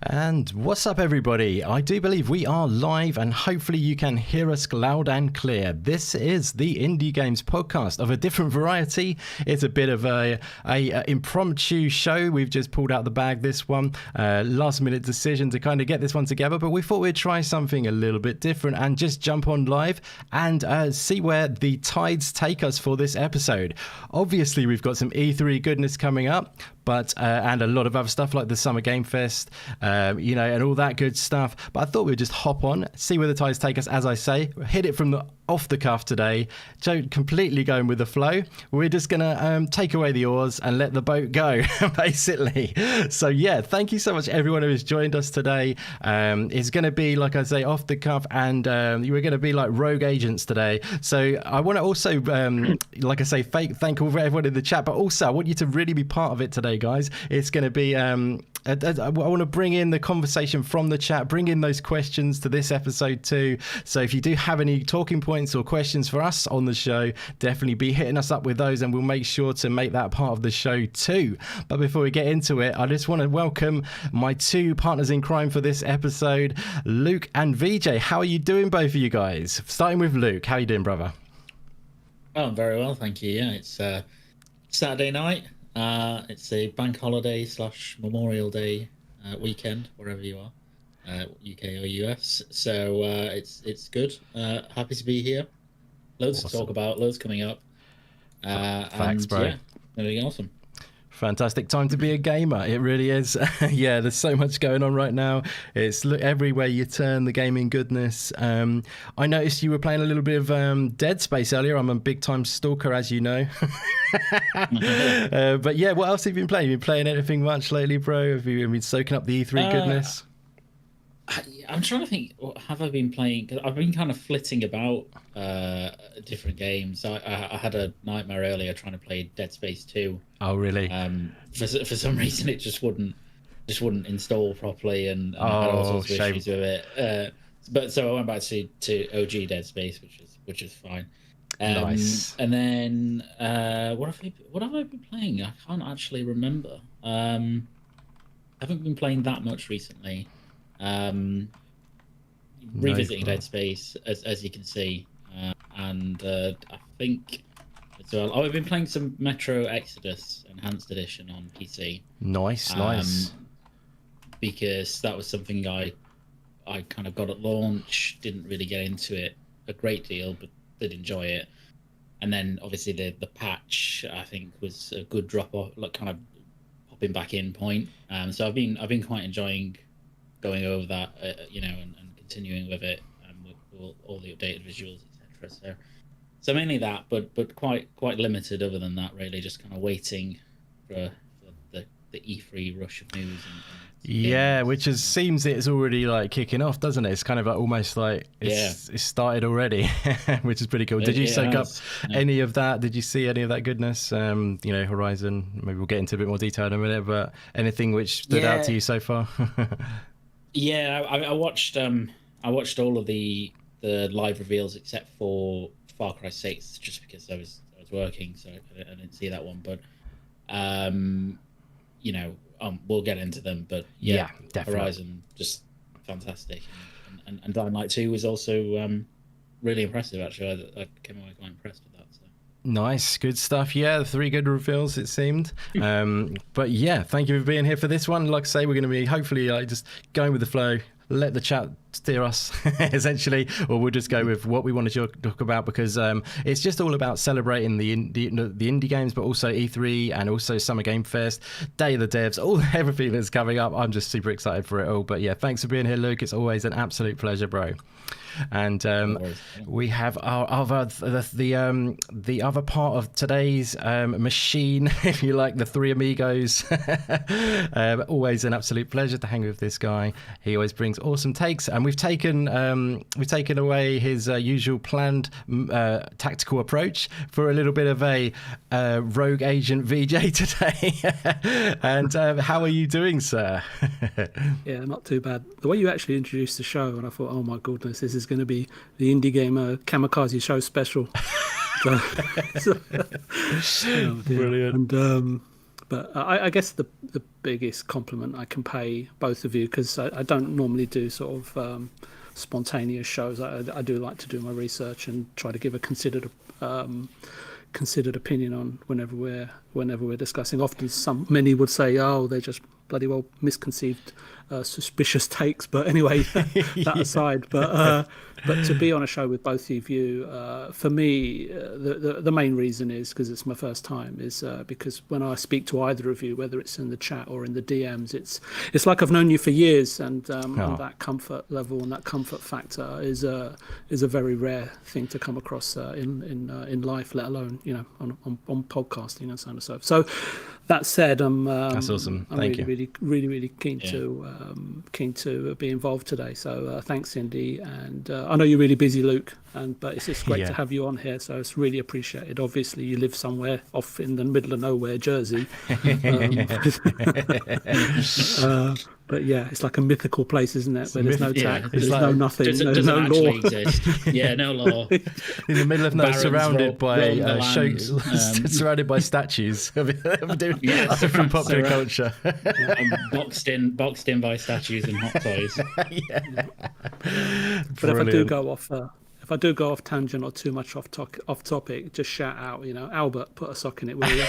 And what's up, everybody? I do believe we are live, and hopefully you can hear us loud and clear. This is the Indie Games podcast of a different variety. It's a bit of a impromptu show. We've just pulled out the bag this one, last minute decision to kind of get this one together, but we thought we'd try something a little bit different and just jump on live and see where the tides take us for this episode. Obviously, we've got some E3 goodness coming up, but and a lot of other stuff like the Summer Game Fest, and all that good stuff. But I thought we'd just hop on, see where the tides take us. As I say, hit it from the off the cuff today. Don't completely going with the flow. We're just gonna take away the oars and let the boat go, basically. So yeah, thank you so much everyone who has joined us today. It's going to be, like I say, off the cuff, and we're going to be like rogue agents today. So I want to also, like I say, thank all everyone in the chat, but also I want you to really be part of it today, guys. It's going to be I want to bring in the conversation from the chat, bring in those questions to this episode too. So if you do have any talking points or questions for us on the show, definitely be hitting us up with those, and we'll make sure to make that part of the show too. But before we get into it, I just want to welcome my two partners in crime for this episode, Luke and VJ. How are you doing, both of you guys? Starting with Luke, how are you doing, brother? Oh, I'm very well, thank you. Yeah, it's Saturday night. It's a bank holiday / Memorial Day weekend, wherever you are, UK or US. So it's good. Happy to be here. Loads to talk about. Loads coming up. Thanks, bro. Yeah, really awesome. Fantastic time to be a gamer. It really is. Yeah, there's so much going on right now. It's everywhere you turn, the gaming goodness. I noticed you were playing a little bit of Dead Space earlier. I'm a big time stalker, as you know. But yeah, what else have you been playing? You been playing anything much lately, bro? Have you been soaking up the E3 goodness? I'm trying to think. What have I been playing? Because I've been kind of flitting about different games. I had a nightmare earlier trying to play Dead Space 2. Oh, really? For some reason, it just wouldn't install properly, and I had all sorts of issues with it. But so I went back to OG Dead Space, which is fine. Nice. And then what have I been playing? I can't actually remember. I haven't been playing that much recently. Revisiting Dead Space, as you can see, and I think as well. I've been playing some Metro Exodus Enhanced Edition on PC. Nice. Because that was something I kind of got at launch. Didn't really get into it a great deal, but did enjoy it. And then obviously the patch, I think, was a good drop off, like kind of popping back in point. So I've been quite enjoying going over that, and continuing with it, with all the updated visuals, etc. So mainly that, but quite limited other than that, really. Just kind of waiting for the E3 rush of news. Yeah, which seems it's already like kicking off, doesn't it? It's kind of like almost like it's started already, which is pretty cool. Did you soak up any of that? Did you see any of that goodness? Horizon. Maybe we'll get into a bit more detail in a minute, but anything which stood out to you so far? Yeah, I watched all of the live reveals except for Far Cry 6, just because I was working, so I didn't see that one. But we'll get into them. But yeah, definitely. Horizon, just fantastic, and Dying Light 2 was also really impressive. Actually, I came away quite impressed with that. So. Nice, good stuff. Yeah, 3 good reveals, it seemed. But yeah, thank you for being here for this one. Like I say, we're going to be hopefully just going with the flow, let the chat steer us, essentially, or we'll just go with what we want to talk about, because it's just all about celebrating the indie games, but also E3 and also Summer Game Fest, Day of the Devs, everything that's coming up. I'm just super excited for it all. But yeah, thanks for being here, Luke. It's always an absolute pleasure, bro. And we have the other part of today's machine, if you like, the 3 amigos. Always an absolute pleasure to hang with this guy. He always brings awesome takes, and we've taken away his usual planned tactical approach for a little bit of a rogue agent VJ today. And how are you doing, sir? Yeah, not too bad. The way you actually introduced the show, and I thought, oh my goodness, this is going to be the Indie Gamer Kamikaze Show special. Brilliant. But I guess the biggest compliment I can pay both of you, because I don't normally do sort of spontaneous shows. I do like to do my research and try to give a considered opinion on whenever we're discussing. Often many would say, oh, they're just bloody well misconceived, suspicious takes. But anyway, that aside. But to be on a show with both of you, for me, the main reason is because it's my first time. Is because when I speak to either of you, whether it's in the chat or in the DMs, it's like I've known you for years, and that comfort level and that comfort factor is a very rare thing to come across in life, let alone on podcasting and so on and so forth. So that said, that's awesome. I'm Thank you. Really keen to be involved today. So thanks, Indy, and I know you're really busy, Luke, but it's just great to have you on here. So it's really appreciated. Obviously, you live somewhere off in the middle of nowhere, Jersey. But yeah, it's like a mythical place, isn't it? Where there's no tax, there's no nothing, there's no law. Exist. Yeah, no law. In the middle of nowhere, surrounded by surrounded by statues of different popular culture. Boxed in by statues and hot toys. But if I do go off tangent or too much off topic, just shout out, Albert, put a sock in it, will you?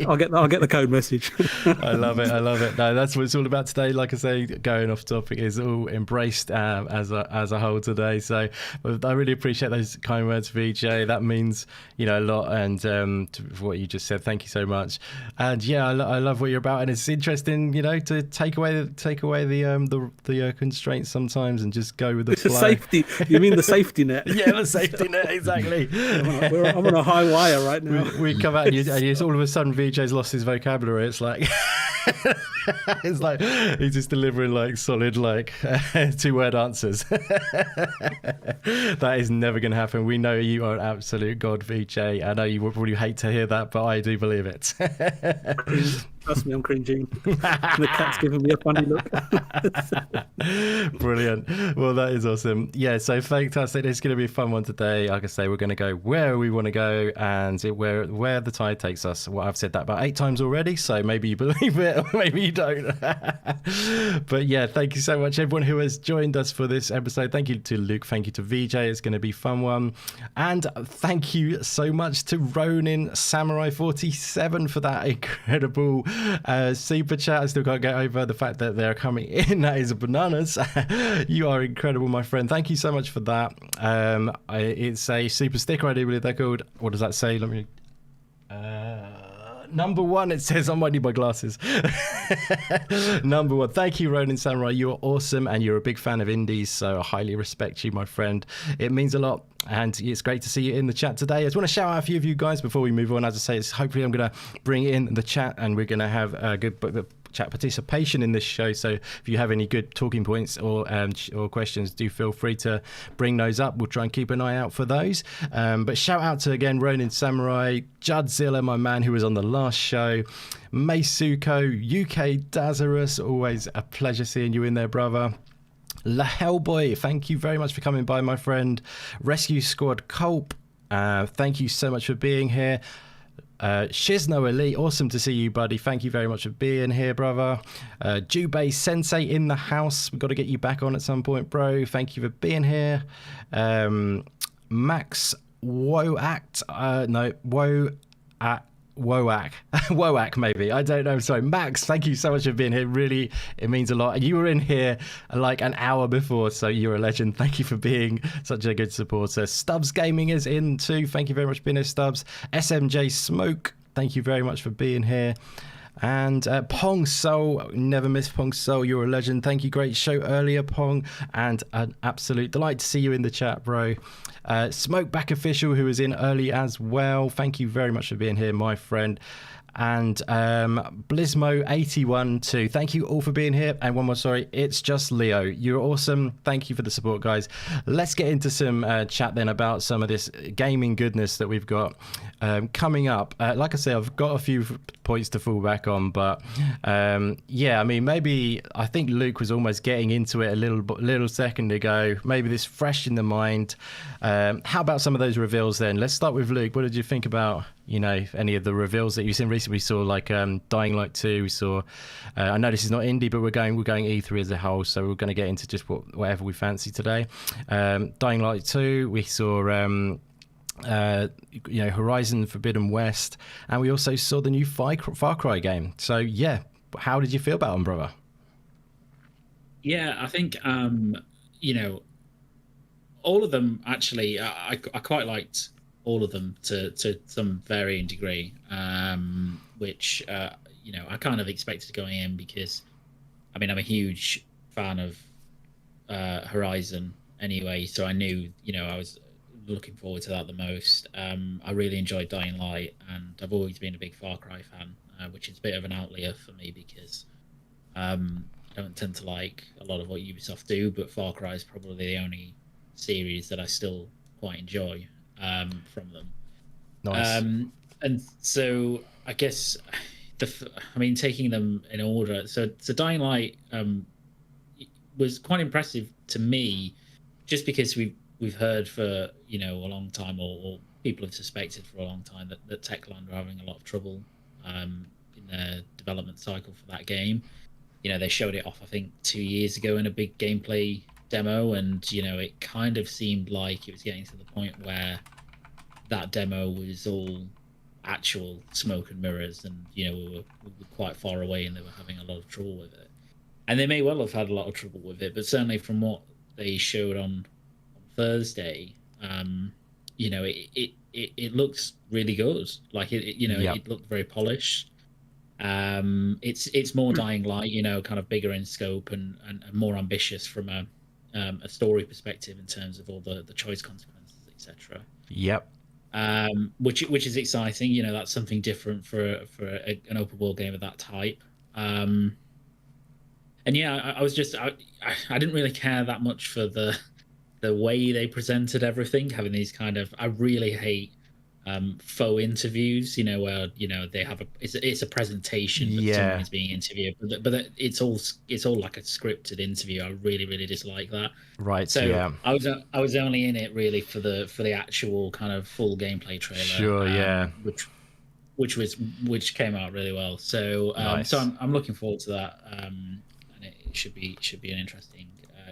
I'll get the code message. I love it. No, that's what it's all about today. Like I say, going off topic is all embraced as a whole today. So I really appreciate those kind words, VJ. That means a lot. And for what you just said, thank you so much. And yeah, I love what you're about, and it's interesting, to take away the constraints sometimes and just go with the flow. Safety. You mean the safety net? Yeah, the safety net, exactly. I'm on a high wire right now. We come out and all of a sudden VJ's lost his vocabulary. It's like it's like he's just delivering like solid 2-word answers. That is never going to happen. We know you are an absolute god, VJ. I know you would probably hate to hear that, but I do believe it. Trust me, I'm cringing. The cat's giving me a funny look. Brilliant. Well, that is awesome. Yeah, so fantastic. It's going to be a fun one today. Like I say, we're going to go where we want to go and where the tide takes us. Well, I've said that about 8 times already, so maybe you believe it or maybe you don't. But yeah, thank you so much, everyone who has joined us for this episode. Thank you to Luke. Thank you to VJ. It's going to be a fun one. And thank you so much to Ronin Samurai 47 for that incredible super chat. I still can't get over the fact that they're coming in. That is bananas. You are incredible, my friend. Thank you so much for that. It's a super sticker, I do believe they're called. What does that say? Let me number 1, it says. I might need my glasses. Number 1. Thank you, Ronin Samurai. You're awesome, and you're a big fan of indies, so I highly respect you, my friend. It means a lot. And it's great to see you in the chat today. I just want to shout out a few of you guys before we move on. As I say, hopefully I'm going to bring in the chat, and we're going to have a good chat participation in this show. So if you have any good talking points or questions, do feel free to bring those up. We'll try and keep an eye out for those. But shout out to, again, Ronin Samurai, Judzilla, my man who was on the last show, Meisuko, UK Dazarus, always a pleasure seeing you in there, brother. La Hellboy, thank you very much for coming by, my friend. Rescue Squad Culp, thank you so much for being here. Shizno Elite, awesome to see you, buddy. Thank you very much for being here, brother. Jubei Sensei in the house. We've got to get you back on at some point, bro. Thank you for being here. Max Woak, maybe. I don't know. Sorry, Max, thank you so much for being here. Really, it means a lot. You were in here like an hour before, so you're a legend. Thank you for being such a good supporter. Stubbs Gaming is in too. Thank you very much for being here, Stubbs. SMJ Smoke, thank you very much for being here. And Pong Soul, never miss Pong Soul, you're a legend. Thank you, great show earlier, Pong, and an absolute delight to see you in the chat, bro. Smokeback Official, who was in early as well, thank you very much for being here, my friend. And Blismo81 too, thank you all for being here. And one more, sorry, it's just Leo, you're awesome. Thank you for the support, guys. Let's get into some chat then about some of this gaming goodness that we've got coming up. Like I say, I've got a few points to fall back on, but yeah, I mean, maybe I think Luke was almost getting into it a little second ago. Maybe this fresh in the mind. How about some of those reveals then? Let's start with Luke. What did you think about you know, any of the reveals that you've seen recently. We saw like Dying Light 2. We saw, I know this is not indie, but we're going E3 as a whole, so we're going to get into just whatever we fancy today. Dying Light 2. We saw, you know, Horizon Forbidden West, and we also saw the new Far Cry game. So yeah, how did you feel about them, brother? Yeah, I think you know, all of them actually. I quite liked all of them to some varying degree, which you know, I kind of expected going in because, I mean, I'm a huge fan of Horizon anyway, so I knew, you know, I was looking forward to that the most. I really enjoyed Dying Light, and I've always been a big Far Cry fan, which is a bit of an outlier for me because I don't tend to like a lot of what Ubisoft do, but Far Cry is probably the only series that I still quite enjoy from them. Nice. And so I guess I mean, taking them in order. So Dying Light was quite impressive to me, just because we've heard for, you know, a long time, or people have suspected for a long time that Techland are having a lot of trouble in their development cycle for that game. You know, they showed it off, I think, 2 years ago in a big gameplay demo, and, you know, it kind of seemed like it was getting to the point where that demo was all actual smoke and mirrors, and, you know, we were quite far away and they were having a lot of trouble with it. And they may well have had a lot of trouble with it, but certainly from what they showed on Thursday, you know, it looks really good. Like it you know, it looked very polished. It's more Dying Light, you know, kind of bigger in scope and more ambitious from a story perspective in terms of all the choice consequences, etc. Yep. Which is exciting. You know, that's something different for an open world game of that type. And yeah, I didn't really care that much for the way they presented everything, having these kind of, I really hate faux interviews, you know, where, you know, they have it's a presentation, but someone is being interviewed, but it's all like a scripted interview. I really dislike that. Right. So yeah. I was only in it really for the actual kind of full gameplay trailer. Sure. Yeah. Which came out really well. So Nice. so I'm looking forward to that. And it should be an interesting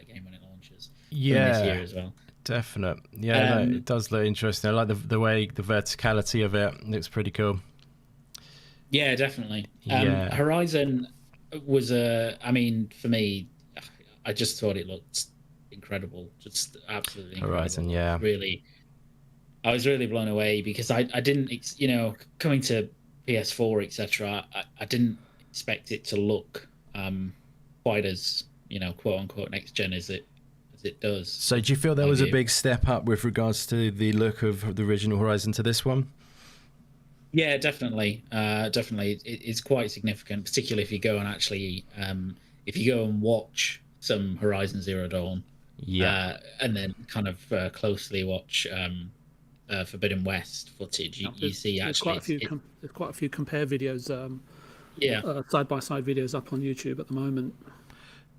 game when it launches. Yeah. This year as well. Definite. Yeah, no, it does look interesting. I like the way the verticality of it looks pretty cool. Yeah, definitely. Yeah. Horizon was I mean, for me, I just thought it looked incredible. Just absolutely incredible. Horizon, yeah. Really, I was really blown away because I didn't, you know, coming to PS4, etc. I didn't expect it to look quite as, you know, quote unquote next gen as it does. So do you feel there was a big step up with regards to the look of the original Horizon to this one? Yeah, definitely. It's quite significant, particularly if you go and actually if you go and watch some Horizon Zero Dawn, and then kind of closely watch Forbidden West footage, you see actually there's quite a few compare videos, side by side videos up on YouTube at the moment.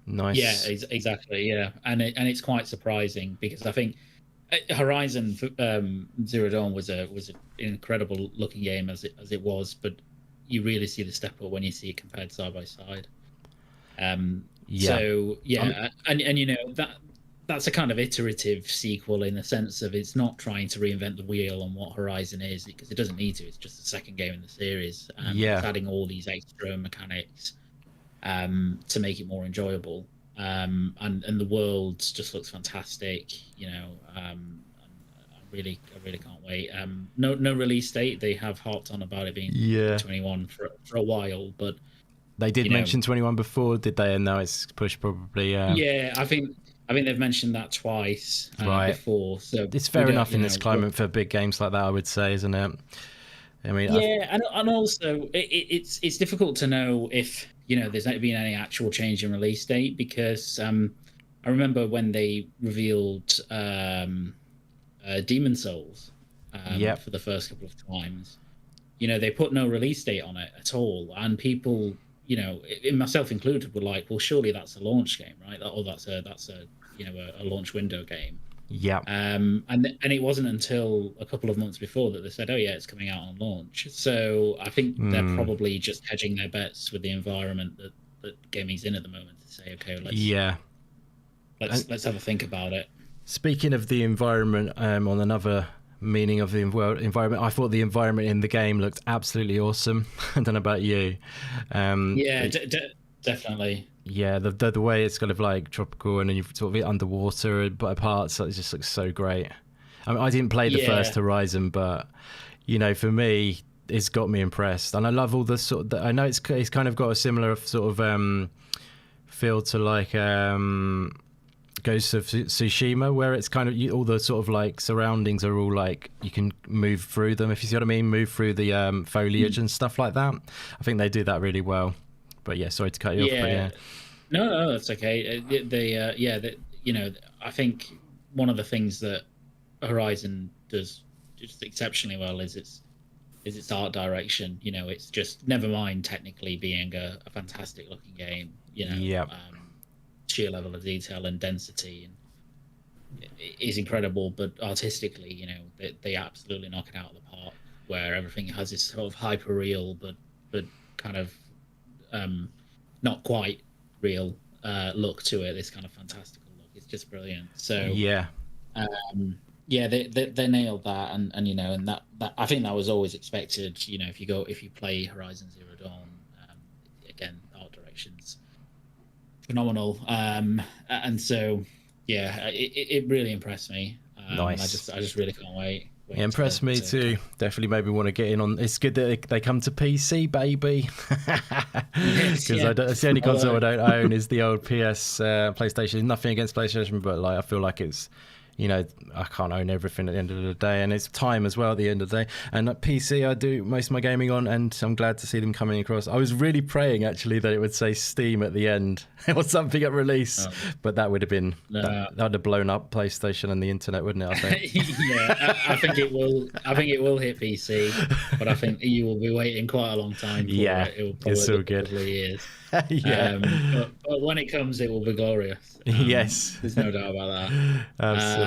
Nice. Yeah, exactly. Yeah, and it's quite surprising because I think Horizon Zero Dawn was an incredible looking game as it was, but you really see the step up when you see it compared side by side. So yeah, and you know, that's a kind of iterative sequel in the sense of it's not trying to reinvent the wheel on what Horizon is, because it doesn't need to. It's just the second game in the series, and it's adding all these extra mechanics to make it more enjoyable, and the world just looks fantastic, you know. I really can't wait. No release date. They have harped on about it being 21 for a while, but they did mention 21 before, did they? And now it's pushed probably. Yeah, I think they've mentioned that twice before. So it's fair enough in this climate for big games like that, I would say, isn't it? I mean, and also it's difficult to know if, you know, there's not been any actual change in release date, because I remember when they revealed Demon Souls for the first couple of times, you know, they put no release date on it at all, and people, you know, myself included, were like, well, surely that's a launch game, right? Or that's a you know, a launch window game. And it wasn't until a couple of months before that they said, "Oh yeah, it's coming out on launch." So I think they're probably just hedging their bets with the environment that gaming's in at the moment to say, "Okay, let's have a think about it." Speaking of the environment, on another meaning of the environment, I thought the environment in the game looked absolutely awesome. I don't know about you. Definitely. Yeah, the way it's kind of like tropical and then you sort of underwater by parts, it just looks so great. I mean, I didn't play the first Horizon, but for me, it's got me impressed, and I love all the sort of. I know it's kind of got a similar sort of feel to like Ghost of Tsushima, where it's kind of all the sort of like surroundings are all like you can move through them, if you see what I mean, move through the foliage and stuff like that. I think they do that really well. But yeah, sorry to cut you off. But yeah. No, that's okay. I think one of the things that Horizon does just exceptionally well is its art direction. It's just, never mind technically being a fantastic looking game. Sheer level of detail and density is incredible, but artistically, they absolutely knock it out of the park. Where everything has this sort of hyper real, but kind of not quite real look to it. This kind of fantastical look. It's just brilliant. So they nailed that, and and that I think that was always expected. If you play Horizon Zero Dawn, again, art directions phenomenal, and so it really impressed me. Nice. I just really can't wait. It impressed me too. Definitely made me want to get in on. It's good that they come to PC, baby. Because it's the only console I don't own is the old PS PlayStation. Nothing against PlayStation, but I feel like it's. I can't own everything at the end of the day, and it's time as well at the end of the day. And at PC, I do most of my gaming on, and I'm glad to see them coming across. I was really praying actually that it would say Steam at the end or something at release, but that would have been that would have blown up PlayStation and the internet, wouldn't it? I think. I think it will. I think it will hit PC, but I think you will be waiting quite a long time for it. It will probably, it's so good. Years. But when it comes, it will be glorious. Yes, there's no doubt about that. Absolutely.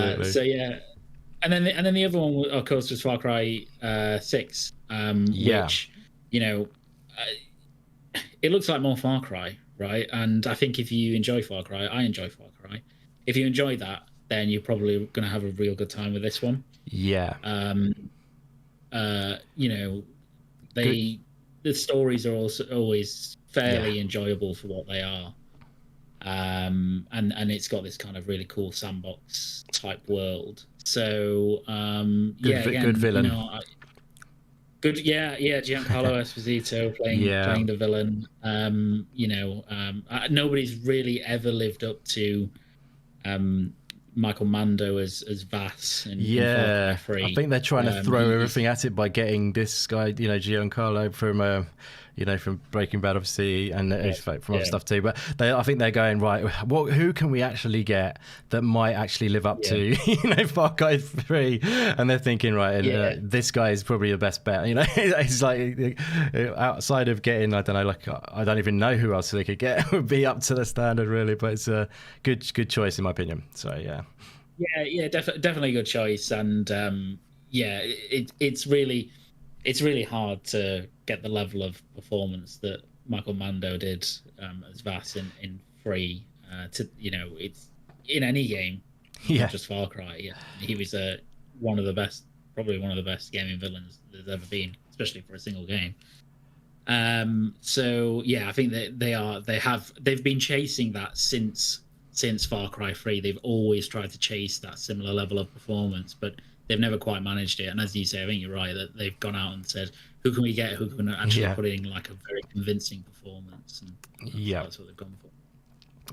And then the other one, of course, was Far Cry 6, which it looks like more Far Cry, right? And I think if you enjoy Far Cry, I enjoy Far Cry. If you enjoy that, then you're probably going to have a real good time with this one. Yeah. The stories are also always fairly enjoyable for what they are. And it's got this kind of really cool sandbox type world. So good villain. Giancarlo Esposito playing the villain. Nobody's really ever lived up to Michael Mando as Vass. In Far Cry 3. I think they're trying to throw everything at it by getting this guy, Giancarlo from Breaking Bad, obviously, and from other stuff too. But I think they're going, right, who can we actually get that might actually live up to, Far Cry 3? And they're thinking, right, this guy is probably the best bet. It's like outside of getting, I don't know, I don't even know who else they could get would be up to the standard, really. But it's a good choice in my opinion. So definitely a good choice, and it's really hard to get the level of performance that Michael Mando did as Vass in 3. It's in any game, not just Far Cry. Yeah, he was one of the best gaming villains there's ever been, especially for a single game. I think that they've been chasing that since Far Cry 3. They've always tried to chase that similar level of performance, but they've never quite managed it. And as you say, I think you're right that they've gone out and said, who can we get who can actually put in like a very convincing performance? And that's what they've gone for.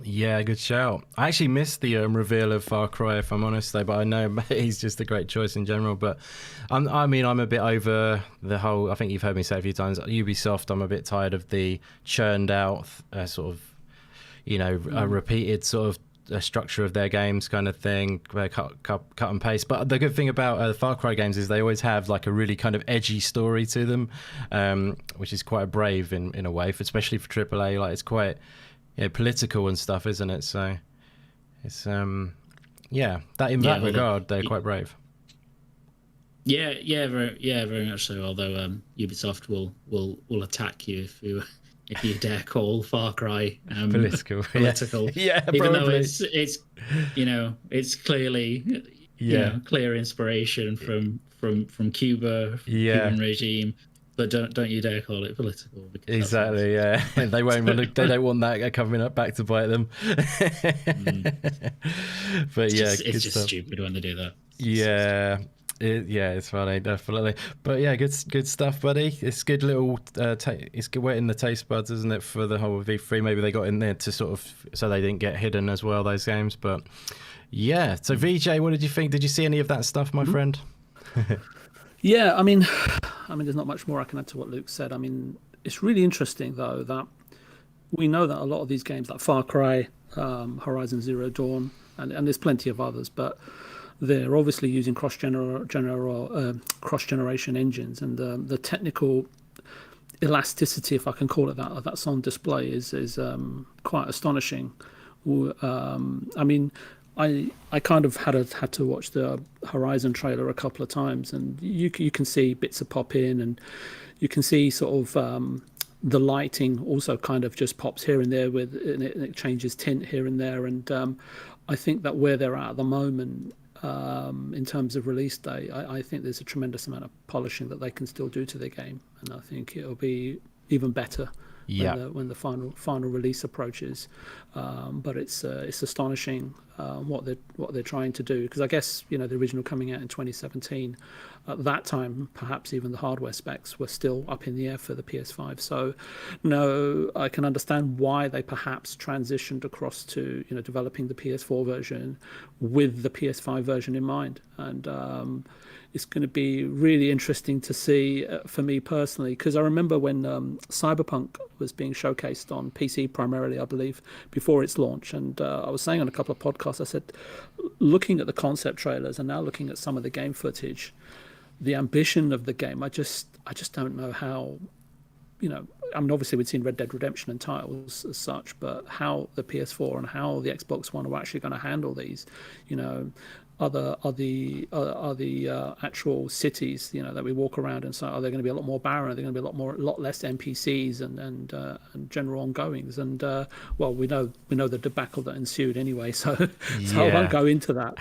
Yeah, good shout. I actually missed the reveal of Far Cry, if I'm honest, though, but I know he's just a great choice in general. But I'm a bit over the whole, I think you've heard me say a few times, Ubisoft, I'm a bit tired of the churned out sort of, a repeated sort of structure of their games kind of thing, cut and paste. But the good thing about the Far Cry games is they always have like a really kind of edgy story to them, which is quite brave in a way, especially for AAA. Like it's quite political and stuff, isn't it? So it's yeah, in that although regard, they're quite brave. Very much so. Although Ubisoft will attack you if you dare call Far Cry Political. political. Yeah, even probably. though it's clearly clear inspiration from Cuba, Cuban regime. But don't you dare call it political. Because exactly, yeah. They won't want they don't want that coming up back to bite them. But it's just stupid when they do that. Yeah. It's funny, definitely. But yeah, good stuff, buddy. It's good little. It's good wetting the taste buds, isn't it, for the whole V3? Maybe they got in there to sort of so they didn't get hidden as well, those games. But yeah. So VJ, what did you think? Did you see any of that stuff, my friend? Yeah, I mean, there's not much more I can add to what Luke said. I mean, it's really interesting though that we know that a lot of these games, like Far Cry, Horizon Zero Dawn, and there's plenty of others, but they're obviously using cross-generation engines, and the technical elasticity, if I can call it that, that's on display is quite astonishing. I mean, I kind of had to watch the Horizon trailer a couple of times, and you can see bits of pop in, and you can see sort of the lighting also kind of just pops here and there and it changes tint here and there, and I think that where they're at the moment in terms of release day, I think there's a tremendous amount of polishing that they can still do to their game, and I think it'll be even better when the final release approaches. But it's astonishing what they're trying to do, because I guess the original coming out in 2017, at that time perhaps even the hardware specs were still up in the air for the PS5. So no, I can understand why they perhaps transitioned across to developing the PS4 version with the PS5 version in mind, and it's going to be really interesting to see for me personally, because I remember when Cyberpunk was being showcased on PC primarily, I believe, before its launch, and I was saying on a couple of podcasts, I said, looking at the concept trailers and now looking at some of the game footage, the ambition of the game, I just don't know how, I mean, obviously we'd seen Red Dead Redemption and titles as such, but how the PS4 and how the Xbox One are actually going to handle these, are the actual cities that we walk around, and so are they going to be a lot more barren? Are they going to be a lot less NPCs and general ongoings? And well, we know the debacle that ensued anyway, so I won't go into that.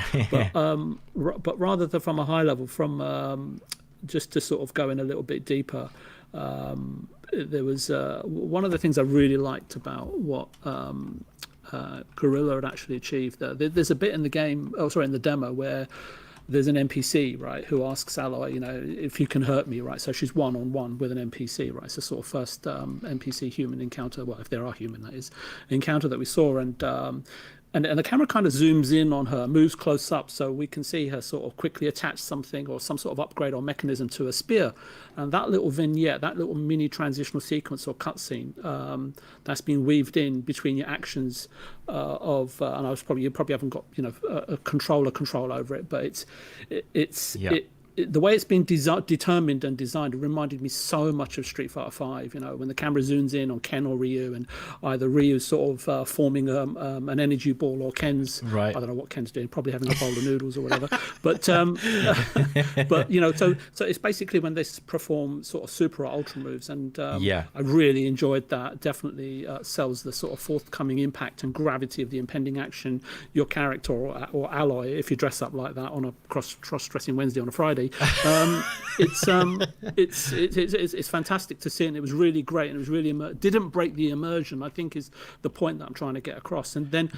But rather than from a high level, from just to sort of go in a little bit deeper, there was one of the things I really liked about what Guerrilla had actually achieved. There's a bit in the game, in the demo, where there's an NPC, right, who asks Aloy, if you can hurt me, right? So she's one-on-one with an NPC, right? It's the sort of first NPC human encounter, well, if there are human, that is, encounter that we saw, and the camera kind of zooms in on her, moves close up, so we can see her sort of quickly attach something or some sort of upgrade or mechanism to a spear. And that little vignette, that little mini transitional sequence or cutscene that's been weaved in between your actions and you probably haven't got a control over it, but the way it's been determined and designed reminded me so much of Street Fighter 5. When the camera zooms in on Ken or Ryu, and either Ryu's sort of forming an energy ball, or Ken's, I don't know what Ken's doing, probably having a bowl of noodles or whatever. But so it's basically when they perform sort of super or ultra moves, and I really enjoyed that. Definitely sells the sort of forthcoming impact and gravity of the impending action your character or Aloy, if you dress up like that on a cross-dressing Wednesday on a Friday. It's fantastic to see, and it was really great, and it was really didn't break the immersion, I think, is the point that I'm trying to get across. And then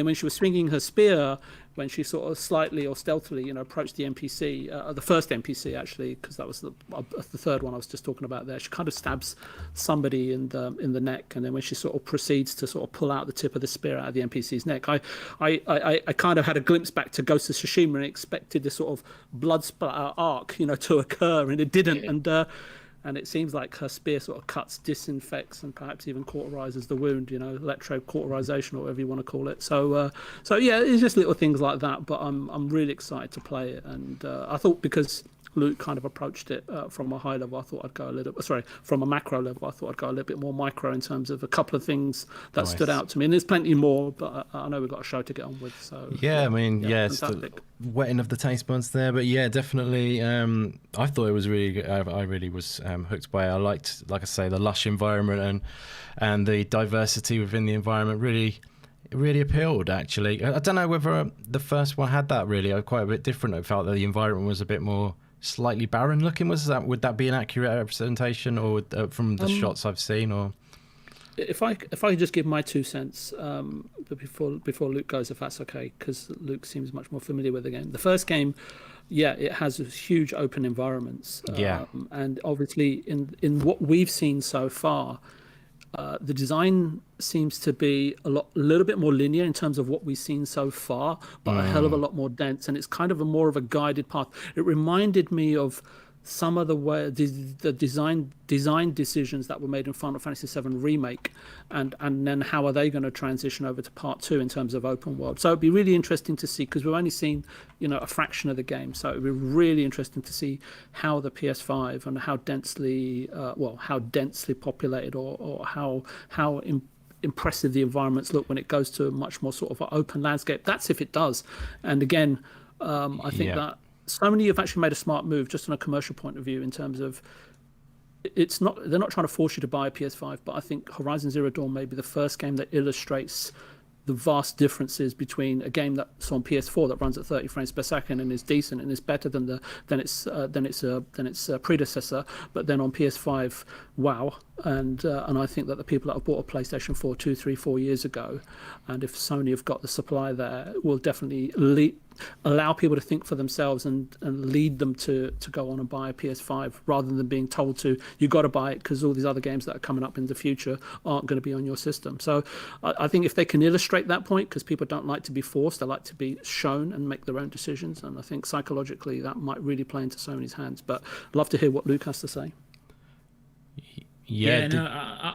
when she was swinging her spear, when she sort of slightly or stealthily approached the NPC, the first NPC actually, because that was the third one I was just talking about there, she kind of stabs somebody in the neck, and then when she sort of proceeds to sort of pull out the tip of the spear out of the NPC's neck, I kind of had a glimpse back to Ghost of Tsushima and expected this sort of blood splatter arc to occur, and it didn't. And it seems like her spear sort of cuts, disinfects, and perhaps even cauterizes the wound, electro-cauterization, or whatever you want to call it. So yeah, it's just little things like that, but I'm really excited to play it. And I thought, because Luke kind of approached it from a high level. I thought I'd go from a macro level. I thought I'd go a little bit more micro in terms of a couple of things that stood out to me. And there's plenty more, but I know we've got a show to get on with. So I mean, it's the wetting of the taste buds there, but yeah, definitely. I thought it was really good. I really was hooked by it. I liked, like I say, the lush environment and the diversity within the environment really appealed, actually. I don't know whether the first one had that really. Quite a bit different. I felt that the environment was a bit more slightly barren looking. Would that be an accurate representation, or from the shots I've seen? Or if I could just give my 2 cents before Luke goes, if that's okay, because Luke seems much more familiar with the game. The first game, it has huge open environments. And obviously in what we've seen so far, the design seems to be a little bit more linear in terms of what we've seen so far, but a hell of a lot more dense, and it's kind of more of a guided path. It reminded me of some of the design decisions that were made in Final Fantasy VII Remake, and then how are they going to transition over to Part 2 in terms of open world. So it'd be really interesting to see, because we've only seen a fraction of the game, so it'd be really interesting to see how the PS5 and how densely populated or how impressive the environments look when it goes to a much more sort of an open landscape. That's if it does. And again, I think that Sony have actually made a smart move just on a commercial point of view in terms of they're not trying to force you to buy a PS5, but I think Horizon Zero Dawn may be the first game that illustrates the vast differences between a game that's on PS4 that runs at 30 frames per second and is decent and is better than its predecessor, but then on PS5, wow. And I think that the people that have bought a PlayStation 4 2, 3, 4 years ago, and if Sony have got the supply there, will definitely allow people to think for themselves and lead them to go on and buy a PS5 rather than being told to, you got to buy it because all these other games that are coming up in the future aren't going to be on your system. So I think if they can illustrate that point, because people don't like to be forced, they like to be shown and make their own decisions, and I think psychologically that might really play into Sony's hands. But I'd love to hear what Luke has to say. I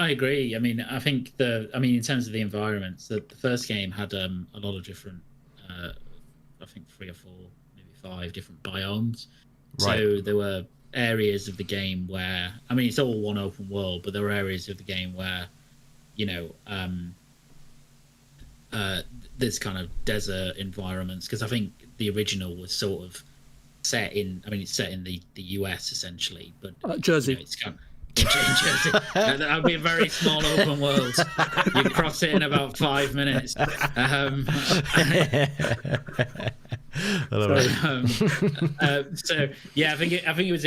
agree. I mean, I think in terms of the environments, the first game had a lot of different, I think 3 or 4, maybe 5 different biomes. Right. So there were areas of the game where, I mean, it's all one open world, but there were areas of the game where, there's kind of desert environments, because I think the original was sort of set in, it's set in the US essentially, but Jersey. It's kind of, in Jersey. That would be a very small open world. You cross it in about 5 minutes. So yeah, I think it was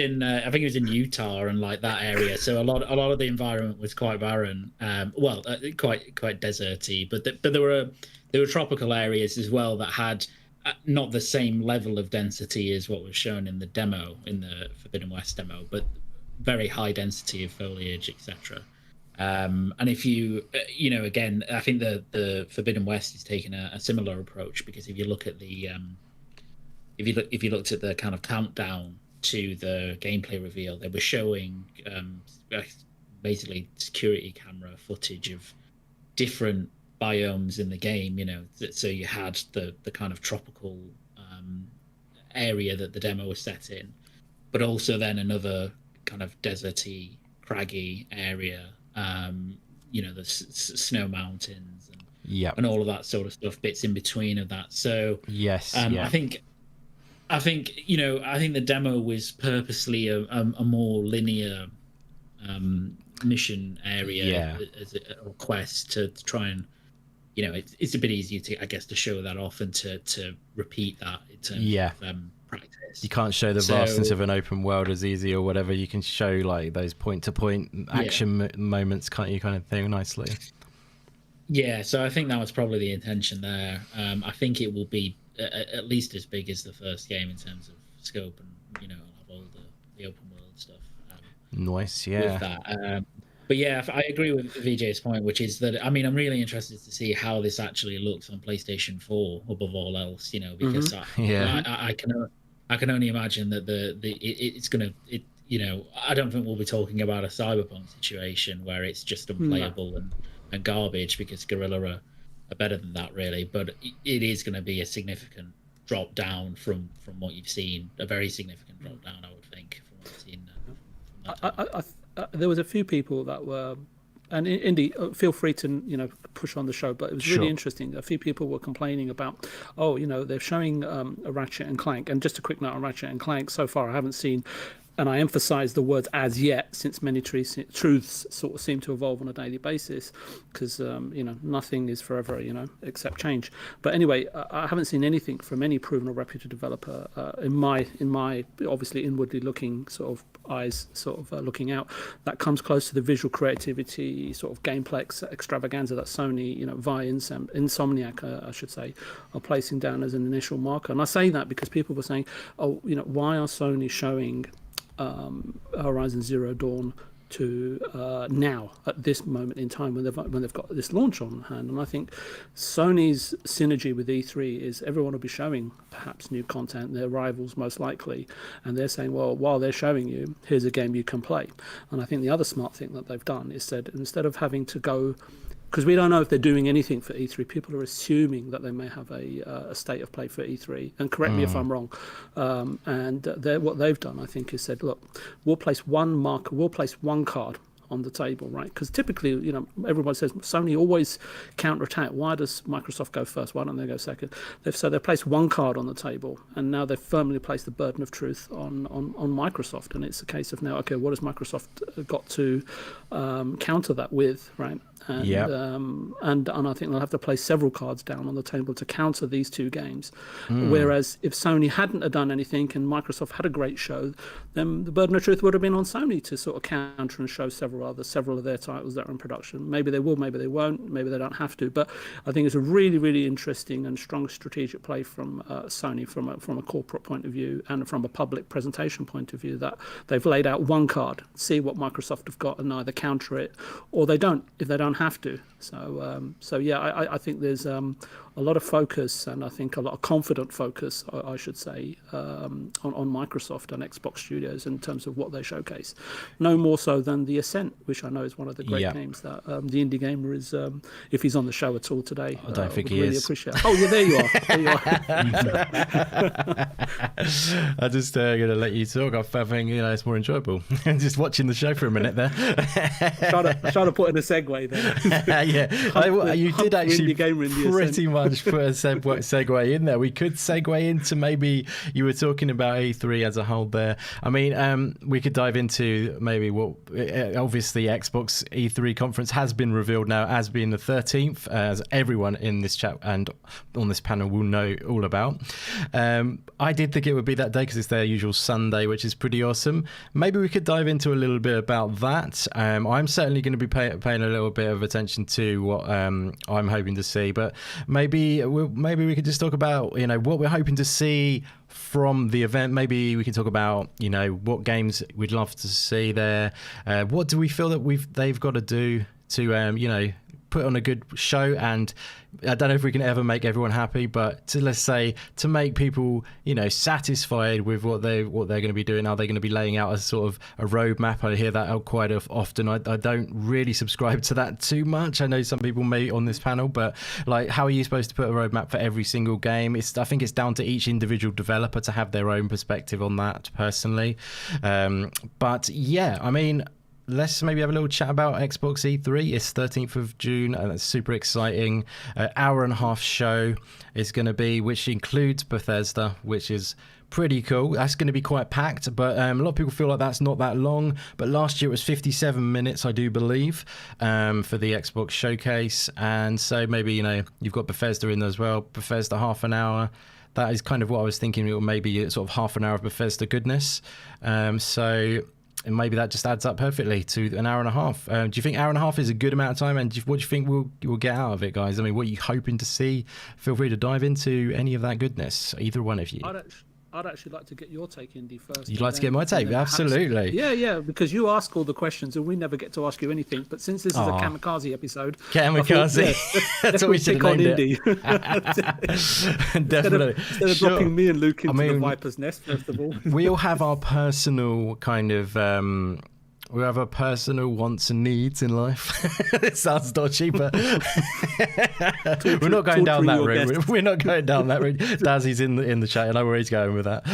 in Utah and like that area. So a lot of the environment was quite barren. Quite deserty. But there were tropical areas as well that had not the same level of density as what was shown in the demo, in the Forbidden West demo, but very high density of foliage, etc. And if you again, I think the Forbidden West is taking a similar approach, because if you look at the if you looked at the kind of countdown to the gameplay reveal, they were showing basically security camera footage of different biomes in the game. So you had the kind of tropical area that the demo was set in, but also then another kind of deserty, craggy area, the snow mountains and all of that sort of stuff, bits in between of that. So I think the demo was purposely a more linear mission area as a quest to try and, it's a bit easier to, I guess, to show that off and to repeat that in terms of practice. You can't show the vastness of an open world as easy or whatever. You can show like those point-to-point action moments, can't you, kind of thing, nicely. Yeah, so I think that was probably the intention there. I think it will be at least as big as the first game in terms of scope, and have all the open world stuff. Nice, yeah. With that. But yeah, I agree with VJ's point, which is that, I'm really interested to see how this actually looks on PlayStation 4 above all else, because I can only imagine that it's going to, I don't think we'll be talking about a Cyberpunk situation where it's just unplayable and garbage, because Guerrilla are better than that, really. But it is going to be a significant drop down from what you've seen, a very significant drop down, I would think, from what I've seen. There was a few people that were, and Indy, feel free to push on the show, but it was really interesting. A few people were complaining about, they're showing a Ratchet and Clank, and just a quick note on Ratchet and Clank. So far, I haven't seen. And I emphasize the words "as yet," since many truths sort of seem to evolve on a daily basis, because nothing is forever, except change. But anyway, I haven't seen anything from any proven or reputed developer in my obviously inwardly looking sort of eyes, sort of looking out, that comes close to the visual creativity, sort of gameplay extravaganza that Sony, via Insomniac, I should say, are placing down as an initial marker. And I say that because people were saying, why are Sony showing Horizon Zero Dawn to now at this moment in time when they've got this launch on hand? And I think Sony's synergy with E3 is everyone will be showing perhaps new content, their rivals most likely, and they're saying, well, while they're showing you, here's a game you can play. And I think the other smart thing that they've done is said, instead of having to go, because we don't know if they're doing anything for E3. People are assuming that they may have a state of play for E3, and correct me if I'm wrong. And what they've done, I think, is said, look, we'll place one card on the table, right? Because typically, everyone says Sony always counterattack. Why does Microsoft go first? Why don't they go second? They've placed one card on the table, and now they've firmly placed the burden of truth on Microsoft. And it's a case of now, okay, what has Microsoft got to counter that with, right? And I think they'll have to place several cards down on the table to counter these two games. Whereas if Sony hadn't have done anything and Microsoft had a great show, then the burden of truth would have been on Sony to sort of counter and show several of their titles that are in production. Maybe they will, maybe they won't, maybe they don't have to. But I think it's a really, really interesting and strong strategic play from Sony from a corporate point of view and from a public presentation point of view, that they've laid out one card, see what Microsoft have got, and either counter it or they don't, if they don't have to. So yeah, I think there's a lot of focus, and I think a lot of confident focus, I should say, on Microsoft and Xbox Studios in terms of what they showcase. No more so than the Ascent, which I know is one of the great games that the Indie Gamer is, if he's on the show at all today, I don't think he really is. Appreciate. Oh yeah, there you are. There you are. I'm just going to let you talk. I think it's more enjoyable just watching the show for a minute there. trying to put in a segue there. Yeah, you did actually pretty much put a segue in there. We could segue into, maybe you were talking about E3 as a whole there. I mean, we could dive into maybe what, obviously Xbox E3 conference has been revealed now as being the 13th, as everyone in this chat and on this panel will know all about. I did think it would be that day because it's their usual Sunday, which is pretty awesome. Maybe we could dive into a little bit about that. I'm certainly going to be paying a little bit of attention to what I'm hoping to see, but maybe we could just talk about what we're hoping to see from the event. Maybe we can talk about what games we'd love to see there. What do we feel that they've got to do to put on a good show? And I don't know if we can ever make everyone happy, but to make people satisfied with what they're going to be doing. Are they going to be laying out a sort of a roadmap? I hear that quite often. I don't really subscribe to that too much. I know some people may on this panel, but how are you supposed to put a roadmap for every single game? I think it's down to each individual developer to have their own perspective on that personally. But yeah, I mean, let's maybe have a little chat about Xbox E3. It's 13th of June, and it's super exciting. Hour and a half show is going to be, which includes Bethesda, which is pretty cool. That's going to be quite packed, but a lot of people feel like that's not that long. But last year it was 57 minutes, I do believe, for the Xbox showcase. And so maybe, you've got Bethesda in there as well. Bethesda half an hour. That is kind of what I was thinking. It would maybe sort of half an hour of Bethesda goodness. And maybe that just adds up perfectly to an hour and a half. Do you think hour and a half is a good amount of time? And what do you think we'll get out of it, guys? I mean, what are you hoping to see? Feel free to dive into any of that goodness, either one of you. I'd actually like to get your take, Indy, first. You'd like to get my take? Absolutely. Yeah, because you ask all the questions and we never get to ask you anything. But since this is a kamikaze episode... Kamikaze. That's what we should have named it. Definitely. Instead of dropping me and Luke into the viper's nest, first of all. We all have our personal kind of... We have our personal wants and needs in life. It sounds dodgy, but we're not going down that route. We're not going down that route. Dazzy's in the chat. I know where he's going with that.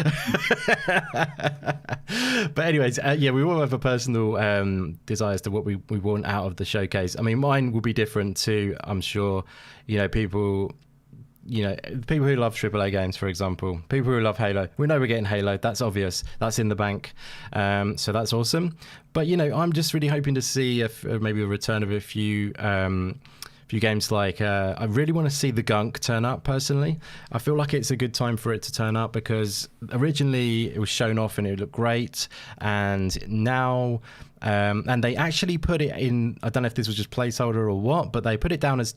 But anyways, yeah, we all have a personal desires to what we want out of the showcase. I mean, mine will be different too. I'm sure, people who love AAA games, for example, people who love Halo. We know we're getting Halo. That's obvious. That's in the bank. So that's awesome. But, I'm just really hoping to see maybe a return of a few games like I really want to see the Gunk turn up personally. I feel like it's a good time for it to turn up because originally it was shown off and it looked great. And now... and they actually put it in, I don't know if this was just placeholder or what, but they put it down as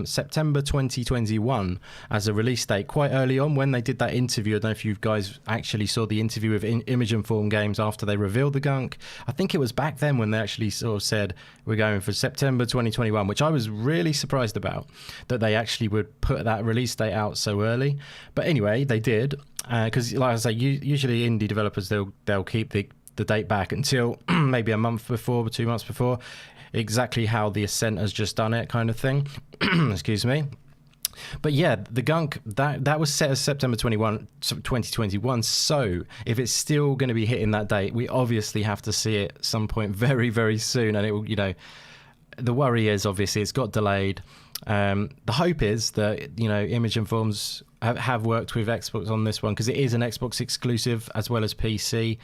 September 2021 as a release date quite early on when they did that interview. I don't know if you guys actually saw the interview with Image and Form Games after they revealed the Gunk. I think it was back then when they actually sort of said, we're going for September 2021, which I was really surprised about, that they actually would put that release date out so early. But anyway, they did, because like I say, usually indie developers, they'll keep the date back until maybe a month before, 2 months before, exactly how the Ascent has just done it kind of thing. Excuse me. But yeah, the Gunk, that was set as September 2021. So if it's still going to be hitting that date, we obviously have to see it at some point very, very soon. And it will, the worry is obviously it's got delayed. The hope is that, Image and Forms have worked with Xbox on this one because it is an Xbox exclusive as well as PC.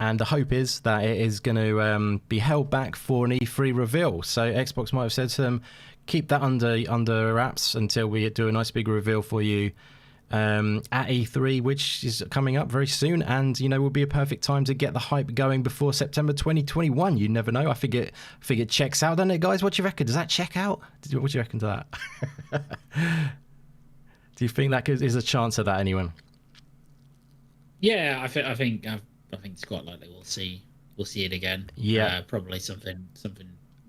And the hope is that it is going to be held back for an E3 reveal. So Xbox might have said to them, keep that under wraps until we do a nice big reveal for you at E3, which is coming up very soon. And, will be a perfect time to get the hype going before September 2021. You never know. I think it checks out, doesn't it, guys? What do you reckon? Does that check out? What do you reckon to that? Do you think that is a chance of that, anyone? Yeah, I think it's quite likely we'll see it again. Yeah, probably something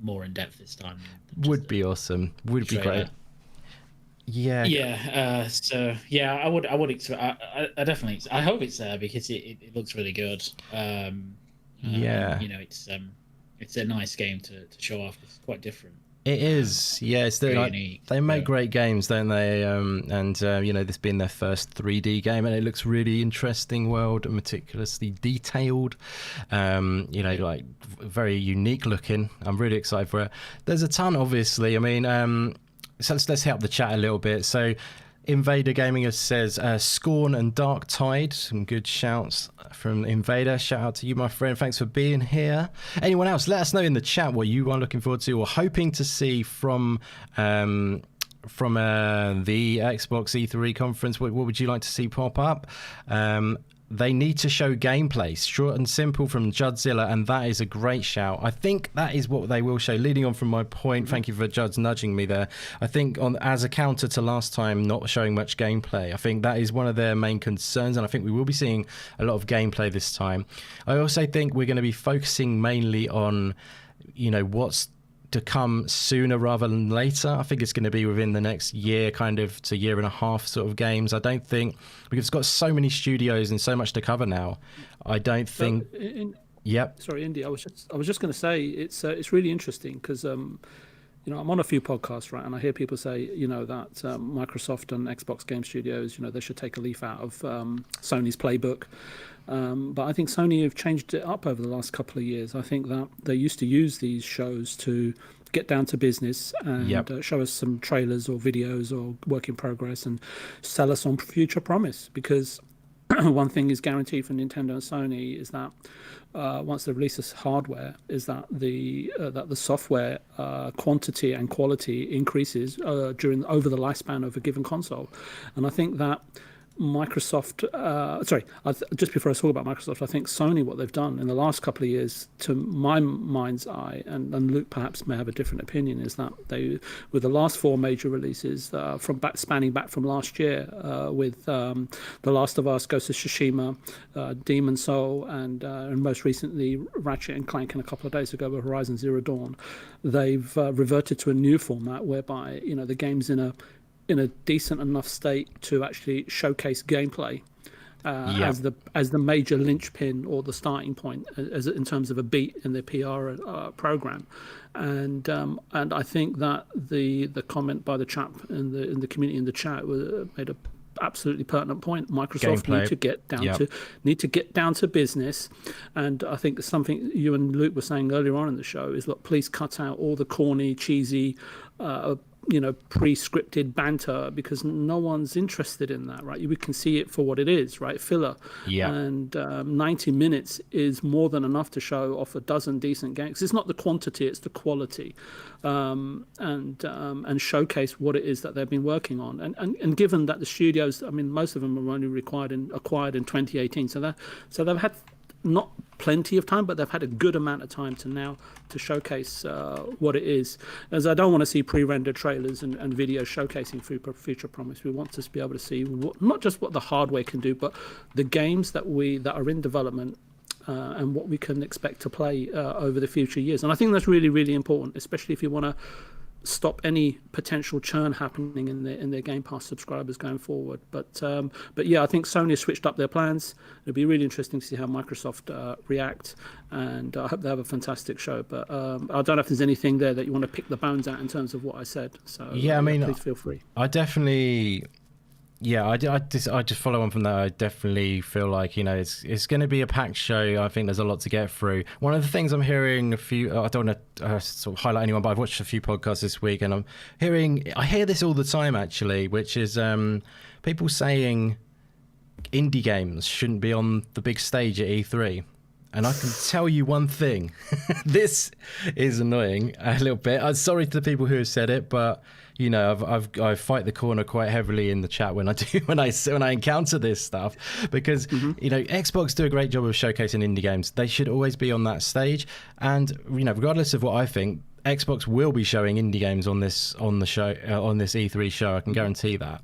more in depth this time. Would be awesome. Would be great. Yeah. Yeah. So yeah, I would expect. I definitely. I hope it's there because it looks really good. Yeah. It's a nice game to show off. It's quite different. It is, yeah. It's unique. They make great games, don't they? This being their first 3D game, and it looks really interesting world and meticulously detailed. Like very unique looking. I'm really excited for it. There's a ton, obviously. I mean, so let's help the chat a little bit. So, Invader Gaming says Scorn and Dark Tide. Some good shouts from Invader. Shout out to you, my friend. Thanks for being here. Anyone else? Let us know in the chat what you are looking forward to or hoping to see from the Xbox E3 conference. What would you like to see pop up? They need to show gameplay, short and simple, from Judzilla, and that is a great shout. I think that is what they will show. Leading on from my point, thank you for Juds nudging me there. I think as a counter to last time not showing much gameplay, I think that is one of their main concerns, and I think we will be seeing a lot of gameplay this time. I also think we're going to be focusing mainly on, what's to come sooner rather than later. I think it's going to be within the next year, kind of to year and a half sort of games. I don't think, because it's got so many studios and so much to cover now. I don't think. Yep. Sorry, Indy. I was just going to say it's really interesting because I'm on a few podcasts, right, and I hear people say that Microsoft and Xbox Game Studios, they should take a leaf out of Sony's playbook. But I think Sony have changed it up over the last couple of years. I think that they used to use these shows to get down to business and show us some trailers or videos or work in progress and sell us on future promise. Because one thing is guaranteed from Nintendo and Sony is that once they release this hardware, is that the software quantity and quality increases over the lifespan of a given console. And I think that Microsoft, just before I talk about Microsoft, I think Sony, what they've done in the last couple of years, to my mind's eye, and Luke perhaps may have a different opinion, is that they, with the last 4 major releases spanning back from last year, with The Last of Us, Ghost of Tsushima, Demon's Soul, and most recently Ratchet and Clank, and a couple of days ago with Horizon Zero Dawn, they've reverted to a new format whereby the game's in a decent enough state to actually showcase gameplay, as the major linchpin or the starting point as in terms of a beat in the PR program. And I think that the comment by the chap in the community in the chat made a absolutely pertinent point. Microsoft Gameplay. need to get down to business, and I think something you and Luke were saying earlier on in the show is, look, please cut out all the corny, cheesy, pre-scripted banter, because no one's interested in that, right? We can see it for what it is, right? Filler. Yeah. And 90 minutes is more than enough to show off a dozen decent games. It's not the quantity, it's the quality, and showcase what it is that they've been working on. And given that the studios, I mean, most of them are only acquired in 2018, so they've had not plenty of time, but they've had a good amount of time to showcase what it is. As I don't want to see pre-rendered trailers and videos showcasing future promise. We want to be able to see not just what the hardware can do, but the games that are in development and what we can expect to play over the future years. And I think that's really, really important, especially if you want to stop any potential churn happening in their Game Pass subscribers going forward. But yeah, I think Sony has switched up their plans. It'll be really interesting to see how Microsoft react, and I hope they have a fantastic show. But I don't know if there's anything there that you want to pick the bones out in terms of what I said. So yeah, I mean, please feel free. I definitely. Yeah, I just follow on from that. I definitely feel like, it's going to be a packed show. I think there's a lot to get through. One of the things I'm hearing I don't want to sort of highlight anyone, but I've watched a few podcasts this week, and I hear this all the time actually, which is people saying indie games shouldn't be on the big stage at E3. And I can tell you one thing, this is annoying a little bit. I'm sorry to the people who have said it, but I fight the corner quite heavily in the chat when I encounter this stuff, because Xbox do a great job of showcasing indie games. They should always be on that stage, and regardless of what I think, Xbox will be showing indie games on this E3 show. I can guarantee that.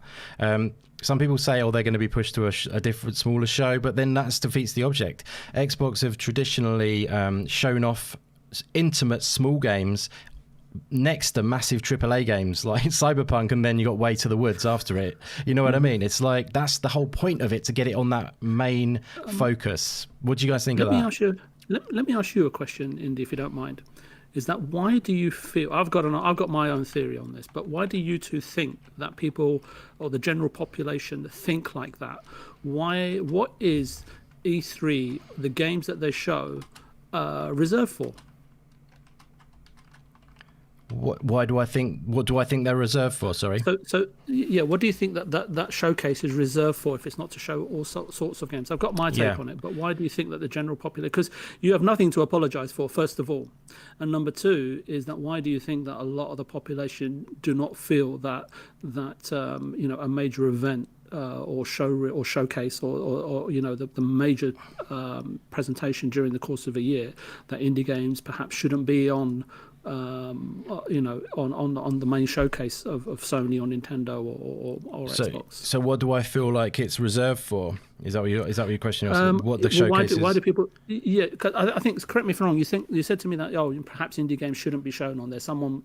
Some people say, they're going to be pushed to a different, smaller show, but then that defeats the object. Xbox have traditionally shown off intimate, small games next to massive AAA games like Cyberpunk, and then you got Way to the Woods after it. You know what I mean? It's like that's the whole point of it, to get it on that main focus. What do you guys think of that? Let me ask you a question, Indy, if you don't mind. Is that, why do you feel, I've got my own theory on this, but why do you two think that people or the general population think like that? What is E3, the games that they show, reserved for? What do I think they're reserved for? Sorry. So yeah, what do you think that showcase is reserved for if it's not to show all sorts of games? I've got my take on it, but why do you think that the general population? Because you have nothing to apologise for, first of all, and number two is that why do you think that a lot of the population do not feel that a major event or showcase or the major presentation during the course of a year, that indie games perhaps shouldn't be on on the main showcase of Sony or Nintendo or Xbox. So what do I feel like it's reserved for? Is that what your question is? What the showcase is? Why do people? Yeah, cause I think, correct me if I'm wrong. You said to me that perhaps indie games shouldn't be shown on there.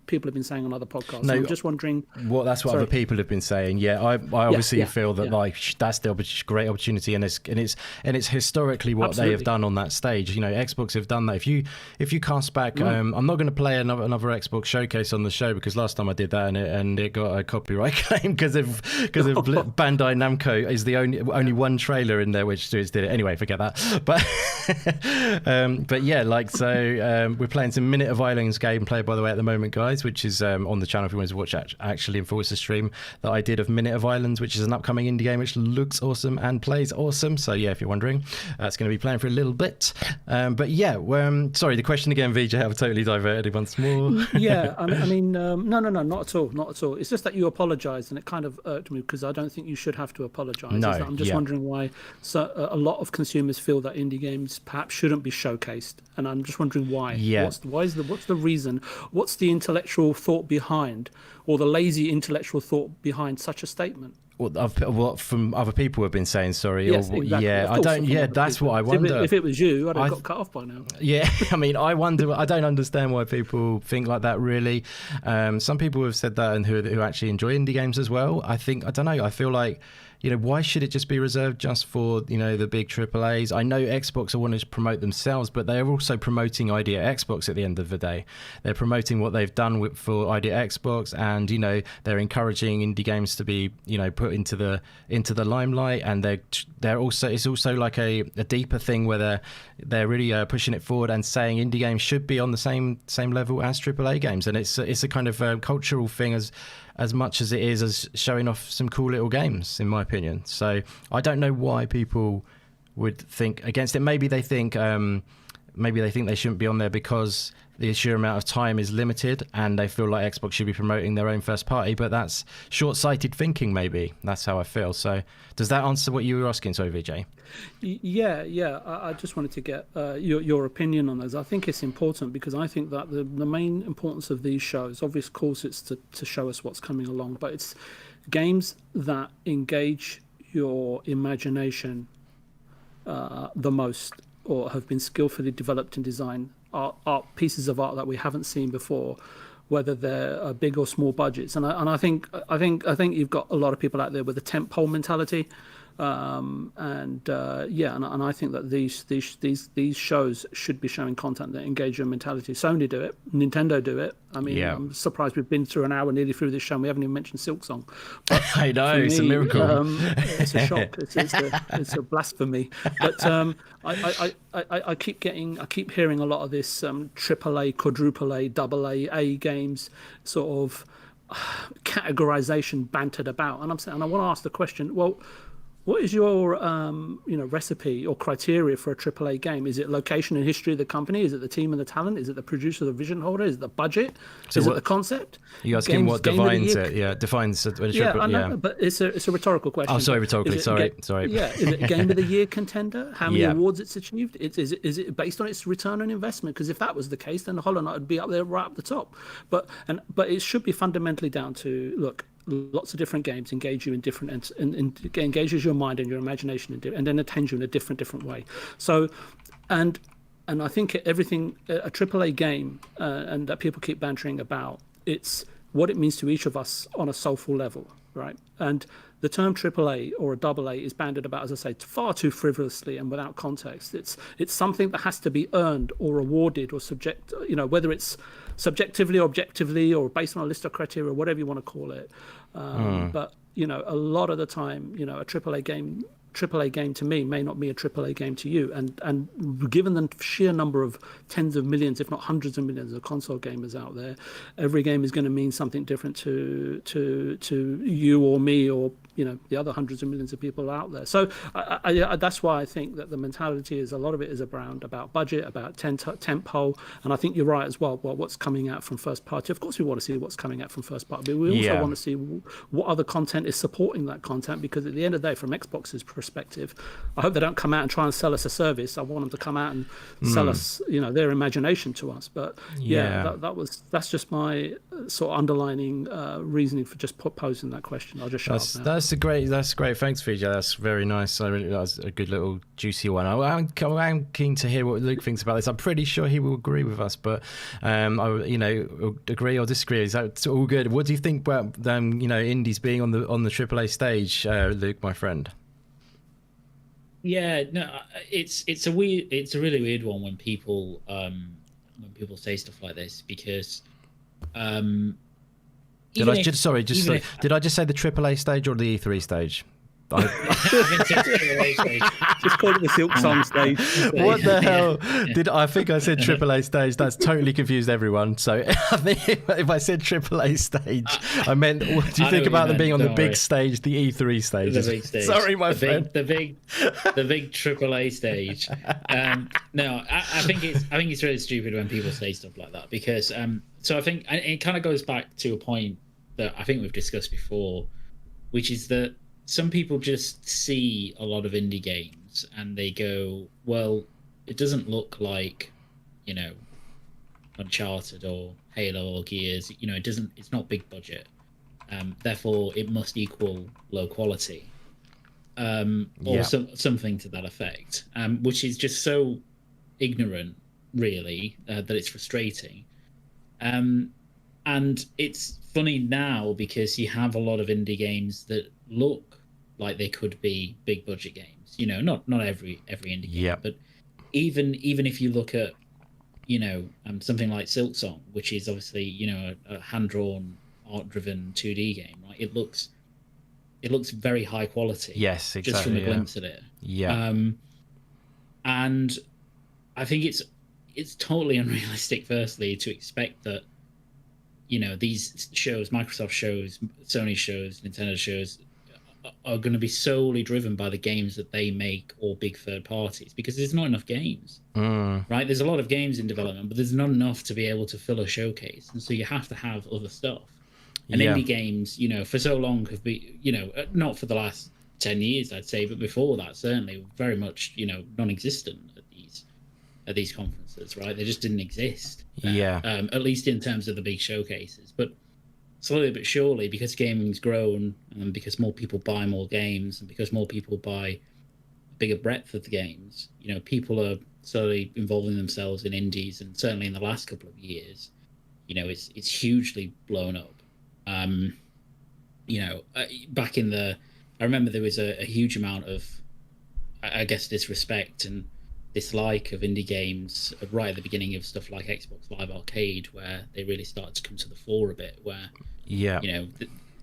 People have been saying on other podcasts. No, so I'm just wondering. Well, that's what other people have been saying. Yeah, I obviously feel that that's the great opportunity, and it's historically what they have done on that stage. Xbox have done that. If you cast back, I'm not going to play another Xbox showcase on the show, because last time I did that and it got a copyright claim because of Bandai Namco is the only one trailer in there which did it. Anyway, forget that. But yeah, we're playing some Minute of Islands gameplay, by the way, at the moment, guys, which is on the channel if you want to watch actually and force a stream that I did of Minute of Islands, which is an upcoming indie game which looks awesome and plays awesome. So yeah, if you're wondering, it's going to be playing for a little bit. But yeah, sorry, the question again, VJ, I've totally diverted once more. Yeah, I mean, no, not at all. It's just that you apologised, and it kind of irked me, because I don't think you should have to apologise. No, I'm just wondering why a lot of consumers feel that indie games perhaps shouldn't be showcased, and I'm just wondering why. Yeah. What's the reason? What's the intellectual thought behind, or the lazy intellectual thought behind such a statement? What from other people have been saying, sorry. Yes, exactly. Yeah, I don't. Yeah, that's people. what I wonder. If it was you, I'd have got cut off by now. Yeah, I mean, I wonder. I don't understand why people think like that. Really, some people have said that, and who actually enjoy indie games as well. I don't know. I feel like why should it just be reserved just for, the big AAAs? I know Xbox want to promote themselves, but they're also promoting Idea Xbox at the end of the day. They're promoting what they've done for Idea Xbox, and, they're encouraging indie games to be, put into the limelight, and it's also like a deeper thing where they're really pushing it forward and saying indie games should be on the same level as AAA games, and it's a kind of cultural thing as much as it is as showing off some cool little games, in my opinion. So I don't know why people would think against it. Maybe they think they shouldn't be on there because the sheer amount of time is limited, and they feel like Xbox should be promoting their own first party. But that's short-sighted thinking. Maybe that's how I feel. So does that answer what you were asking? So VJ. Yeah. I just wanted to get your opinion on those. I think it's important because I think that the main importance of these shows, of course, it's to show us what's coming along, but it's games that engage your imagination the most, or have been skillfully developed and designed, are pieces of art that we haven't seen before, whether they're big or small budgets. And I think you've got a lot of people out there with a tentpole mentality. And I think that these shows should be showing content that engage your mentality. Sony do it, Nintendo do it. I mean, yeah. I'm surprised we've been through an hour nearly through this show and we haven't even mentioned Silk Song. But I know, it's a miracle. It's a shock. It's a blasphemy. But I keep hearing a lot of this AAA, quadruple A, double A games sort of categorization bantered about, and I want to ask the question, well, what is your recipe or criteria for a AAA game? Is it location and history of the company? Is it the team and the talent? Is it the producer, the vision holder? Is it the budget? Is it the concept? You asking what defines it? Yeah, defines it. I know, but it's a rhetorical question. Oh, sorry, rhetorically. Sorry. Yeah, is it a game of the year contender? How many awards it's achieved? Is it based on its return on investment? Because if that was the case, then Hollow Knight would be up there, right up the top. But it should be fundamentally down to, look, lots of different games engage you in different and engages your mind and your imagination and entertains you in a different way. So and I think everything a AAA game and that people keep bantering about, it's what it means to each of us on a soulful level, right? And the term AAA or a AA is bandied about, as I say, far too frivolously and without context. It's something that has to be earned or awarded or whether it's subjectively or objectively or based on a list of criteria, whatever you want to call it. But a lot of the time, a AAA game to me may not be a AAA game to you, and given the sheer number of tens of millions, if not hundreds of millions, of console gamers out there, every game is going to mean something different to you or me or the other hundreds of millions of people out there. So that's why I think that the mentality is, a lot of it is about budget, about tentpole, and I think you're right as well. Well, what's coming out from first party? Of course, we want to see what's coming out from first party, but we also want to see what other content is supporting that content. Because at the end of the day, from Xbox's perspective, I hope they don't come out and try and sell us a service. I want them to come out and sell us, their imagination to us. But that's just my sort of underlining reasoning for just posing that question. I'll just shut up now. That's great. Thanks, VJ. That's very nice. That was a good little juicy one. I'm keen to hear what Luke thinks about this. I'm pretty sure he will agree with us, but agree or disagree. Is that all good? What do you think about indies being on the AAA stage, Luke, my friend? Yeah, no, it's a really weird one when people say stuff like this, because did I just say the AAA stage or the E3 stage? Just call it the Silk Song stage. What the hell? I think I said AAA stage. That's totally confused everyone. So I think if I said AAA stage, I meant, what do you think about them being on the big stage, the E3 stage? The big stage. Sorry, my friend. The big AAA stage. No, I think it's really stupid when people say stuff like that, because so I think it kind of goes back to a point that I think we've discussed before, which is that some people just see a lot of indie games and they go, well, it doesn't look like, Uncharted or Halo or Gears. It's not big budget. Therefore, it must equal low quality, or something to that effect, which is just so ignorant, really, that it's frustrating. And it's funny now because you have a lot of indie games that look like they could be big budget games. You know, not every indie game, Yeah. but even if you look at, you know, something like Silksong, which is obviously, you know, a hand-drawn, art-driven 2D game, right? It looks very high quality. Yes, exactly. Just from a glimpse at it. Yeah. And I think it's totally unrealistic, firstly, to expect that, you know, these shows, Microsoft shows, Sony shows, Nintendo shows, are going to be solely driven by the games that they make or big third parties, because there's not enough games, right? There's a lot of games in development, but there's not enough to be able to fill a showcase, and so you have to have other stuff. And indie games, you know, for so long have been, you know, not for the last 10 years, I'd say, but before that, certainly very much, you know, non-existent at these conferences, right? They just didn't exist. At least in terms of the big showcases. But slowly but surely, because gaming's grown, and because more people buy more games, and because more people buy a bigger breadth of the games, you know, people are slowly involving themselves in indies, and certainly in the last couple of years, you know, it's hugely blown up. You know, back in I remember there was a huge amount of, I guess, disrespect and dislike of indie games right at the beginning of stuff like Xbox Live Arcade, where they really started to come to the fore a bit, where, you know,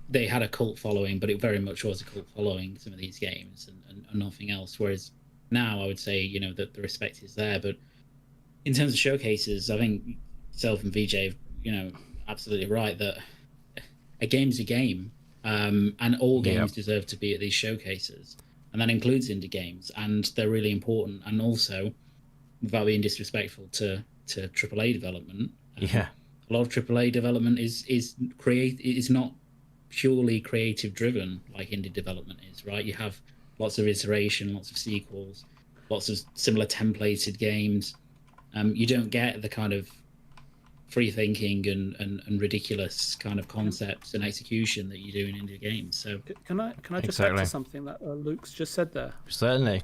they had a cult following, but it very much was a cult following, some of these games, and nothing else. Whereas now I would say, you know, that the respect is there. But in terms of showcases, I think self and VJ, you know, absolutely right that a game's a game, and all games deserve to be at these showcases, and that includes indie games, and they're really important. And also, without being disrespectful to AAA development, a lot of AAA development is not purely creative driven like indie development is, right? You have lots of iteration, lots of sequels, lots of similar templated games. You don't get the kind of free thinking and ridiculous kind of concepts and execution that you do in indie games. So can I just add to something that Luke's just said there? Certainly.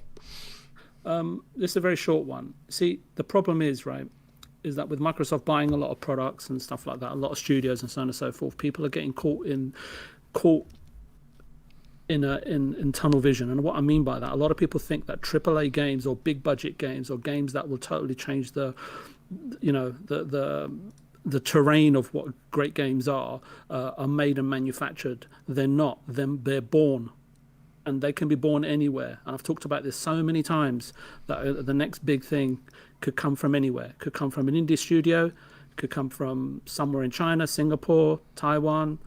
This is a very short one. See, the problem is, right, is that with Microsoft buying a lot of products and stuff like that, a lot of studios and so on and so forth, people are getting caught in tunnel vision. And what I mean by that, a lot of people think that AAA games or big budget games or games that will totally change the terrain of what great games are made and manufactured. They're not. They're born, and they can be born anywhere. And I've talked about this so many times, that the next big thing could come from anywhere. Could come from an indie studio, could come from somewhere in China, Singapore, Taiwan,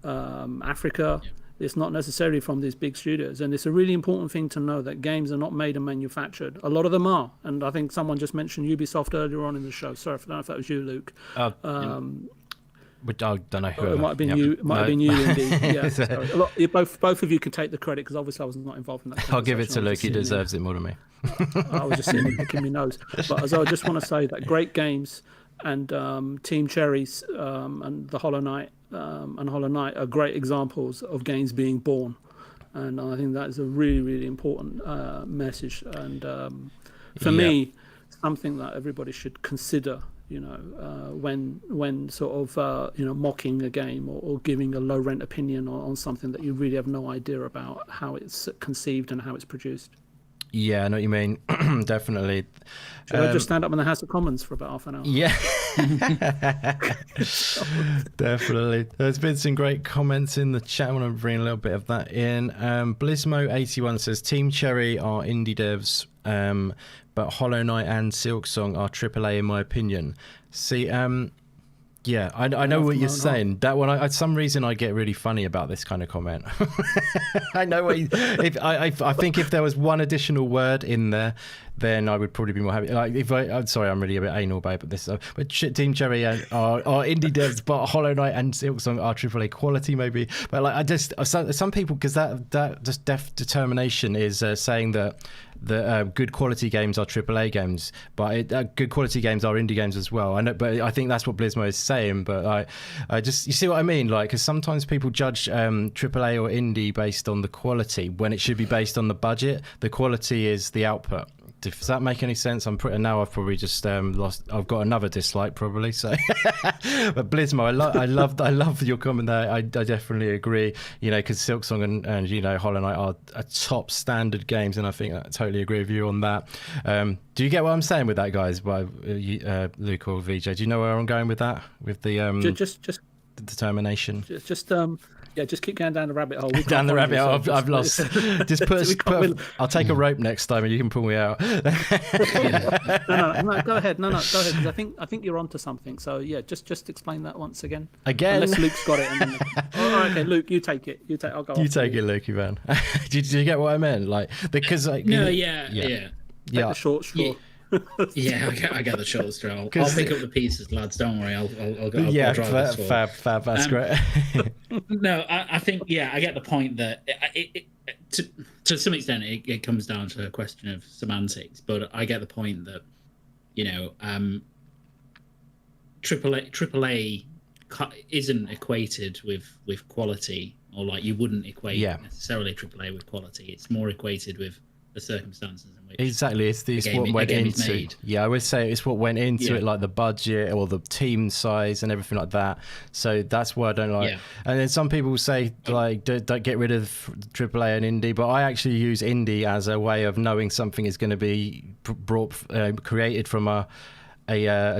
Africa. It's not necessarily from these big studios. And it's a really important thing to know that games are not made and manufactured. A lot of them are. And I think someone just mentioned Ubisoft earlier on in the show. Sorry, I don't know if that was you, Luke. But I don't know who. It might have been you. It might have been you, indeed. Yeah. Sorry. Both of you can take the credit, because obviously I was not involved in that. I'll give it to Luke. He deserves it more than me. I was just sitting there picking my nose. But I just want to say that great games and Team Cherries and the Hollow Knight are great examples of games being born, and I think that is a really, really important message. And for me, something that everybody should consider, you know, when sort of mocking a game or giving a low rent opinion on something that you really have no idea about how it's conceived and how it's produced. Yeah, I know what you mean. Definitely. Should I just stand up in the House of Commons for about half an hour? Yeah. Definitely. There's been some great comments in the chat. I want to bring a little bit of that in. Blismo81 says, Team Cherry are indie devs, but Hollow Knight and Silksong are AAA in my opinion. See, yeah, I know what you're saying. That one, I some reason I get really funny about this kind of comment. I know what I think if there was one additional word in there, then I would probably be more happy. Like I'm sorry, I'm really a bit anal about this. But Team Cherry are indie devs, but Hollow Knight and Silksong are AAA quality, maybe. But like, I just some people, because that just determination is saying that the good quality games are AAA games, but good quality games are indie games as well. I know, but I think that's what Blismo is saying. But I just, you see what I mean? Like, because sometimes people judge AAA or indie based on the quality when it should be based on the budget. The quality is the output. Does that make any sense? Now I've probably just lost. I've got another dislike probably. So, but Blizzmo, I love your comment there. I definitely agree. You know, because Silksong and you know Hollow Knight are top standard games, and I think I totally agree with you on that. Do you get what I'm saying with that, guys? Luke or VJ, do you know where I'm going with that? With the just the determination. Just keep going down the rabbit hole. Down the rabbit hole. I've lost. Just I'll take a rope next time, and you can pull me out. No, go ahead. No, go ahead. Because I think you're onto something. So yeah, just explain that once again. Unless Luke's got it. And then... All right, okay, Luke, you take it. I'll go. You take it, Luke, man. Did you get what I meant? Like because like Take the short straw. Yeah, I get the short straw. I'll pick up the pieces, lads. Don't worry. I'll go. Yeah, I'll drive this fab. That's great. No, I think I get the point that to some extent it comes down to a question of semantics, but I get the point that AAA isn't equated with quality, or like you wouldn't equate necessarily AAA with quality. It's more equated with the circumstances in which exactly it's what went into. Yeah, I would say it's what went into it, like the budget or the team size and everything like that. So that's why I don't like. And then some people say like don't get rid of AAA and indie, but I actually use indie as a way of knowing something is going to be created from a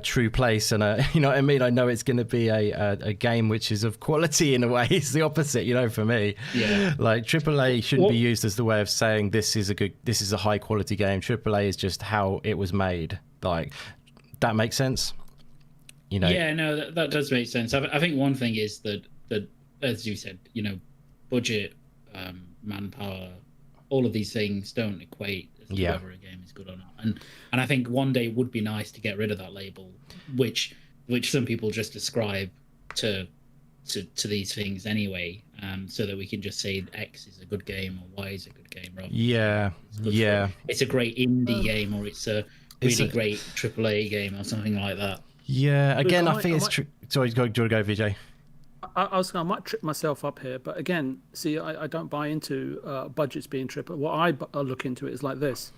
true place, and you know what I mean. I know it's going to be a game which is of quality in a way. It's the opposite, you know, for me. Yeah. Like AAA shouldn't be used as the way of saying this is a high quality game. AAA is just how it was made. Like that makes sense. You know. Yeah, no, that does make sense. I think one thing is that as you said, you know, budget, manpower, all of these things don't equate as to whether a game is good or not. And I think one day it would be nice to get rid of that label, which some people just ascribe to these things anyway, so that we can just say X is a good game or Y is a good game. It's a great indie game, or it's a really great AAA game or something like that. Yeah, again, I think it's true. Sorry, do you want to go, VJ? I might trip myself up here, but again, see, I don't buy into budgets being triple. What I look into it is like this: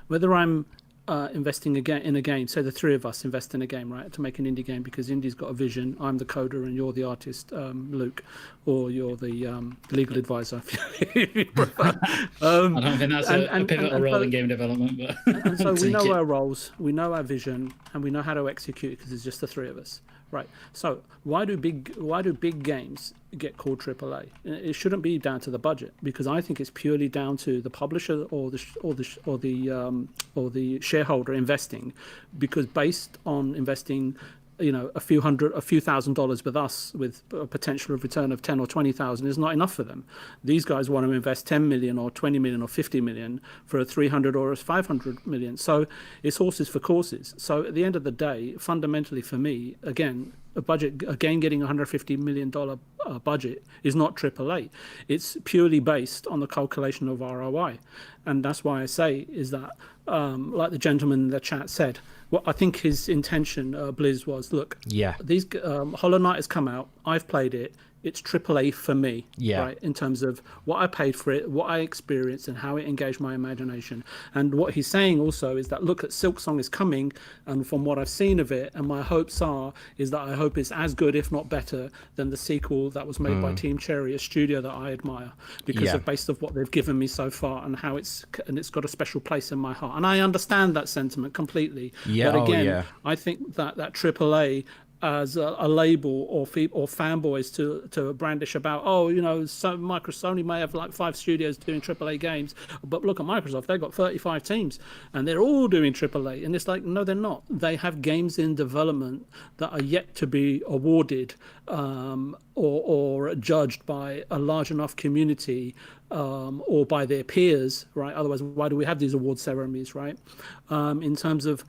whether I'm investing in a game, say the three of us invest in a game, right, to make an indie game, because indie's got a vision. I'm the coder and you're the artist, Luke, or you're the legal advisor. If you prefer. I don't think that's a pivotal role in game development. But and so we know our roles, we know our vision, and we know how to execute it because it's just the three of us. Right. So why do big games get called AAA? It shouldn't be down to the budget, because I think it's purely down to the publisher or the shareholder investing, because based on investing, you know, a few $1,000 with us, with a potential of return of 10 or 20,000 is not enough for them. These guys want to invest 10 million or 20 million or 50 million for a 300 or a 500 million. So it's horses for courses. So at the end of the day, fundamentally for me, again, a game getting $150 million budget is not AAA. It's purely based on the calculation of ROI. And that's why I say is that, like the gentleman in the chat said, what I think his intention, Blizz, was, look, these Hollow Knight has come out, I've played it, it's AAA for me, right? In terms of what I paid for it, what I experienced, and how it engaged my imagination. And what he's saying also is that, look, at Silksong is coming, and from what I've seen of it, and my hopes is that I hope it's as good, if not better, than the sequel that was made by Team Cherry, a studio that I admire, because of based of what they've given me so far, and how it's got a special place in my heart. And I understand that sentiment completely. But again, I think that AAA as a label or fanboys to brandish about, Sony may have like 5 studios doing AAA games, but look at Microsoft, they've got 35 teams and they're all doing AAA. And it's like, no, they're not. They have games in development that are yet to be awarded or judged by a large enough community or by their peers, right? Otherwise, why do we have these award ceremonies, right? In terms of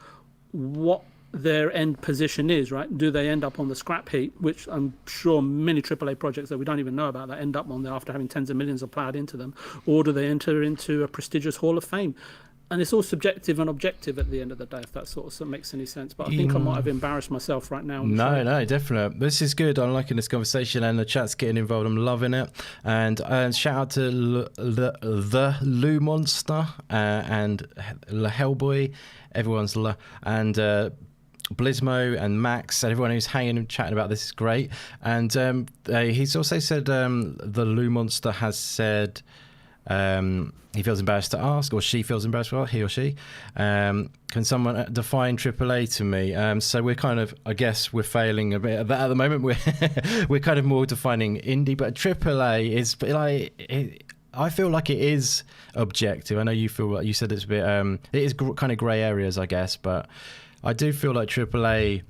what their end position is, right? Do they end up on the scrap heap, which I'm sure many AAA projects that we don't even know about that end up on there after having tens of millions of plowed into them, or do they enter into a prestigious Hall of Fame? and it's all subjective and objective at the end of the day, if that sort of makes any sense. But I think I might have embarrassed myself right now. No, definitely. This is good. I'm liking this conversation, and the chat's getting involved. I'm loving it. And shout out to the Lou Monster and Hellboy. Everyone's and Blismo and Max, everyone who's hanging and chatting about this is great. And he's also said the Lou Monster has said he feels embarrassed to ask, or she feels embarrassed, well, he or she, can someone define AAA to me? So we're kind of, I guess we're failing a bit at that at the moment. We're kind of more defining indie, but AAA is like, I feel like it is objective. I know you feel like you said it's a bit, it is kind of grey areas, I guess, but I do feel like AAA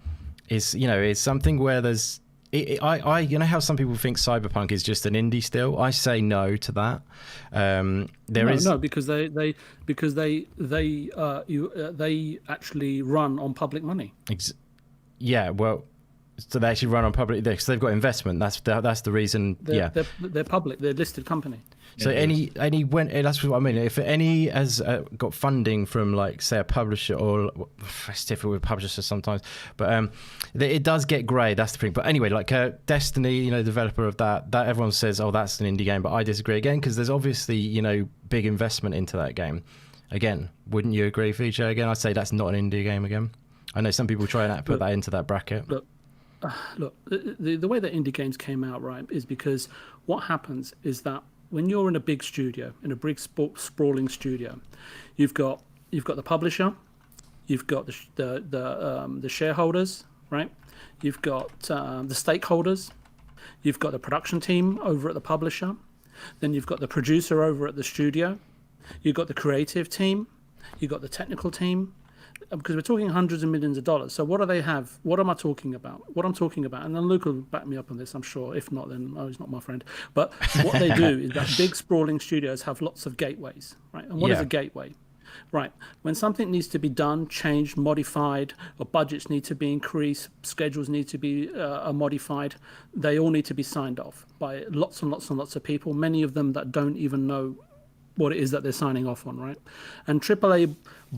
is, is something where there's, you know how some people think Cyberpunk is just an indie still? I say no to that. No, because they actually run on public money. Yeah, well, so they actually run on public because they've got investment. That's the reason. They're public. They're a listed company. So that's what I mean. If any has got funding from, like, say, a publisher, or it's difficult with publishers sometimes, but it does get grey. That's the thing. But anyway, like Destiny, developer of that everyone says, oh, that's an indie game, but I disagree again because there's obviously big investment into that game. Again, wouldn't you agree, Feature? Again, I'd say that's not an indie game. Again, I know some people try and put that into that bracket. Look, the way that indie games came out, right, is because what happens is that when you're in a big studio, in a big sprawling studio, you've got the publisher, you've got the shareholders, right? You've got the stakeholders, you've got the production team over at the publisher, then you've got the producer over at the studio, you've got the creative team, you've got the technical team, because we're talking hundreds of millions of dollars. So what do they have? What am I talking about? What I'm talking about, and then Luke will back me up on this, I'm sure. If not, then he's not my friend. But what they do is that big sprawling studios have lots of gateways, right? And what is a gateway? Right. When something needs to be done, changed, modified, or budgets need to be increased, schedules need to be modified, they all need to be signed off by lots and lots and lots of people, many of them that don't even know what it is that they're signing off on, right? And AAA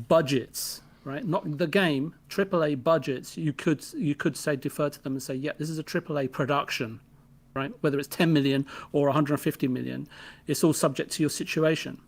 budgets, right? Not the game, AAA budgets, you could say, defer to them and say, yeah, this is a AAA production, right? Whether it's 10 million or 150 million, it's all subject to your situation.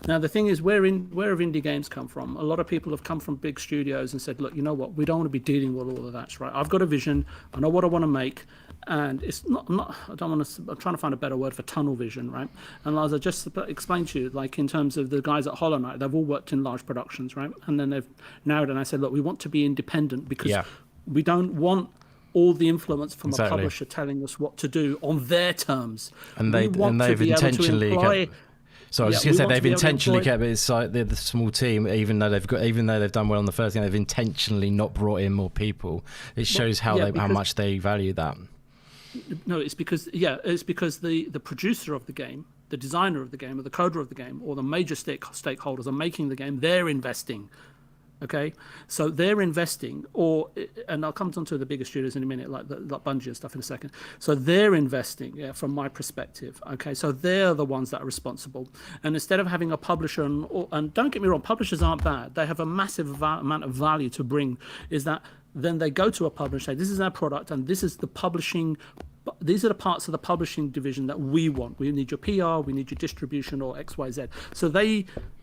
Now, the thing is, where have indie games come from? A lot of people have come from big studios and said, look, you know what? We don't want to be dealing with all of that, right? I've got a vision. I know what I want to make. And it's not I'm trying to find a better word for tunnel vision, right? And as I just explained to you, like in terms of the guys at Hollow Knight, they've all worked in large productions, right? And then they've narrowed, and I said, look, we want to be independent because we don't want all the influence from a publisher telling us what to do on their terms. And they've intentionally kept, so I was just going to say they've intentionally kept it like the small team, even though they've done well on the first game, they've intentionally not brought in more people. It shows how much they value that. No, it's because the producer of the game, the designer of the game, or the coder of the game, or the major stakeholders are making the game. They're investing. Okay, so they're investing, and I'll come on to the bigger studios in a minute, like Bungie and stuff in a second. So they're investing, from my perspective. Okay, so they're the ones that are responsible. And instead of having a publisher, and don't get me wrong, publishers aren't bad. They have a massive amount of value to bring. Is that then they go to a publisher, say, this is our product, and this is the publishing. These are the parts of the publishing division that we want. We need your PR, we need your distribution, or X, Y, Z. So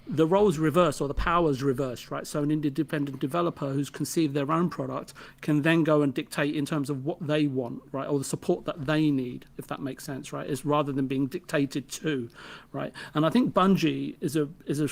the roles reverse, or the powers reversed, right? So an independent developer who's conceived their own product can then go and dictate in terms of what they want, right? Or the support that they need, if that makes sense, right? Is rather than being dictated to, right? And I think Bungie is a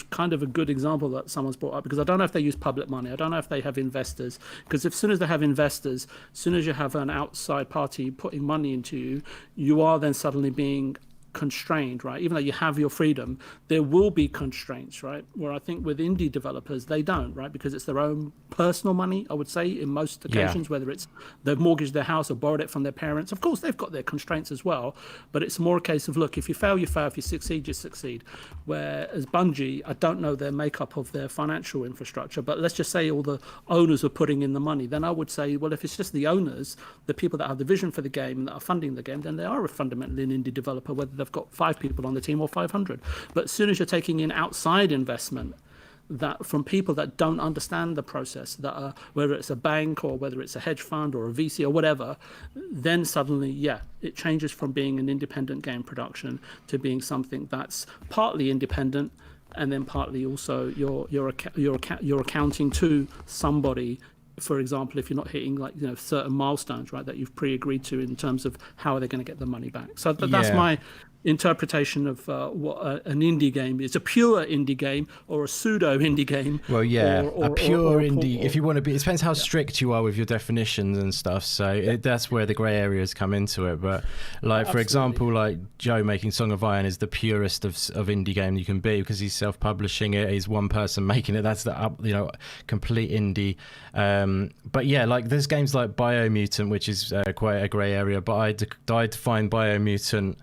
kind of a good example that someone's brought up, because I don't know if they use public money. I don't know if they have investors, because as soon as they have investors, as soon as you have an outside party putting money into you, you are then suddenly being constrained, right? Even though you have your freedom, there will be constraints, right? Where I think with indie developers, they don't, right? Because it's their own personal money, I would say, in most occasions, whether it's they've mortgaged their house or borrowed it from their parents. Of course, they've got their constraints as well, but it's more a case of, look, if you fail, you fail. If you succeed, you succeed. Whereas Bungie, I don't know their makeup of their financial infrastructure, but let's just say all the owners are putting in the money. Then I would say, well, if it's just the owners, the people that have the vision for the game and that are funding the game, then they are fundamentally an indie developer, whether they've got 5 people on the team or 500. But as soon as you're taking in outside investment, that from people that don't understand the process, that are, whether it's a bank or whether it's a hedge fund or a VC or whatever, then suddenly, yeah, it changes from being an independent game production to being something that's partly independent, and then partly also you're accounting to somebody. For example, if you're not hitting certain milestones, right, that you've pre-agreed to in terms of how are they going to get the money back. So that's my interpretation of what an indie game is. A pure indie game or a pseudo indie game. Well, yeah, a pure indie. If you want to be, it depends how strict you are with your definitions and stuff. So that's where the grey areas come into it. But like, for example, like Joe making Song of Iron is the purest of indie game you can be, because he's self-publishing it. He's one person making it. That's the complete indie. But yeah, like there's games like Biomutant, which is quite a grey area. But I define Biomutant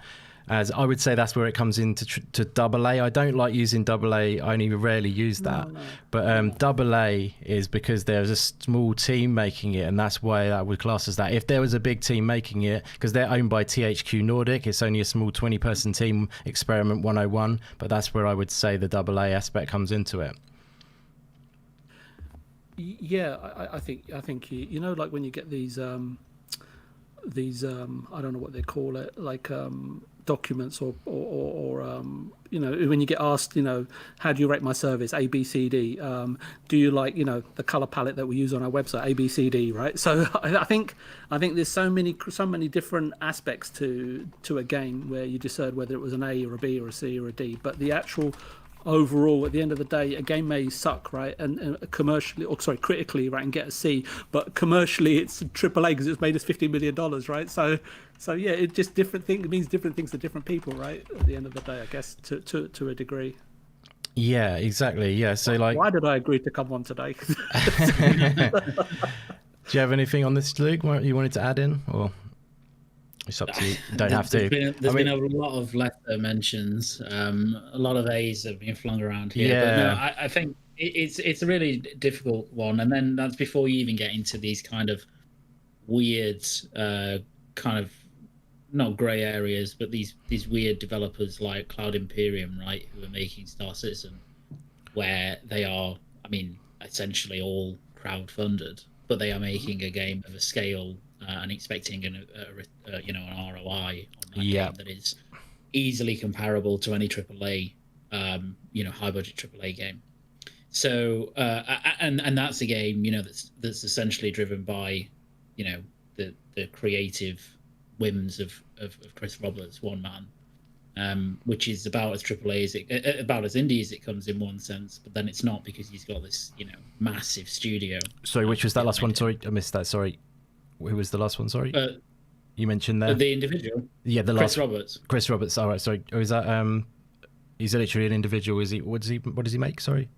as, I would say that's where it comes into to AA. I don't like using AA. I only rarely use that. But AA is because there's a small team making it, and that's why that would class as that. If there was a big team making it, because they're owned by THQ Nordic, it's only a small 20-person team, Experiment 101. But that's where I would say the AA aspect comes into it. Yeah, I think like when you get these I don't know what they call it, like documents or when you get asked, how do you rate my service, A, B, C, D, do you like the color palette that we use on our website, A, B, C, D, right? So I think there's so many different aspects to a game where you decide whether it was an A or a B or a C or a D, but the actual overall, at the end of the day, a game may suck, right, and commercially, critically, right, and get a C, but commercially it's AAA because it's made us $50 million, right? So yeah, it just different thing. It means different things to different people, right? At the end of the day, I guess to a degree. Yeah, exactly. Yeah, so like, why did I agree to come on today? Do you have anything on this, Luke, you wanted to add in, or? It's up to you. You don't have to. There's been a lot of lesser mentions. A lot of A's have been flung around here. Yeah. But no, I think it's a really difficult one. And then that's before you even get into these kind of weird, kind of not grey areas, but these weird developers like Cloud Imperium, right, who are making Star Citizen, where they are, essentially all crowdfunded, but they are making a game of a scale and expecting an ROI on that game that is easily comparable to any AAA, high budget AAA game. So and that's a game that's essentially driven by the creative whims of Chris Roberts, one man, which is about as AAA about as indie as it comes in one sense, but then it's not, because he's got this massive studio. Sorry, which was that last one? Sorry, I missed that. Sorry. Who was the last one? Sorry, you mentioned there the individual. Yeah, the Chris last Roberts. Chris Roberts. All right, sorry. Or is that he's literally an individual? Is he? What does he make? Sorry.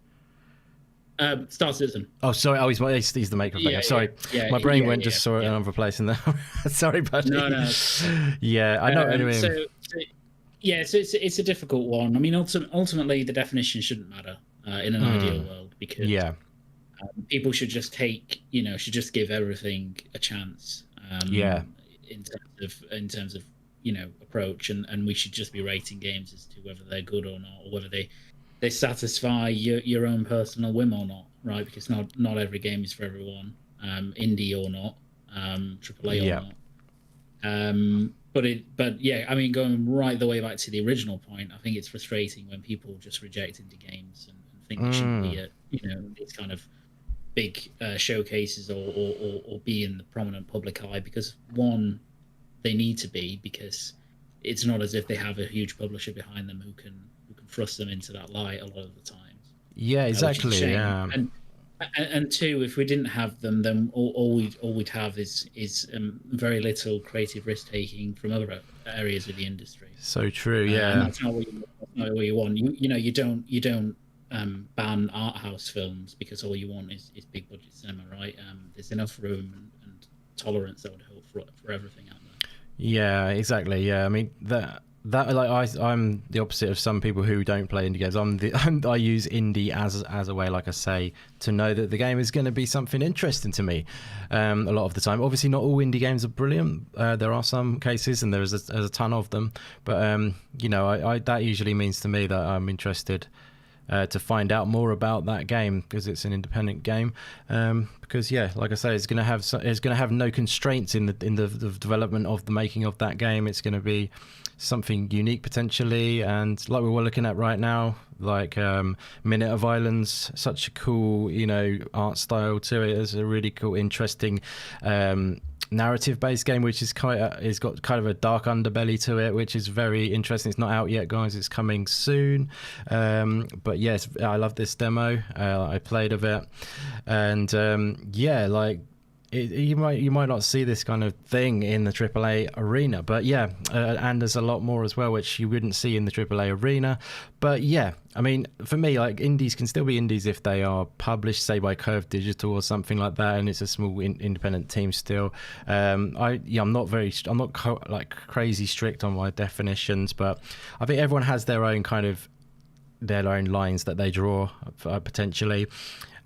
Star Citizen. Oh, sorry. Oh, he's the maker of that game. Sorry, my brain went just saw it in another place in there. Sorry, buddy. No. Yeah, I know. Anyway. So it's a difficult one. Ultimately, the definition shouldn't matter in an ideal world, because people should just should just give everything a chance. In terms of approach, and we should just be rating games as to whether they're good or not, or whether they satisfy your own personal whim or not, right? Because not every game is for everyone, indie or not, AAA or not. But going right the way back to the original point, I think it's frustrating when people just reject indie games and think they shouldn't be at these kind of big showcases or be in the prominent public eye, because one, they need to be, because it's not as if they have a huge publisher behind them who can thrust them into that light a lot of the times. Yeah, exactly. Yeah. And two, if we didn't have them, then all we'd have is very little creative risk taking from other areas of the industry. So true. Yeah. And that's not what you want. You don't ban art house films because all you want is big budget cinema, right? There's enough room and tolerance that would help for everything out there. Yeah, exactly. Yeah, that like I'm the opposite of some people who don't play indie games. I use indie as a way, like I say, to know that the game is going to be something interesting to me. A lot of the time, obviously, not all indie games are brilliant. There are some cases, and there's a ton of them. But I that usually means to me that I'm interested to find out more about that game, because it's an independent game. Because yeah, like I say, it's going to have no constraints in the development of the making of that game. It's going to be something unique potentially, and like we're looking at right now, like Minute of Islands, such a cool, you know, art style to it. It's a really cool, interesting narrative based game, which is it's got kind of a dark underbelly to it, which is very interesting. It's not out yet, guys, it's coming soon. But yes, I love this demo. I played a bit, and yeah, like you might not see this kind of thing in the AAA arena, but yeah, and there's a lot more as well which you wouldn't see in the AAA arena. But yeah, I mean, for me, like, indies can still be indies if they are published, say, by Curve Digital or something like that, and it's a small independent team still. I'm not crazy strict on my definitions, but I think everyone has their own lines that they draw potentially.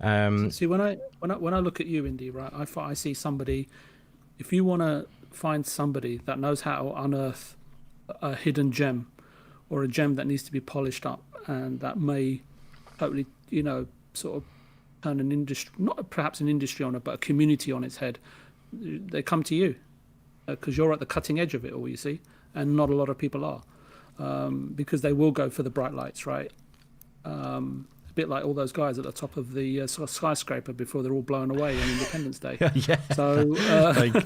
See, when I look at you, Indy, right, I see somebody. If you want to find somebody that knows how to unearth a hidden gem, or a gem that needs to be polished up, and that may totally, you know, sort of turn an industry, not perhaps an industry on it, but a community on its head, they come to you because you're at the cutting edge of it all, you see, and not a lot of people are, because they will go for the bright lights, right? A bit like all those guys at the top of the skyscraper before they're all blown away on Independence Day. Yeah. So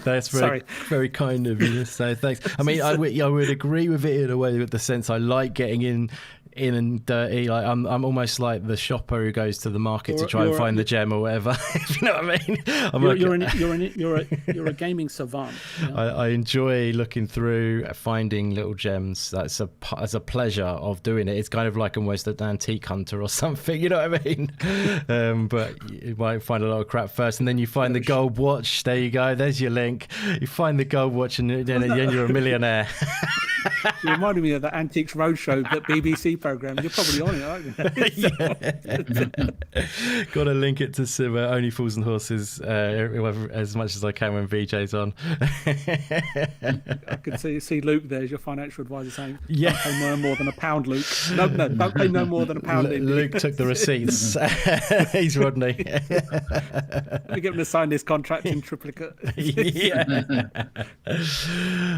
that's very kind of you to say. Thanks. I mean, I would agree with it in a way, with the sense I like getting in and dirty. Like I'm almost like the shopper who goes to the market to try and find the gem or whatever. If you know what I mean? You're a gaming savant. You know? I enjoy looking through, finding little gems. That's a pleasure of doing it. It's kind of like almost an antique hunter or something. You know what I mean? But you might find a lot of crap first, and then you find the gold watch. There you go. There's your link. You find the gold watch, and then you're a millionaire. You reminded me of the Antiques Roadshow, that BBC program. You're probably on it, aren't you? Got to link it to some Only Fools and Horses as much as I can when VJ's on. I could see Luke there as your financial advisor saying, "Yeah, don't pay no more than £1, Luke. No, don't pay no more than £1." Luke took the receipts. He's Rodney. We get him to sign this contract in triplicate. Yeah,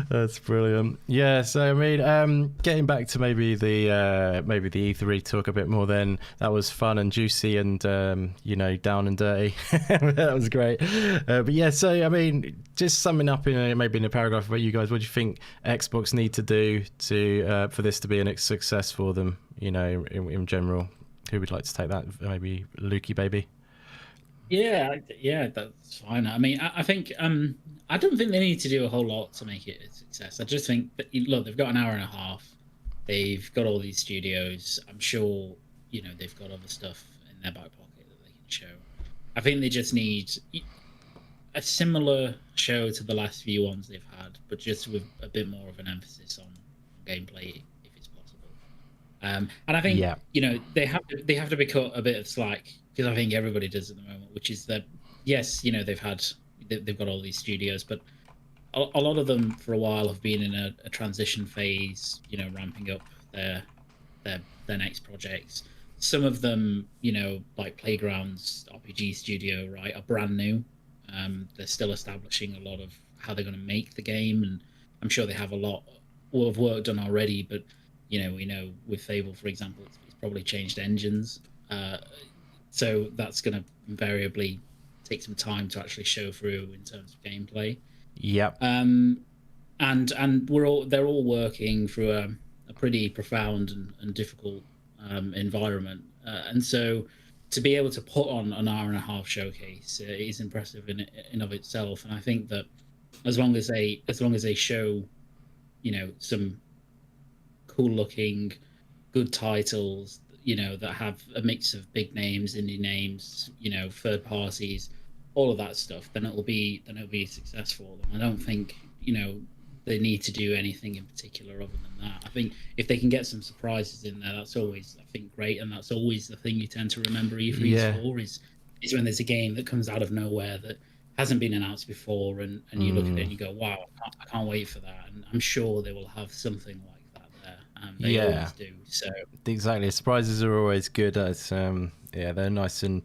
that's brilliant. Yeah, so I mean, getting back to maybe the E3 talk a bit more. Then that was fun and juicy and down and dirty. That was great. But yeah, so I mean, just summing up maybe in a paragraph about you guys, what do you think Xbox need to do to for this to be a success for them? You know, in general, who would like to take that? Maybe Lukey, baby. Yeah, that's fine. I mean, I think I don't think they need to do a whole lot to make it a success. I just think that, look, they've got an hour and a half. They've got all these studios. I'm sure, they've got other stuff in their back pocket that they can show. I think they just need a similar show to the last few ones they've had, but just with a bit more of an emphasis on gameplay, if it's possible. And I think, they have to be cut a bit of slack, because I think everybody does at the moment, which is that, yes, they've got all these studios, but a lot of them for a while have been in a transition phase, ramping up their next projects. Some of them, like Playground's RPG studio, right, are brand new. They're still establishing a lot of how they're going to make the game, and I'm sure they have a lot of work done already, but we know with Fable, for example, it's probably changed engines. So that's going to invariably take some time to actually show through in terms of gameplay. Yep. And they're all working through a pretty profound and difficult environment. And so to be able to put on an hour and a half showcase is impressive in of itself. And I think that as long as they show, some cool looking, good titles, that have a mix of big names, indie names, third parties, all of that stuff, then it'll be successful. And I don't think, they need to do anything in particular other than that. I think if they can get some surprises in there, that's always, I think, great. And that's always the thing you tend to remember E3 for is when there's a game that comes out of nowhere that hasn't been announced before, and you look at it and you go, wow, I can't wait for that. And I'm sure they will have something like that there. They always do. So exactly, surprises are always good. It's they're nice, and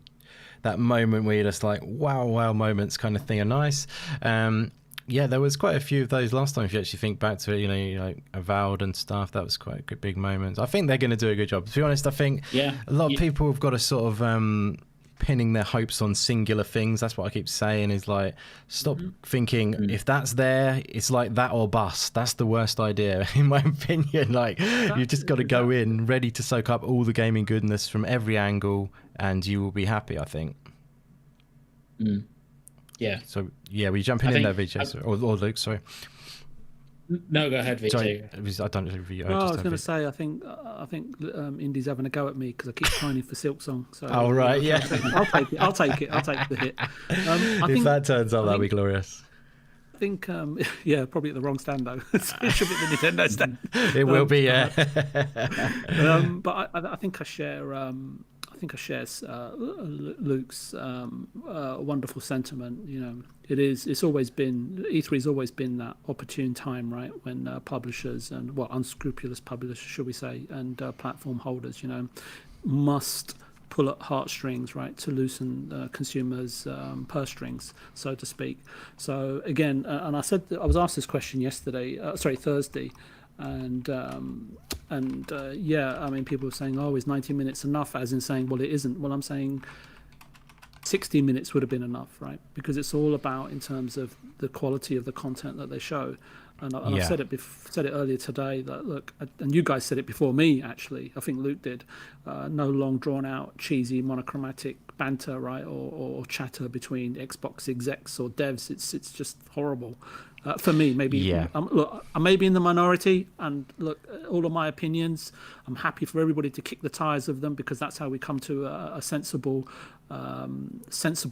that moment where you're just like wow moments kind of thing are nice. There was quite a few of those last time. If you actually think back to it, like Avowed and stuff, that was quite good big moments. I think they're going to do a good job. To be honest, I think a lot of people have got to sort of pinning their hopes on singular things. That's what I keep saying, is like, stop thinking if that's there, it's like that or bust. That's the worst idea, in my opinion. Like, you just got to go in ready to soak up all the gaming goodness from every angle, and you will be happy, I think. Yeah. So we jumping in there, VJ, or Luke? Sorry. No, go ahead, VJ. Sorry, I don't know if you. I was going to say, I think Indy's having a go at me because I keep pining for Silksong. So right, yeah. I'll take it. I'll take the hit. If that turns out, that'd be glorious. I think, probably at the wrong stand though. It should be the Nintendo stand. It will be, yeah. But I think I share. Luke's wonderful sentiment. It's always been, E3's always been that opportune time, right, when publishers and unscrupulous publishers, should we say, and platform holders, must pull at heartstrings, right, to loosen consumers' purse strings, so to speak. So again, and I was asked this question Thursday. And people were saying, is 90 minutes enough? As in saying, well, it isn't. Well, I'm saying 60 minutes would have been enough, right? Because it's all about, in terms of the quality of the content that they show. And I said it earlier today, that look, and you guys said it before me, actually. I think Luke did. No long drawn out, cheesy, monochromatic banter, right, or chatter between Xbox execs or devs. It's just horrible. For me, maybe. Look, I may be in the minority, and look, all of my opinions, I'm happy for everybody to kick the tires of them, because that's how we come to a sensible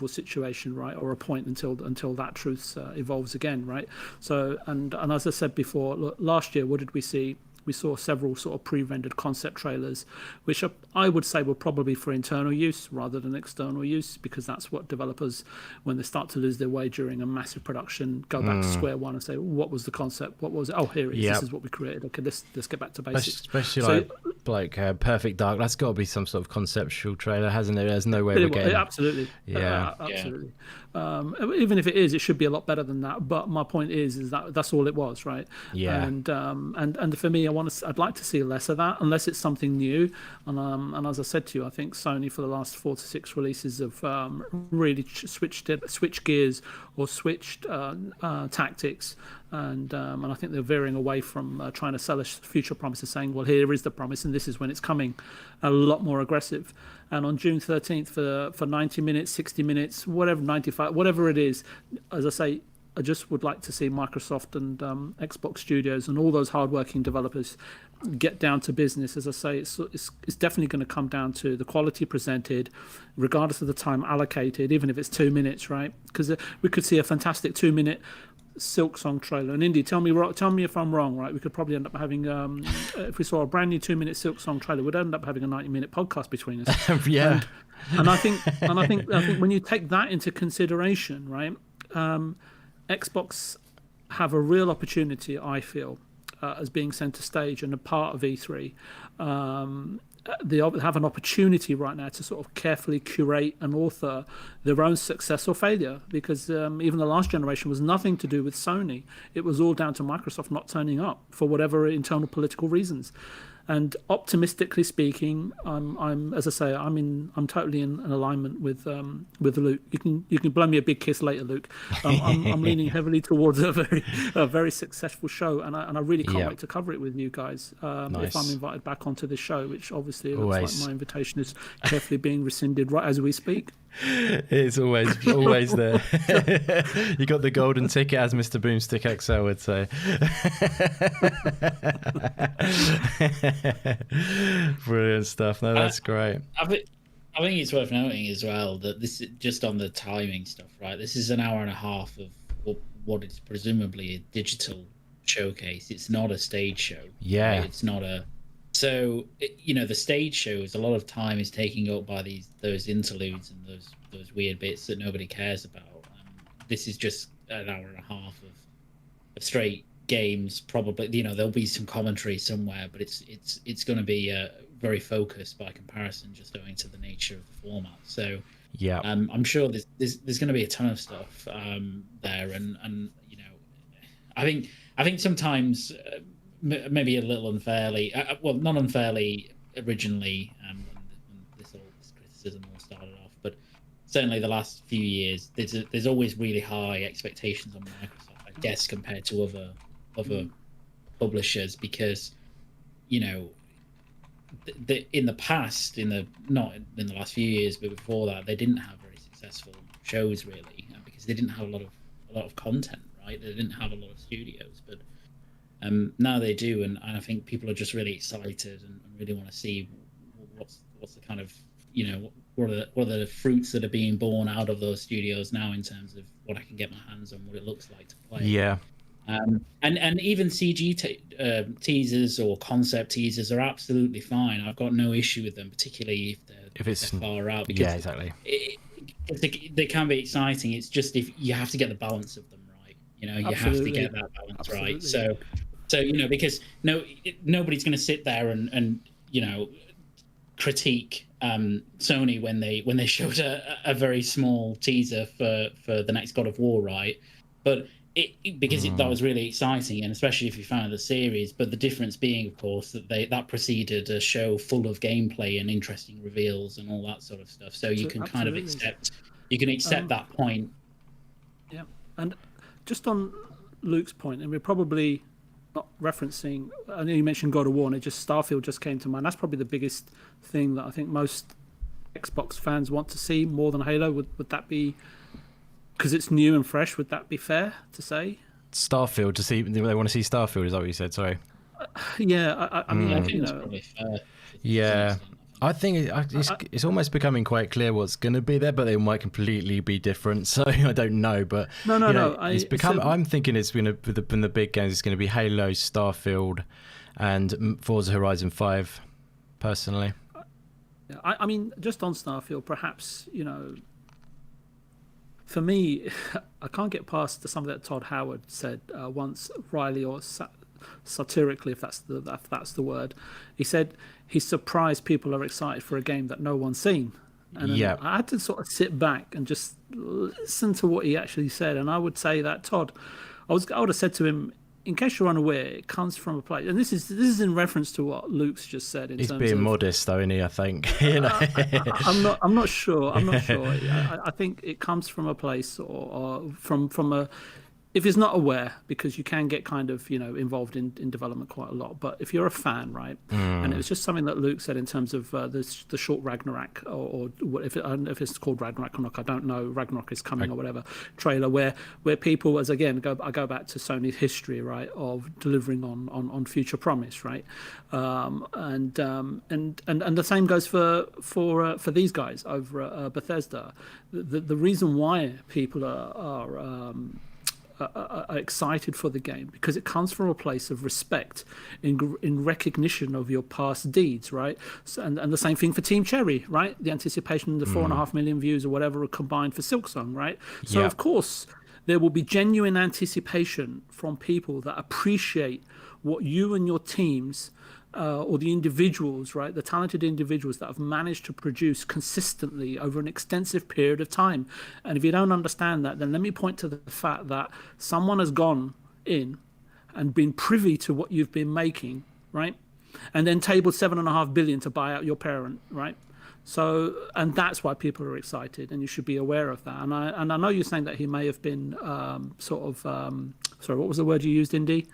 situation, right, or a point until that truth evolves again, right? So, and as I said before, look, last year, what did we see? We saw several sort of pre-rendered concept trailers, which I would say were probably for internal use rather than external use, because that's what developers, when they start to lose their way during a massive production, go back to square one and say, what was the concept? What was it? Oh, here it is. This is what we created. Okay, let's get back to basics. Especially Perfect Dark. That's got to be some sort of conceptual trailer, hasn't it? There's no way we're getting. Absolutely. Absolutely. Even if it is, it should be a lot better than that. But my point is that that's all it was, right? Yeah. And for me, I'd like to see less of that, unless it's something new. And as I said to you, I think Sony for the last 4 to 6 releases have really switched gears or switched tactics. And I think they're veering away from trying to sell us future promises, saying, well, here is the promise and this is when it's coming. A lot more aggressive. And on June 13th for 90 minutes, 60 minutes, whatever, 95, whatever it is, as I say, I just would like to see Microsoft and Xbox Studios and all those hardworking developers get down to business. As I say, it's definitely going to come down to the quality presented, regardless of the time allocated, even if it's 2 minutes, right? Because we could see a fantastic 2-minute Silksong trailer. And Indy, tell me if I'm wrong, right? We could probably end up having, if we saw a brand new 2-minute Silksong trailer, we'd end up having a 90-minute podcast between us. Yeah. And I think when you take that into consideration, right? Xbox have a real opportunity, I feel, as being centre stage and a part of E3. They have an opportunity right now to sort of carefully curate and author their own success or failure, because even the last generation was nothing to do with Sony. It was all down to Microsoft not turning up for whatever internal political reasons. And optimistically speaking, I'm as I say, I'm totally in alignment with Luke. You can blow me a big kiss later, Luke. I'm leaning heavily towards a very successful show, and I really can't wait to cover it with you guys. If I'm invited back onto this show, which obviously it looks like my invitation is carefully being rescinded right as we speak. It's always there. You got the golden ticket, as Mr. Boomstick XL would say. Brilliant stuff. No, that's great. I think it's worth noting as well that this is just on the timing stuff, right? This is an hour and a half of what is presumably a digital showcase. It's not a stage show. Yeah. Right? It's not a. So the stage shows, a lot of time is taken up by those interludes and those weird bits that nobody cares about. This is just an hour and a half of straight games, probably, you know, there'll be some commentary somewhere, but it's going to be very focused by comparison, just owing to the nature of the format. So yeah, I'm sure there's going to be a ton of stuff there, and you know, I think sometimes maybe a little unfairly, well, not unfairly originally, when this criticism all started off, but certainly the last few years, there's always really high expectations on Microsoft, I guess, compared to other publishers, because, you know, in the past, not in the last few years, but before that, they didn't have very successful shows, really, because they didn't have a lot of content, right? They didn't have a lot of studios, but now they do, and I think people are just really excited and really want to see what's the kind of, you know, what are the fruits that are being born out of those studios now, in terms of what I can get my hands on, what it looks like to play. Yeah. And even CG teasers or concept teasers are absolutely fine. I've got no issue with them, particularly if they're far out. Because yeah, exactly. They can be exciting. It's just, if you have to get the balance of them right. You know, you have to get that balance right. So you know, because nobody's going to sit there and you know, critique Sony when they showed a very small teaser for the next God of War, right? But that was really exciting, and especially if you found the series. But the difference being, of course, that preceded a show full of gameplay and interesting reveals and all that sort of stuff. So you can kind of accept that point. Yeah, and just on Luke's point, and we're probably not referencing, I know you mentioned God of War, and Starfield just came to mind. That's probably the biggest thing that I think most Xbox fans want to see more than Halo. Would that be, because it's new and fresh, would that be fair to say? Starfield, to see, they want to see Starfield, is that what you said? Sorry. Yeah, I mean, I think that's probably fair. Yeah. I think it's almost becoming quite clear what's going to be there, but they might completely be different. So I don't know, but no. I'm thinking it's going to, in the big games, it's going to be Halo, Starfield, and Forza Horizon 5. Personally, I mean, just on Starfield, perhaps, you know, for me, I can't get past something that Todd Howard said once, Riley, or satirically, if that's the word. He said he's surprised people are excited for a game that no one's seen. And I had to sort of sit back and just listen to what he actually said. And I would say that, Todd, I would have said to him, in case you're unaware, it comes from a place, and this is in reference to what Luke's just said. He's being modest, though, isn't he? I think. You know? I'm not sure. I think it comes from a place, or from a. If he's not aware, because you can get kind of, you know, involved in development quite a lot. But if you're a fan, right, and it was just something that Luke said in terms of the short Ragnarok, or if it's called Ragnarok or not, I don't know. Ragnarok is coming or whatever trailer where people, as again, I go back to Sony's history, right, of delivering on future promise, right, and the same goes for these guys over at Bethesda. The reason why people are excited for the game, because it comes from a place of respect, in recognition of your past deeds, right? So, and the same thing for Team Cherry, right? The anticipation, the 4.5 million views or whatever combined for Silksong, right? So of course there will be genuine anticipation from people that appreciate what you and your teams, or the individuals, right, the talented individuals that have managed to produce consistently over an extensive period of time. And if you don't understand that, then let me point to the fact that someone has gone in and been privy to what you've been making, right, and then tabled 7.5 billion to buy out your parent, right? So, and that's why people are excited, and you should be aware of that. And I know you're saying that he may have been sorry, what was the word you used, Indy?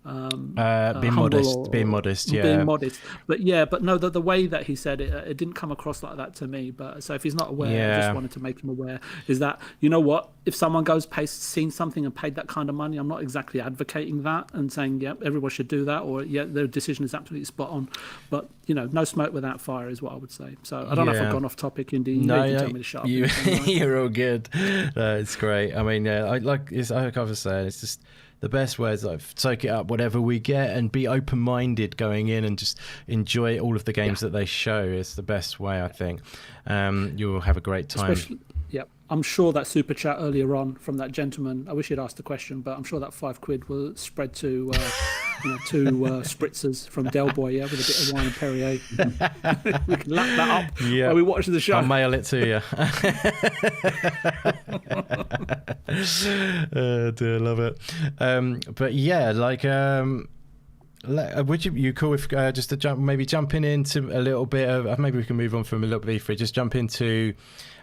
Being modest, yeah. Being modest. But no, the way that he said it, it didn't come across like that to me. But so if he's not aware, I just wanted to make him aware, is that, you know what, if someone seen something and paid that kind of money, I'm not exactly advocating that and saying, yeah, everyone should do that, or yeah, their decision is absolutely spot on. But, you know, no smoke without fire is what I would say. So I don't know if I've gone off topic, Indy. You can tell me to shut up. You're all good. It's great. I mean, like I was saying, it's just the best way is like soak it up, whatever we get, and be open-minded going in and just enjoy all of the games that they show. Is the best way, I think. You'll have a great time. I'm sure that super chat earlier on from that gentleman, I wish he'd asked the question, but I'm sure that £5 will spread to 2 spritzers from Del Boy, with a bit of wine and Perrier. We can lap that up while we watch the show. I'll mail it to you. Oh dear, love it. But yeah, like would you cool if just to jumping into a little bit of, maybe we can move on from a little bit for just jump into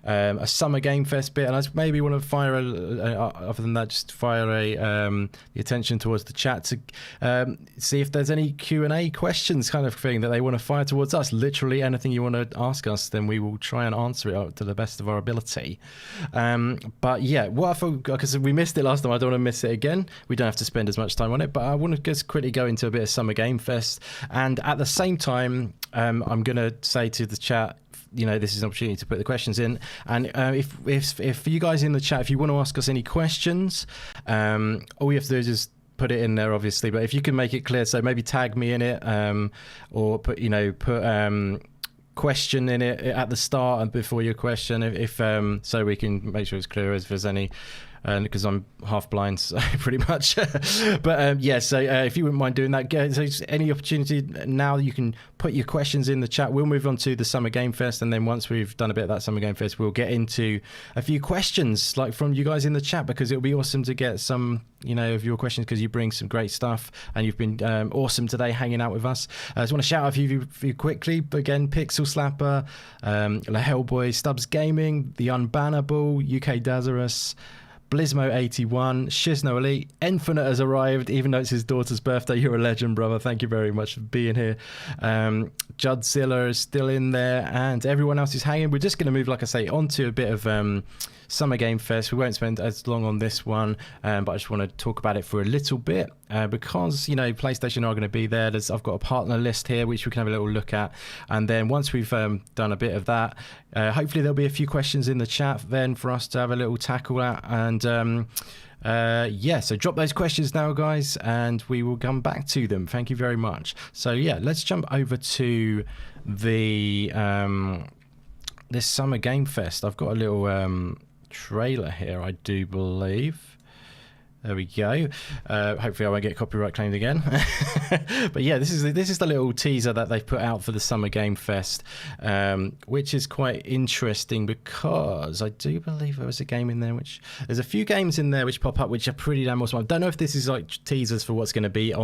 a summer game fest bit, and I just maybe want to fire other than that, just fire the attention towards the chat to see if there's any Q&A questions kind of thing that they want to fire towards us. Literally anything you want to ask us, then we will try and answer it up to the best of our ability. But yeah, what I thought, because we missed it last time, I don't want to miss it again. We don't have to spend as much time on it, but I want to just quickly go into a bit of summer game fest, and at the same time I'm going to say to the chat, this is an opportunity to put the questions in, and if you guys in the chat, if you want to ask us any questions, all you have to do is just put it in there, obviously, but if you can make it clear, so maybe tag me in it, or put question in it at the start and before your question, if so we can make sure it's clear if there's any, because I'm half blind, so pretty much. But so if you wouldn't mind doing that, so any opportunity now, you can put your questions in the chat. We'll move on to the Summer Game Fest, and then once we've done a bit of that Summer Game Fest, we'll get into a few questions like from you guys in the chat, because it'll be awesome to get some of your questions, because you bring some great stuff and you've been awesome today hanging out with us. I just want to shout out a few quickly. Again, Pixel Slapper, La Hellboy, Stubbs Gaming, The Unbannable, UK Dazarus, Blizmo81, Shizno Elite, Infinite has arrived, even though it's his daughter's birthday. You're a legend, brother. Thank you very much for being here. Judzilla is still in there, and everyone else is hanging. We're just going to move, like I say, on to a bit of Summer Game Fest. We won't spend as long on this one, but I just want to talk about it for a little bit, because PlayStation are going to be there. I've got a partner list here which we can have a little look at, and then once we've done a bit of that, hopefully there'll be a few questions in the chat then for us to have a little tackle at, and so drop those questions now, guys, and we will come back to them. Thank you very much. So yeah, let's jump over to the this Summer Game Fest. I've got a little trailer here, I do believe. There we go. Hopefully I won't get copyright claimed again. But yeah, this is the little teaser that they've put out for the Summer Game Fest, which is quite interesting, because I do believe there was a game in there there's a few games in there which pop up which are pretty damn awesome. I don't know if this is like teasers for what's going to be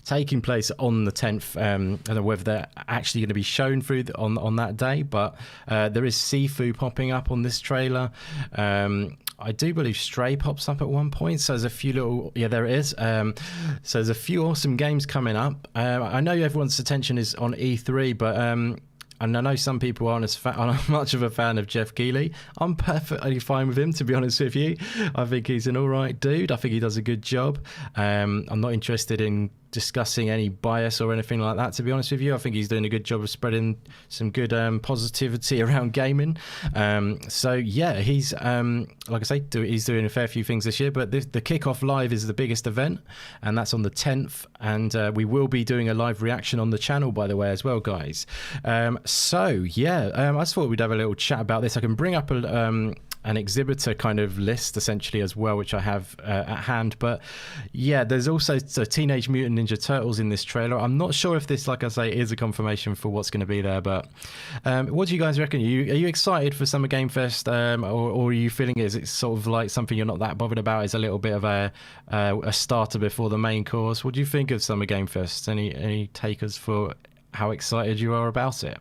taking place on the 10th. I don't know whether they're actually going to be shown through on that day, but there is Sifu popping up on this trailer. I do believe Stray pops up at one point, so there's a few little... Yeah, there it is. So there's a few awesome games coming up. I know everyone's attention is on E3, but... and I know some people aren't much of a fan of Jeff Keighley. I'm perfectly fine with him, to be honest with you. I think he's an all right dude. I think he does a good job. I'm not interested in discussing any bias or anything like that, to be honest with you. I think he's doing a good job of spreading some good positivity around gaming. So yeah, he's like I say, he's doing a fair few things this year, but the Kickoff Live is the biggest event, and that's on the 10th, and we will be doing a live reaction on the channel, by the way, as well, guys. So yeah, I just thought we'd have a little chat about this. I can bring up an exhibitor kind of list essentially as well, which I have at hand, but yeah, there's also Teenage Mutant Ninja Turtles in this trailer. I'm not sure if this, like I say, is a confirmation for what's going to be there, but what do you guys reckon? Are you excited for Summer Game Fest, or are you feeling is it sort of like something you're not that bothered about? It's a little bit of a starter before the main course. What do you think of Summer Game Fest? Any takers for how excited you are about it?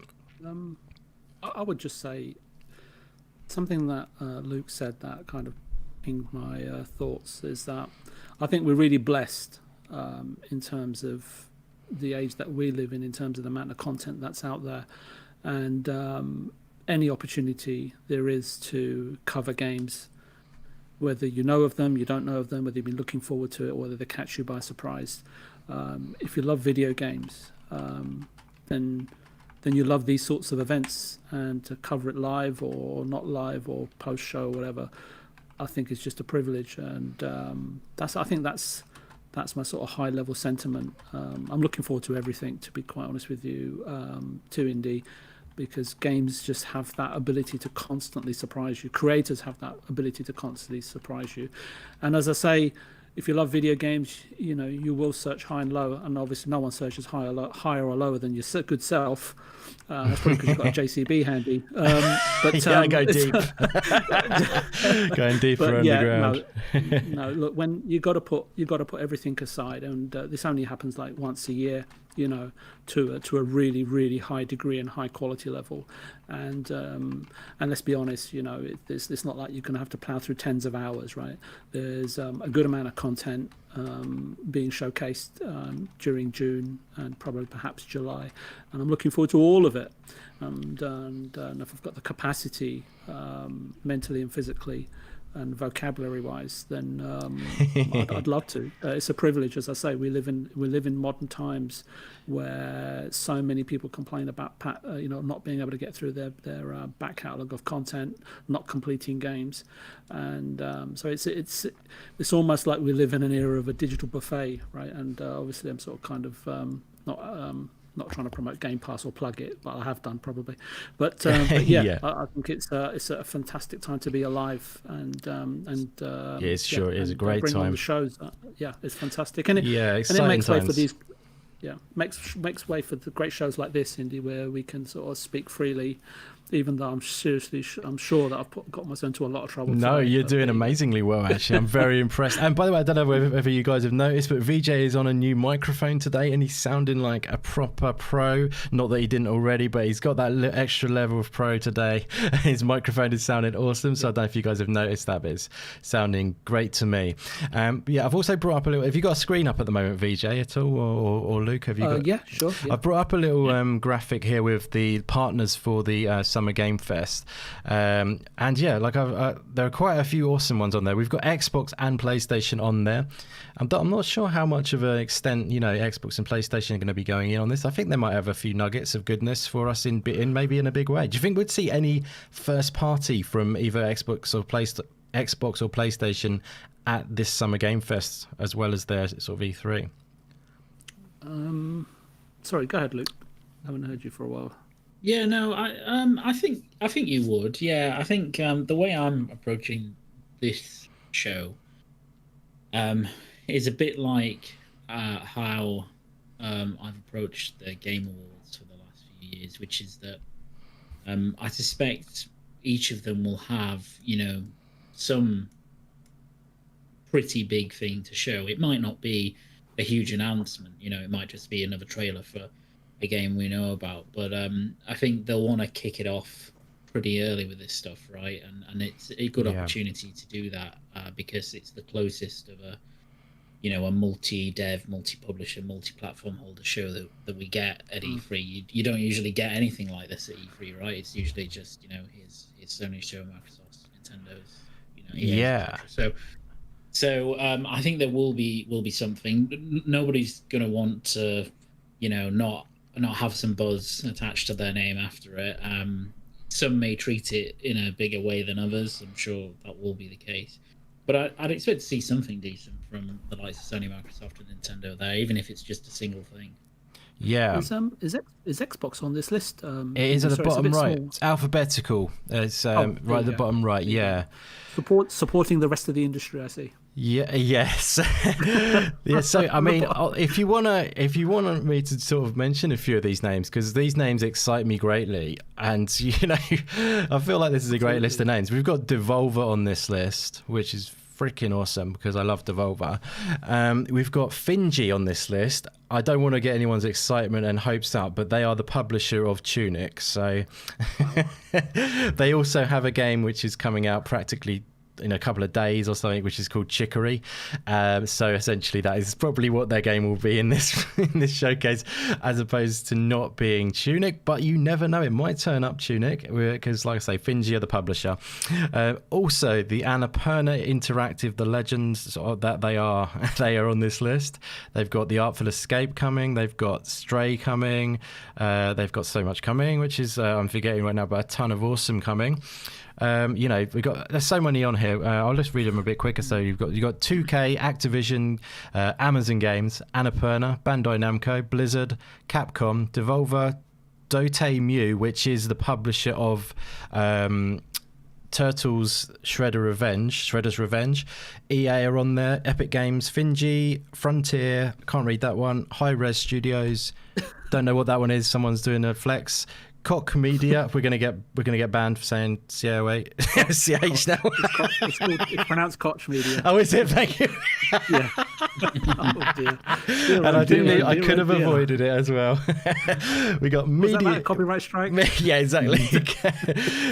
I would just say something that Luke said that kind of pinged my thoughts is that I think we're really blessed in terms of the age that we live in terms of the amount of content that's out there, and any opportunity there is to cover games, whether you know of them, you don't know of them, whether you've been looking forward to it, or whether they catch you by surprise. If you love video games, then you love these sorts of events, and to cover it live or not live or post show or whatever, I think is just a privilege, and I think that's my sort of high level sentiment. I'm looking forward to everything, to be quite honest with you, to Indie, because games just have that ability to constantly surprise you. Creators have that ability to constantly surprise you. And as I say, if you love video games, you know, you will search high and low, and obviously no one searches higher or lower than your good self. That's probably because you've got a JCB handy. But yeah, go deep. Going deeper underground. No, look, when you got to put everything aside, and this only happens like once a year, you know, to a really, really high degree and high quality level. And let's be honest, you know, it's not like you're going to have to plow through tens of hours, right? There's a good amount of content being showcased during June and probably perhaps July, and I'm looking forward to all of it. And if I've got the capacity, mentally and physically and vocabulary wise, then I'd love to. It's a privilege, as I say. We live in modern times where so many people complain about not being able to get through their back catalogue of content, not completing games, and so it's almost like we live in an era of a digital buffet, right? And obviously I'm sort of kind of not trying to promote Game Pass or plug it, but I have done probably. But yeah. I think it's a fantastic time to be alive, and it's sure it is a great bring time. On the shows, it's fantastic, and it makes times. way for these. Yeah, makes way for the great shows like this, Indy, where we can sort of speak freely, even though I'm sure that I've got myself into a lot of trouble. No, you're doing amazingly well, actually. I'm very impressed. And by the way, I don't know whether you guys have noticed, but VJ is on a new microphone today, and he's sounding like a proper pro. Not that he didn't already, but he's got that extra level of pro today. His microphone is sounding awesome, so I don't know if you guys have noticed that, but it's sounding great to me. But yeah, I've also brought up a little... Have you got a screen up at the moment, VJ, at all? Or Luke, have you got... Yeah, sure. Yeah. I've brought up a little graphic here with the partners for the Summer Game Fest, and yeah, like there are quite a few awesome ones on there. We've got Xbox and PlayStation on there. I'm not sure how much of an extent, you know, Xbox and PlayStation are going to be going in on this. I think they might have a few nuggets of goodness for us in maybe in a big way. Do you think we'd see any first party from either Xbox or PlayStation at this Summer Game Fest as well as their sort of E3? Sorry, go ahead, Luke. I haven't heard you for a while. Yeah, no, I think you would. Yeah, I think the way I'm approaching this show is a bit like how I've approached the Game Awards for the last few years, which is that I suspect each of them will have, you know, some pretty big thing to show. It might not be a huge announcement, you know, it might just be another trailer for a game we know about, but I think they'll want to kick it off pretty early with this stuff, right? And it's a good opportunity to do that because it's the closest of a multi-dev, multi-publisher, multi-platform holder show that we get at E3. You don't usually get anything like this at E3, right? It's usually just, you know, here's Sony's show, Microsoft's, Nintendo's, you know, EA's, So I think there will be something. Nobody's going to want to, you know, not have some buzz attached to their name after it. Some may treat it in a bigger way than others. I'm sure that will be the case. But I'd expect to see something decent from the likes of Sony, Microsoft, and Nintendo there, even if it's just a single thing. Yeah. Is Xbox on this list? It is at the bottom right. Small. It's alphabetical. It's right at the bottom right. Yeah. Supporting the rest of the industry, I see. Yeah. Yes. Yeah. So I mean, if you want me to sort of mention a few of these names, because these names excite me greatly, and you know, I feel like this is a great list of names. We've got Devolver on this list, which is freaking awesome because I love Devolver. We've got Finji on this list. I don't want to get anyone's excitement and hopes up, but they are the publisher of Tunic, so they also have a game which is coming out practically in a couple of days or something, which is called Chicory. So essentially that is probably what their game will be in this showcase, as opposed to not being Tunic, but you never know, it might turn up Tunic, because like I say, Finji are the publisher. Also the Annapurna Interactive, the legends that they are on this list. They've got The Artful Escape coming, they've got Stray coming, they've got so much coming, which is I'm forgetting right now, but a ton of awesome coming. You know, there's so many on here. I'll just read them a bit quicker. So you've got 2K, Activision, Amazon Games, Annapurna, Bandai Namco, Blizzard, Capcom, Devolver, Dotemu, which is the publisher of Turtles Shredder's Revenge. EA are on there, Epic Games, Finji, Frontier, can't read that one, High Res Studios, don't know what that one is, someone's doing a flex. Koch Media, we're gonna get banned for saying COA CH now. It's pronounced Koch Media. Oh, is it? Thank you. Yeah. Oh, dear. And I could have avoided it as well. We got Was media. that like a copyright strike? Yeah, exactly.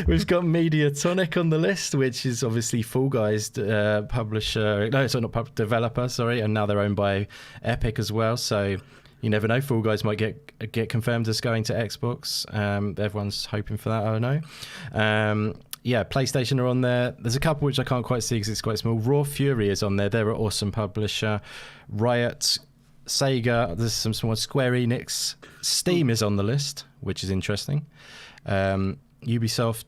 We've got Mediatonic on the list, which is obviously Fall Guys publisher. No, sorry, not developer. Sorry, and now they're owned by Epic as well. So you never know. Fall Guys might get confirmed as going to Xbox. Everyone's hoping for that. I don't know. Yeah, PlayStation are on there. There's a couple which I can't quite see because it's quite small. Raw Fury is on there. They're an awesome publisher. Riot, Sega. There's some small. Square Enix. Steam is on the list, which is interesting. Ubisoft,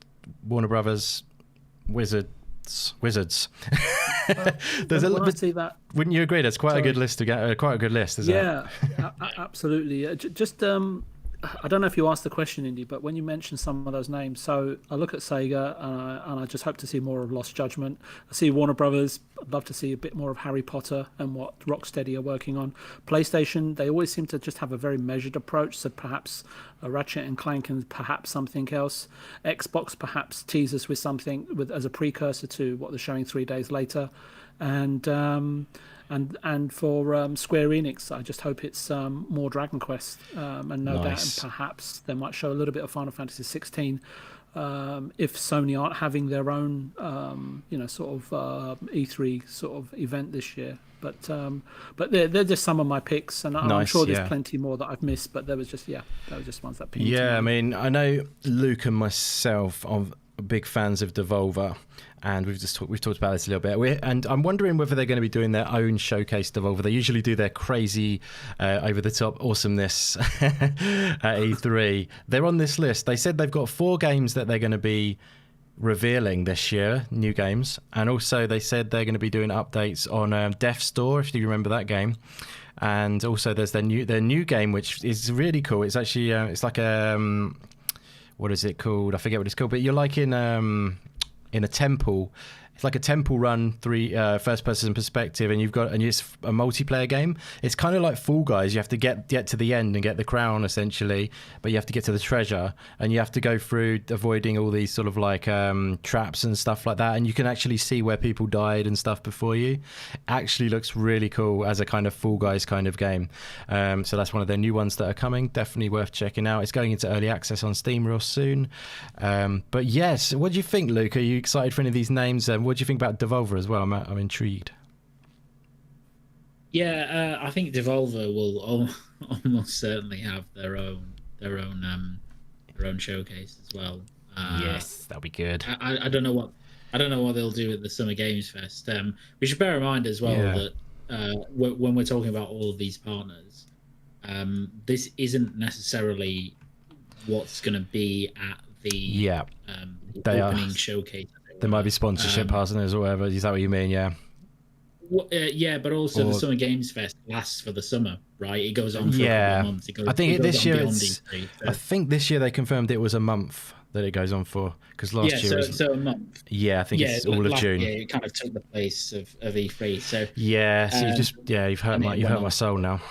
Warner Brothers, Wizards. There's I see that. Wouldn't you agree? That's quite a good list to get. Quite a good list, isn't it? Yeah, absolutely. Just I don't know if you asked the question, Indy, but when you mentioned some of those names, so I look at Sega and I just hope to see more of Lost Judgment. I see Warner Brothers. I'd love to see a bit more of Harry Potter and what Rocksteady are working on. PlayStation, they always seem to just have a very measured approach, so perhaps a Ratchet and Clank and perhaps something else. Xbox perhaps tease us with something as a precursor to what they're showing 3 days later. And for Square Enix, I just hope it's more Dragon Quest, and no doubt, and perhaps they might show a little bit of Final Fantasy 16 if Sony aren't having their own, sort of E3 sort of event this year. But they're just some of my picks, and I'm sure there's plenty more that I've missed. But they were just ones that. Yeah, I mean, I know Luke and myself are big fans of Devolver. And we've talked about this a little bit. And I'm wondering whether they're going to be doing their own showcase Devolver. They usually do their crazy, over-the-top awesomeness at E3. They're on this list. They said they've got 4 games that they're going to be revealing this year, new games. And also they said they're going to be doing updates on Death's Door, if you remember that game. And also there's their new game, which is really cool. It's actually, it's like a, what is it called? I forget what it's called. But you're like in a temple. It's like a temple run first person perspective, and it's a multiplayer game. It's kind of like Fall Guys. You have to get to the end and get the crown essentially, but you have to get to the treasure, and you have to go through avoiding all these sort of like traps and stuff like that, and you can actually see where people died and stuff before you. Actually looks really cool as a kind of Fall Guys kind of game. So that's one of their new ones that are coming. Definitely worth checking out. It's going into early access on Steam real soon. But yes, what do you think, Luke? Are you excited for any of these names? What do you think about Devolver as well? I'm intrigued. Yeah, I think Devolver will almost certainly have their own showcase as well. Yes, that'll be good. I don't know what they'll do at the Summer Games Fest. We should bear in mind as well that when we're talking about all of these partners, this isn't necessarily what's going to be at the opening showcase. There might be sponsorship partners or whatever. Is that what you mean? Yeah. Yeah, but also the Summer Games Fest lasts for the summer, right? It goes on for a couple of months. I think this year they confirmed it was a month that it goes on for, because last year was a month. Yeah, I think it's all of June. Yeah, it kind of took the place of E3. So you've hurt my soul now.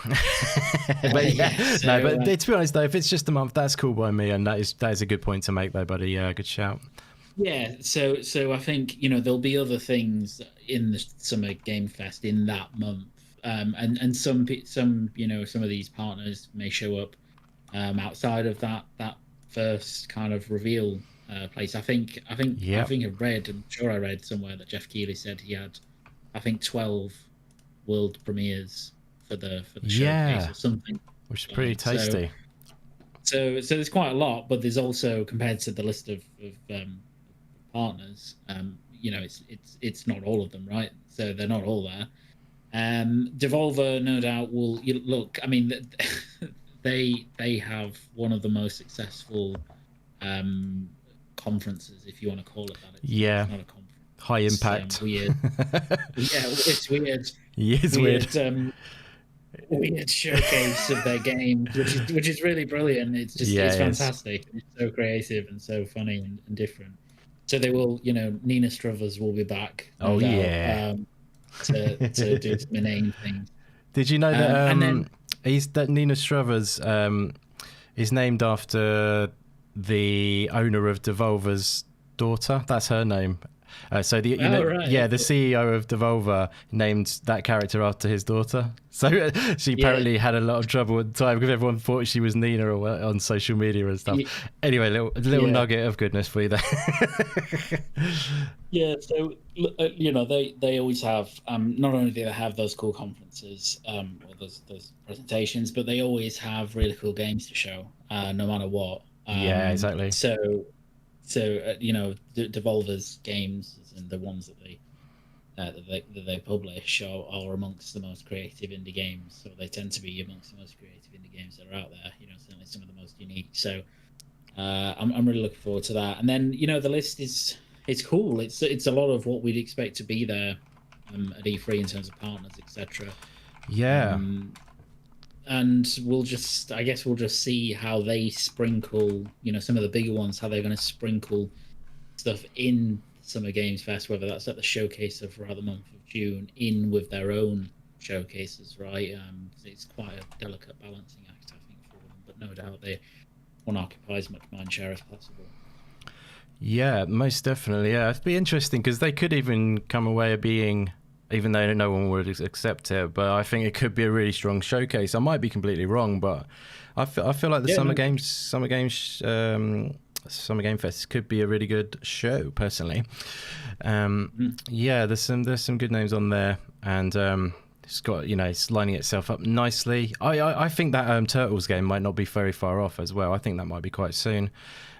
But to be honest though, if it's just a month, that's cool by me, and that is a good point to make though, buddy. Yeah, good shout. Yeah, so I think there'll be other things in the Summer Game Fest in that month, and some of these partners may show up outside of that first kind of reveal place. I think I read, I'm sure I read somewhere that Jeff Keighley said he had, I think 12 world premieres for the showcase or something, which is pretty tasty. So there's quite a lot, but there's also, compared to the list of partners, it's not all of them, right? So they're not all there. Devolver, no doubt, will look. I mean, they have one of the most successful conferences, if you want to call it that. It's not a conference. High impact. Weird. Yeah, it's weird. Yeah, it's weird. weird showcase of their games, which is really brilliant. It's just it's fantastic. It's so creative and so funny and different. So they will, Nina Struthers will be back. Oh doubt, yeah. To do some inane things. Did you know that and then that Nina Struthers is named after the owner of Devolver's daughter? That's her name. So the CEO of Devolver named that character after his daughter. So she apparently had a lot of trouble at the time because everyone thought she was Nina or on social media and stuff. Anyway, little nugget of goodness for you there. Yeah, so they always have. Not only do they have those cool conferences or those presentations, but they always have really cool games to show, no matter what. Yeah, exactly. So Devolver's games and the ones that they publish are amongst the most creative indie games. So they tend to be amongst the most creative indie games that are out there. Certainly some of the most unique. So I'm really looking forward to that. And then the list it's cool. It's a lot of what we'd expect to be there at E3 in terms of partners, etc. Yeah. And we'll just see how they sprinkle, some of the bigger ones, how they're going to sprinkle stuff in Summer Games Fest, whether that's at the showcase throughout the month of June, in with their own showcases, right? It's quite a delicate balancing act, I think, for them, but no doubt they want to occupy as much mind share as possible. Yeah, most definitely. Yeah, it'd be interesting because they could even come away being, even though no one would accept it, but I think it could be a really strong showcase. I might be completely wrong, but I feel like the Summer Game Fest could be a really good show, personally. Yeah, there's some good names on there, and it's got it's lining itself up nicely. I think that Turtles game might not be very far off as well. I think that might be quite soon.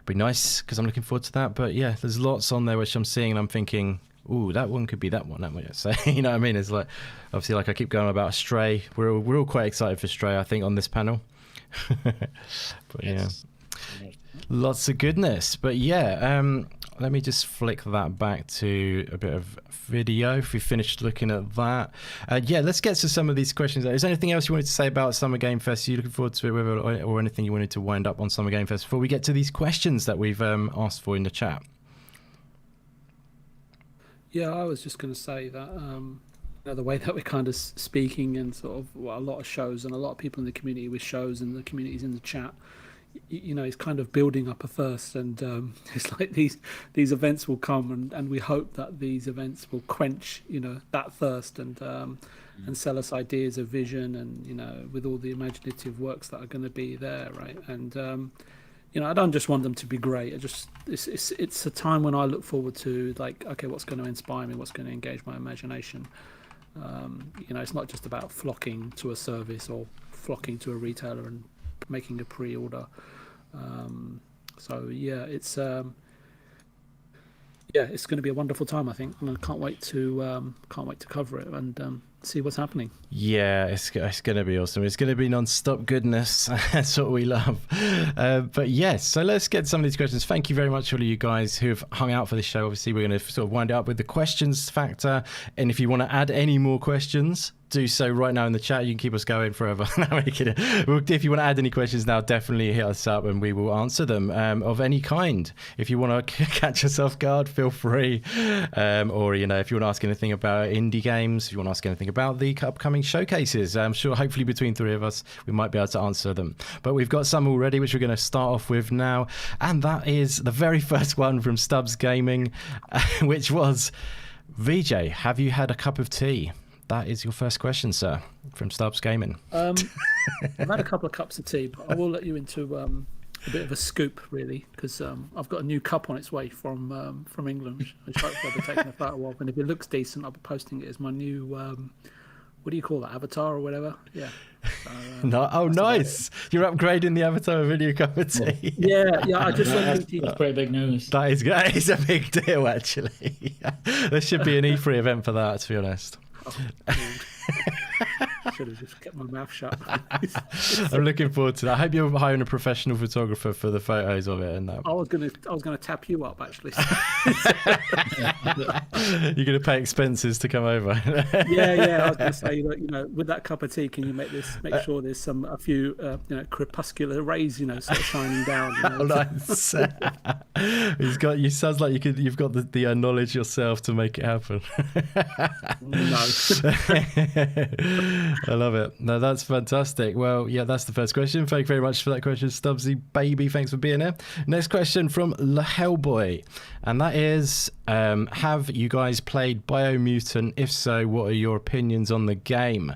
Be nice because I'm looking forward to that. But yeah, there's lots on there which I'm seeing and I'm thinking, ooh, that one could be that one. So you know what I mean? It's like, obviously, like I keep going about Stray. We're all quite excited for Stray, I think, on this panel. But yes. Yeah, lots of goodness. But yeah, let me just flick that back to a bit of video if we finished looking at that. Yeah, let's get to some of these questions. Is there anything else you wanted to say about Summer Game Fest? Are you looking forward to it, or anything you wanted to wind up on Summer Game Fest before we get to these questions that we've asked for in the chat? Yeah, I was just going to say that the way that we're kind of speaking and sort of a lot of shows and a lot of people in the community with shows and the communities in the chat, it's kind of building up a thirst, and it's like these events will come, and we hope that these events will quench that thirst and sell us ideas of vision, and with all the imaginative works that are going to be there, right? And I don't just want them to be great. It's a time when I look forward to, like, okay, what's going to inspire me, what's going to engage my imagination. It's not just about flocking to a service or flocking to a retailer and making a pre-order. So yeah, it's going to be a wonderful time, I think, and I can't wait to cover it and see what's happening. Yeah, it's going to be awesome. It's going to be non-stop goodness. That's what we love. But yes, so let's get some of these questions. Thank you very much, all of you guys who have hung out for this show. Obviously, we're going to sort of wind it up with the questions factor, and if you want to add any more questions, do so right now in the chat. You can keep us going forever. If you want to add any questions now, definitely hit us up and we will answer them of any kind. If you want to catch us off guard, feel free. Or if you want to ask anything about indie games, if you want to ask anything about the upcoming showcases, I'm sure hopefully between three of us we might be able to answer them. But we've got some already which we're going to start off with now, and that is the very first one from Stubbs Gaming, which was, VJ, have you had a cup of tea? That is your first question, sir, from Stubbs Gaming. I've had a couple of cups of tea, but I will let you into a bit of a scoop, really, because I've got a new cup on its way from England, which hopefully I'll be taking a photo of. And if it looks decent, I'll be posting it as my new, what do you call that, avatar or whatever? Yeah. So, nice. You're upgrading the avatar with a new cup of tea. Yeah. I just that's pretty big news. That is a big deal, actually. There should be an E3 event for that, to be honest. should have just kept my mouth shut. I'm looking forward to that. I hope you're hiring a professional photographer for the photos of it and that. I was gonna tap you up actually. You're gonna pay expenses to come over. Yeah. I was gonna say, with that cup of tea, can you make sure there's a few crepuscular rays, sort of shining down. Oh, nice. You sounds like you've got the knowledge yourself to make it happen. No. I love it. No, that's fantastic. Well, yeah, that's the first question. Thank you very much for that question, Stubbsy baby. Thanks for being here. Next question from La Hellboy, and that is, have you guys played Biomutant? If so, what are your opinions on the game?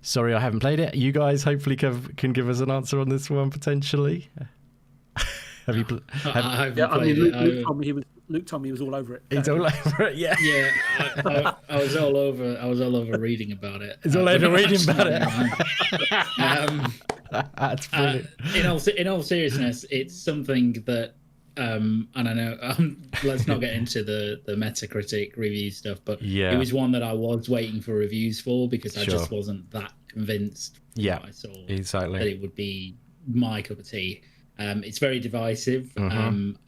Sorry, I haven't played it. You guys hopefully can give us an answer on this one potentially. Have you? Luke told me he was all over it. He's all over it. Yeah. Yeah. I was all over. I was all over reading about it. He's all over reading about it. That's brilliant. In all seriousness, it's something that, and I know, let's not get into the Metacritic review stuff, but it was one that I was waiting for reviews for because I just wasn't that convinced. Yeah, I saw exactly that it would be my cup of tea. It's very divisive.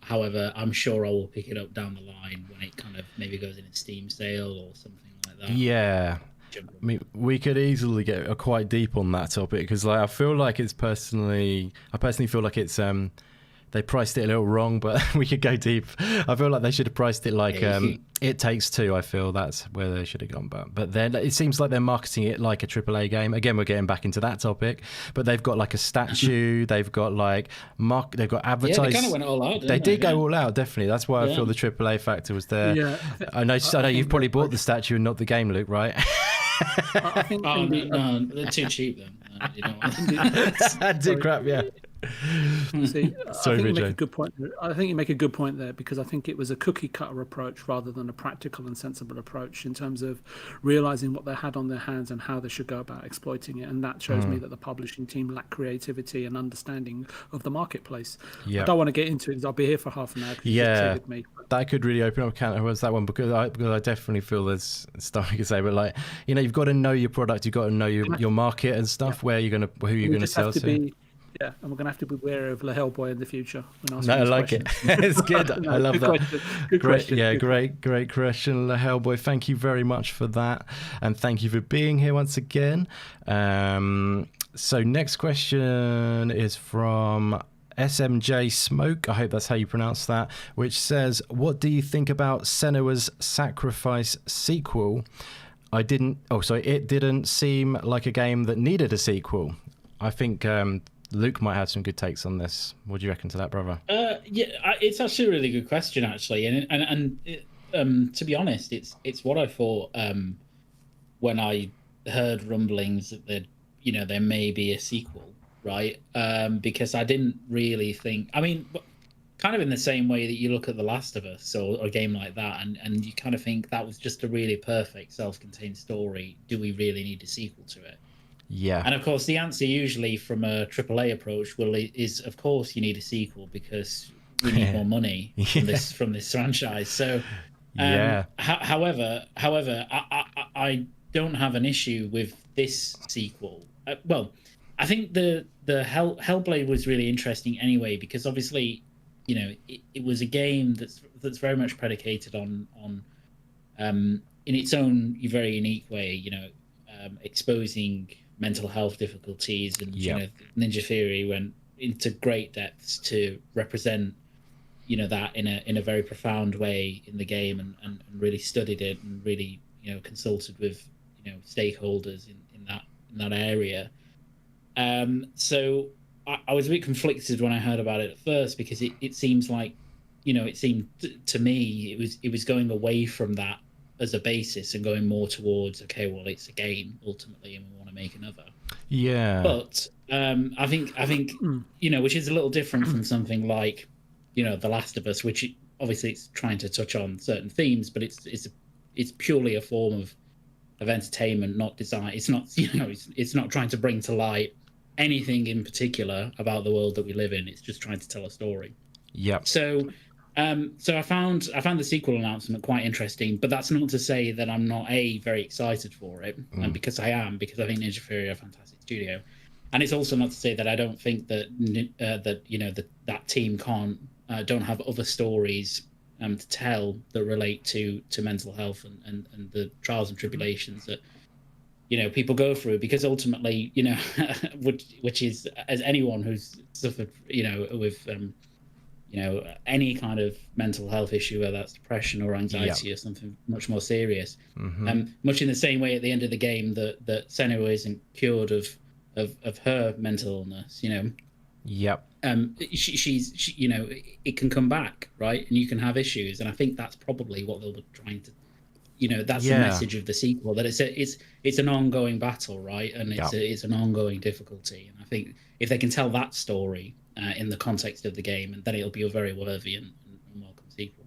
However, I'm sure I will pick it up down the line when it kind of maybe goes in a Steam sale or something like that. Yeah. I mean, we could easily get quite deep on that topic because, I feel like I personally feel like it's they priced it a little wrong, but we could go deep. I feel like they should have priced it like It Takes Two. I feel that's where they should have gone. But then it seems like they're marketing it like a AAA game. Again, we're getting back into that topic. But they've got like a statue. They've got like they've got advertised. Yeah, they kind of went all out. They did go all out, definitely. That's why I feel the AAA factor was there. Yeah, I know you've probably bought the statue and not the game, Luke, right? I think no, they're too cheap then. You don't want Too crap, yeah. See, Sorry, I think you Vijay. make a good point. I think you make a good point there because I think it was a cookie cutter approach rather than a practical and sensible approach in terms of realizing what they had on their hands and how they should go about exploiting it. And that shows me that the publishing team lacked creativity and understanding of the marketplace. Yeah. I don't want to get into it because I'll be here for half an hour. Yeah, me. that could really open up a can of worms, that one, because I definitely feel there's stuff you can say, but you've got to know your product, you've got to know your market and stuff, who you're gonna sell to. Yeah, and we're going to have to be wary of La Hellboy in the future. No, I like it. It's good. I love that. Good question. Yeah, great question, La Hellboy. Thank you very much for that. And thank you for being here once again. So next question is from SMJ Smoke, I hope that's how you pronounce that, which says, what do you think about Senua's Sacrifice sequel? It didn't seem like a game that needed a sequel. I think Luke might have some good takes on this. What do you reckon to that, brother? It's actually a really good question, actually, and to be honest, it's what I thought when I heard rumblings that there may be a sequel, right? Because I didn't really think. I mean, kind of in the same way that you look at The Last of Us or a game like that, and you kind of think that was just a really perfect self-contained story. Do we really need a sequel to it? Yeah. And of course, the answer usually from a AAA approach is of course you need a sequel because we need more money from this franchise. So, however, I don't have an issue with this sequel. I think the Hellblade was really interesting anyway because obviously, it was a game that's very much predicated on in its own very unique way, exposing mental health difficulties, and Ninja Theory went into great depths to represent that in a very profound way in the game, and really studied it and really consulted with stakeholders in that area. So I was a bit conflicted when I heard about it at first because it seems like it seemed to me it was going away from that as a basis and going more towards it's a game ultimately and we want to make another. But I think which is a little different from something like The Last of Us, which obviously it's trying to touch on certain themes, but it's purely a form of entertainment, not design. It's not it's not trying to bring to light anything in particular about the world that we live in. It's just trying to tell a story. Yep. So So I found the sequel announcement quite interesting, but that's not to say that I'm not very excited for it, and because I am, because I think Ninja Theory are a fantastic studio, and it's also not to say that I don't think that that team don't have other stories to tell that relate to mental health and the trials and tribulations that people go through, because ultimately which is, as anyone who's suffered with any kind of mental health issue, whether that's depression or anxiety or something much more serious. Much in the same way at the end of the game that Senua isn't cured of her mental illness, she's it can come back, right? And you can have issues, and I think that's probably what they were trying to, that's the message of the sequel, that it's an ongoing battle, right? And it's an ongoing difficulty, and I think if they can tell that story in the context of the game, and then it'll be a very worthy and welcome sequel.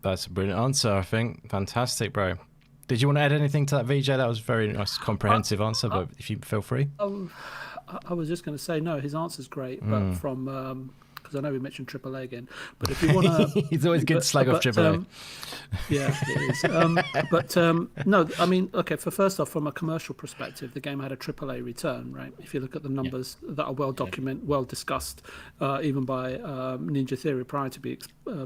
That's a brilliant answer, I think. Fantastic, bro. Did you want to add anything to that, VJ? That was a very nice, comprehensive answer, but if you feel free. I was just going to say, no, his answer's great, but from... because I know we mentioned AAA again, but if you want to... It's always good to slag off AAA. Yeah, it is. No, I mean, okay, first off, from a commercial perspective, the game had a AAA return, right? If you look at the numbers that are well documented, well discussed, even by Ninja Theory prior to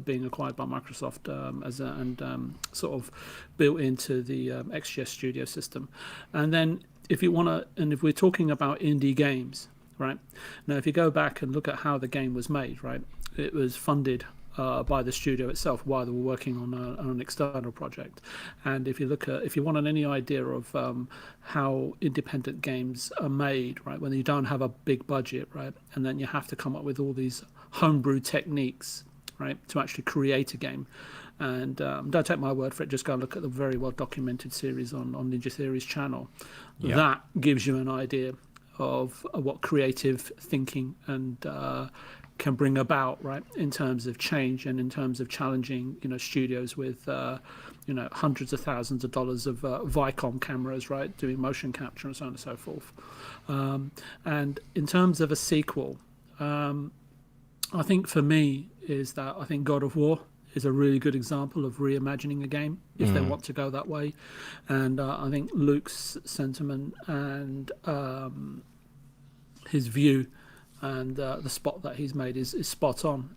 being acquired by Microsoft and sort of built into the XGS Studio system. And then if we're talking about indie games, right? Now, if you go back and look at how the game was made, right, it was funded by the studio itself while they were working on an external project. And if you want any idea of how independent games are made, right, when you don't have a big budget, right, and then you have to come up with all these homebrew techniques, right, to actually create a game. And don't take my word for it, just go and look at the very well documented series on Ninja Theory's channel. That gives you an idea of what creative thinking and can bring about, right, in terms of change and in terms of challenging studios with hundreds of thousands of dollars of Vicom cameras, right, doing motion capture and so on and so forth. And in terms of a sequel, I think for me is that I think God of War is a really good example of reimagining a game if they want to go that way. And I think Luke's sentiment and his view and the spot that he's made is spot on.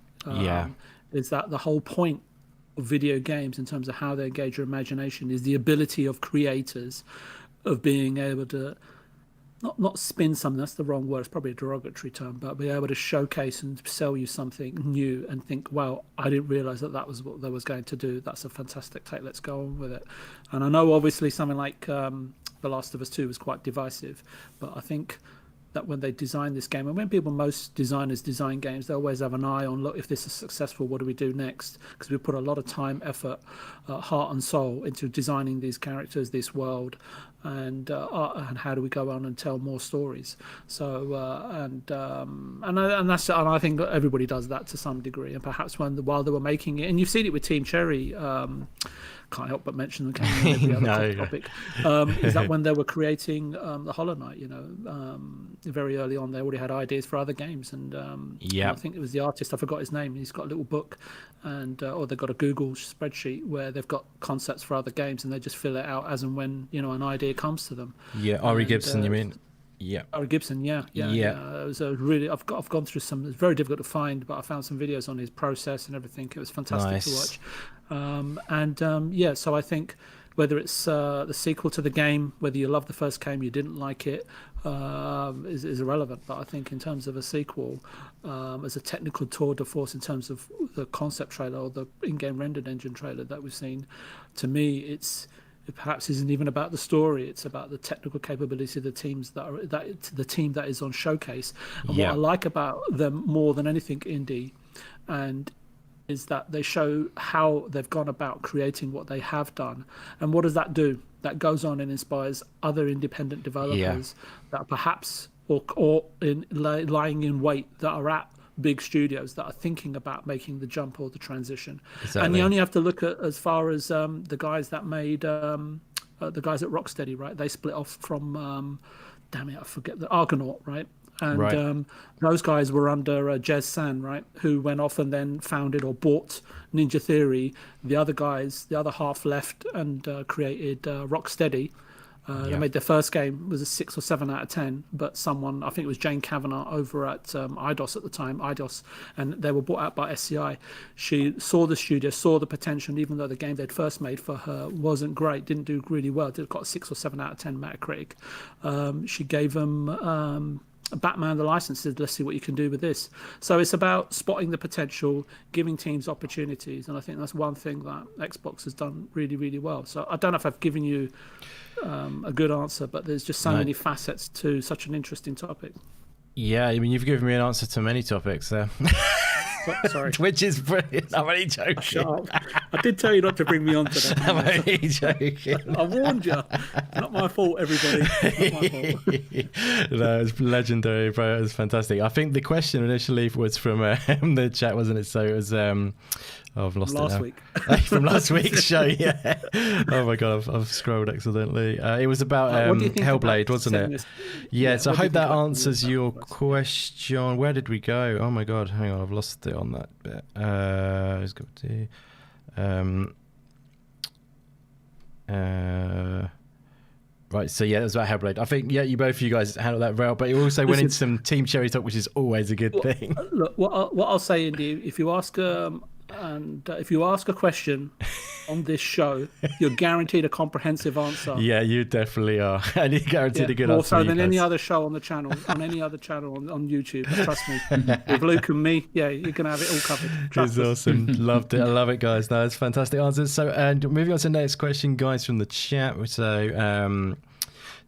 Is that the whole point of video games in terms of how they engage your imagination is the ability of creators of being able to not spin something, that's the wrong word, it's probably a derogatory term, but be able to showcase and sell you something new and think, wow, I didn't realize that was what they was going to do. That's a fantastic take, let's go on with it. And I know obviously something like The Last of Us 2 was quite divisive, but I think that when they design this game, and when most designers design games, they always have an eye on, look, if this is successful, what do we do next? Because we put a lot of time, effort, heart and soul into designing these characters, this world, and how do we go on and tell more stories? So and I think everybody does that to some degree, and perhaps while they were making it, and you've seen it with Team Cherry. Can't help but mention them every other topic. Is that when they were creating the Hollow Knight, very early on, they already had ideas for other games, and I think it was the artist, I forgot his name. He's got a little book, and or they've got a Google spreadsheet where they've got concepts for other games, and they just fill it out as and when an idea comes to them. Ari Gibson, you mean? Ari Gibson, yeah. It was a really. I've gone through some. It's very difficult to find, but I found some videos on his process and everything. It was fantastic to watch. So I think whether it's the sequel to the game, whether you love the first game, you didn't like it, is irrelevant. But I think in terms of a sequel, as a technical tour de force in terms of the concept trailer or the in-game rendered engine trailer that we've seen, to me, it perhaps isn't even about the story. It's about the technical capability of the teams the team that is on showcase. And what I like about them more than anything indie, and is that they show how they've gone about creating what they have done. And what does that do? That goes on and inspires other independent developers that perhaps or lying in wait that are at big studios that are thinking about making the jump or the transition. Exactly. And you only have to look at as far as the guys that made the guys at Rocksteady, right? They split off from I forget the Argonaut, right? and Right. those guys were under Jez San, right, who went off and then founded or bought Ninja Theory. The other guys, the other half left and created Rocksteady. They made their first game, was a 6 or 7 out of 10, but someone, I think it was Jane Kavanagh over at IDOS at the time, IDOS, and they were bought out by SCI. She saw the studio, saw the potential, and even though the game they'd first made for her wasn't great, didn't do really well, it got a 6 or 7 out of 10 Metacritic, she gave them Batman the license, said, let's see what you can do with this. So it's about spotting the potential, giving teams opportunities, and I think that's one thing that Xbox has done really, really well. So I don't know if I've given you a good answer, but there's just so many facets to such an interesting topic. Yeah, I mean, you've given me an answer to many topics there. Sorry. Which is brilliant. I'm only joking. Shut up. I did tell you not to bring me on to that. I'm only joking. I warned you. Not my fault, everybody. Not my fault. No, it's legendary, bro. It was fantastic. I think the question initially was from the chat, wasn't it? So it was... I've lost it now. Last week. From last week's show, yeah. Oh my god, I've scrolled accidentally. It was about Hellblade, wasn't it? Yeah, so I hope that answers your question. Where did we go? Oh my god, hang on, I've lost it on that bit. Let's go to... Right, so yeah, that was about Hellblade. I think, yeah, both of you guys handled that well, but you also went into some Team Cherry talk, which is always a good thing. Look, what I'll say, Indy, if you ask a question on this show, you're guaranteed a comprehensive answer. Yeah, you definitely are, and you're guaranteed a good answer. More so than any other show on the channel, on YouTube. Trust me. With Luke and me, yeah, you're gonna have it all covered. It's awesome. Loved it. I love it, guys. No, it's fantastic answers. So, and moving on to the next question, guys, from the chat.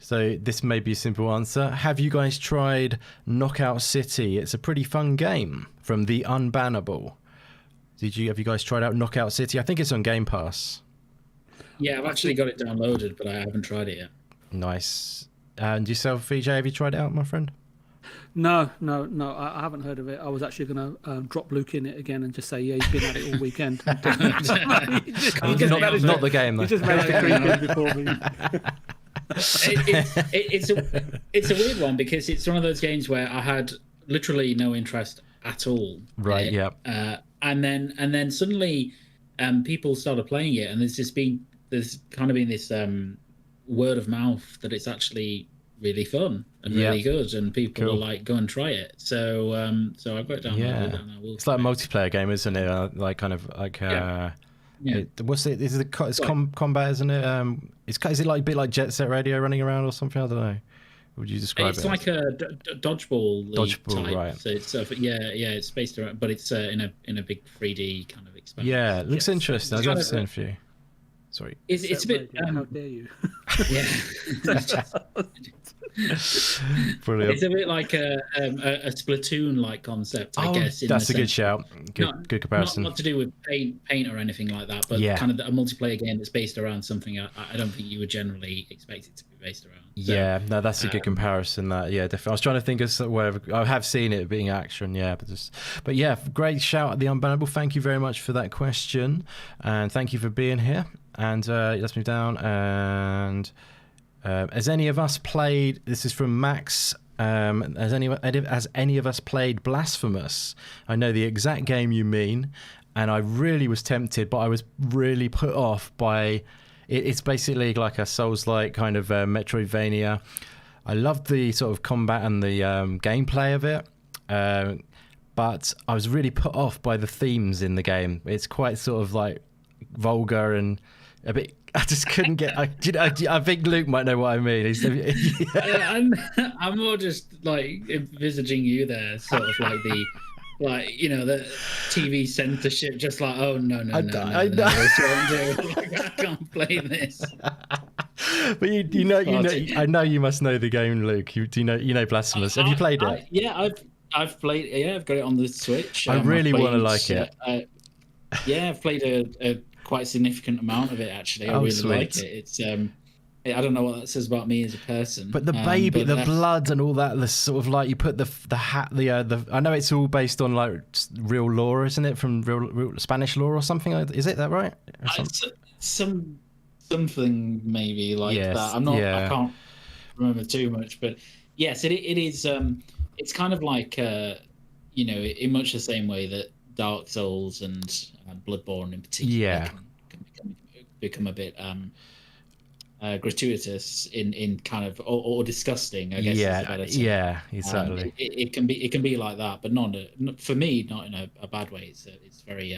So this may be a simple answer. Have you guys tried Knockout City? It's a pretty fun game from The Unbannable. Have you guys tried out Knockout City? I think it's on Game Pass. Yeah, I've actually got it downloaded, but I haven't tried it yet. Nice. And yourself, VJ, have you tried it out, my friend? No, I haven't heard of it. I was actually going to drop Luke in it again and just say, yeah, he's been at it all weekend. Not the game, though. He just managed to creep in before me. It's a weird one because it's one of those games where I had literally no interest at all. Right, yeah. And then suddenly people started playing it, and there's kind of been this word of mouth that it's actually really fun and really good, and people are like, go and try it. So I got it down. Yeah, it's like a multiplayer game, isn't it? What's it? It's combat, isn't it? Is it like a bit like Jet Set Radio running around or something? I don't know. Would you describe it? It's like a dodgeball type. Right? So it's it's based around, but it's in a big 3D kind of expansion. Yeah, it looks interesting. I'd love to see a few. Sorry, it's a bit. How dare you? Yeah. Brilliant. It's a bit like a Splatoon-like concept, I guess. That's a good shout. Good comparison. Not to do with paint or anything like that, but kind of a multiplayer game that's based around something I don't think you would generally expect it to be based around. So, that's a good comparison. Definitely. I was trying to think of where I have seen it being action. But great shout at The Unbannable. Thank you very much for that question, and thank you for being here. And let's move down. And has any of us played? This is from Max. Has any of us played Blasphemous? I know the exact game you mean, and I really was tempted, but I was really put off by. It's basically like a Souls-like kind of Metroidvania. I loved the sort of combat and the gameplay of it, but I was really put off by the themes in the game. It's quite sort of like vulgar and a bit. I just couldn't get. I think Luke might know what I mean. I'm more just like envisaging you there, sort of like the. Like, the TV censorship, just like, oh no, I can't play this. But I know you must know the game, Luke. You know Blasphemous. Have you played it? I've played. Yeah, I've got it on the Switch. I really want to like it. I've played a quite significant amount of it actually. I really like it. It's I don't know what that says about me as a person. But the baby, the blood and all that, the sort of like you put the hat, I know it's all based on like real lore, isn't it? From real Spanish lore or something? Is it that right? Something maybe like that. I'm not. I can't remember too much, but yes, it is. it's kind of like in much the same way that Dark Souls and Bloodborne in particular can become a bit gratuitous in kind of or disgusting, I guess. Is a better term. Yeah, exactly. It can be like that, but not for me, not in a bad way. It's very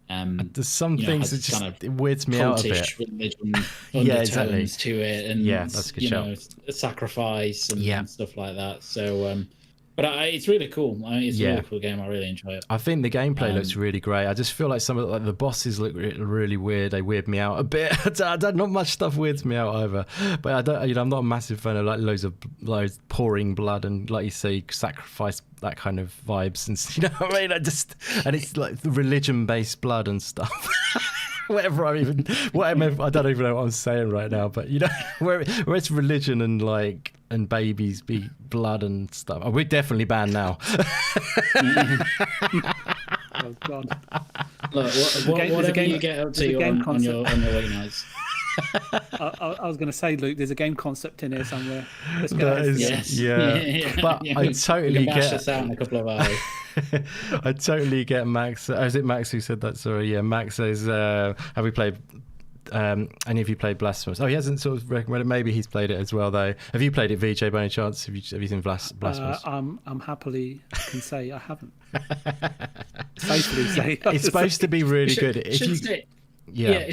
there's some things that just kind of it weirds me out a bit. Religion exactly. To it, and that's a good shout. Sacrifice and stuff like that. So but it's really cool. I mean, it's a really cool game. I really enjoy it. I think the gameplay looks really great. I just feel like some of the bosses look really weird. They weird me out a bit. Not much stuff weirds me out either. But I don't. I'm not a massive fan of like loads pouring blood and, like you say, sacrifice, that kind of vibes, and you know what I mean. And it's like religion-based blood and stuff. whatever I don't even know what I'm saying right now, but where it's religion and babies be blood and stuff. Oh, we're definitely banned now. Oh God! Look, whatever you get up to on your late nights. I was going to say, Luke, there's a game concept in here somewhere. Yes. But I totally get this out in a couple of hours. I totally get Max. Is it Max who said that? Sorry, yeah. Max says, "Have we played? Any of you played Blasphemous?" Oh, he hasn't sort of recommended. Maybe he's played it as well, though. Have you played it, VJ, by any chance? Have you seen Blasphemous? I'm happily can say I haven't. Safely say it's supposed to be really good. It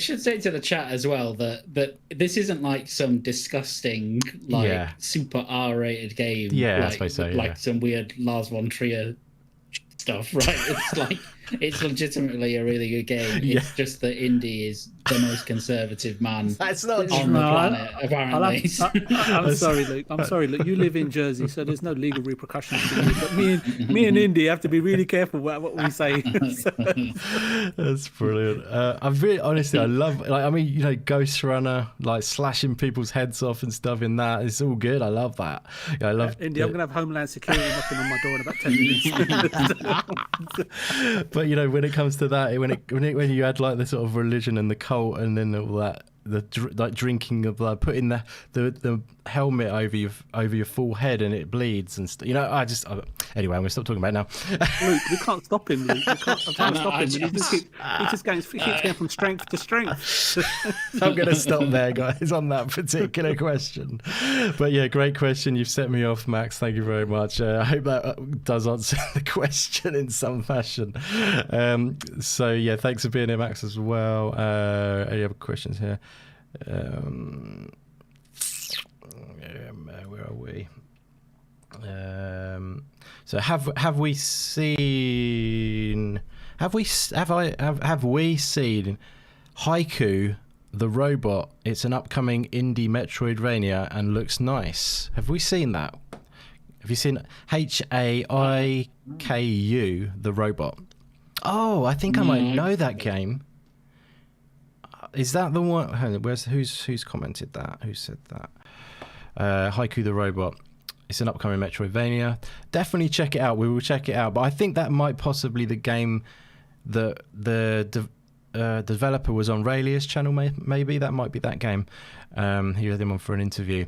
should say to the chat as well that this isn't like some disgusting super R-rated game. Yeah, I suppose so. Like some weird Lars von Trier stuff, right? It's like it's legitimately a really good game. It's just that Indy is the most conservative man That's not on the planet, apparently. I'm sorry, Luke. You live in Jersey, so there's no legal repercussions for you. But me and Indy have to be really careful what we say. That's brilliant. I love, Ghost Runner, like slashing people's heads off and stuff in that. It's all good. I love that. I love Indy. I'm gonna have Homeland Security knocking on my door in about 10 minutes. But when it comes to that, when you add like the sort of religion and the cult, and then all that, like drinking of blood, putting the helmet over your full head and it bleeds and stuff. Anyway, I'm gonna stop talking about it now. Luke, we can't stop him. Luke. I'm trying to stop him. He keeps going from strength to strength. I'm gonna stop there, guys, on that particular question. But yeah, great question. You've set me off, Max. Thank you very much. I hope that does answer the question in some fashion. So yeah, thanks for being here, Max, as well. Any other questions here? Where are we? So have we seen Haiku the Robot? It's an upcoming indie Metroidvania and looks nice. Have we seen that? Have you seen Haiku the Robot? Oh, I think I might know that game. Is that the one? Who's commented that? Who said that? Haiku the Robot. It's an upcoming Metroidvania. Definitely check it out. We will check it out. But I think that might possibly the game that the developer was on Raylia's channel. Maybe that might be that game. He had him on for an interview.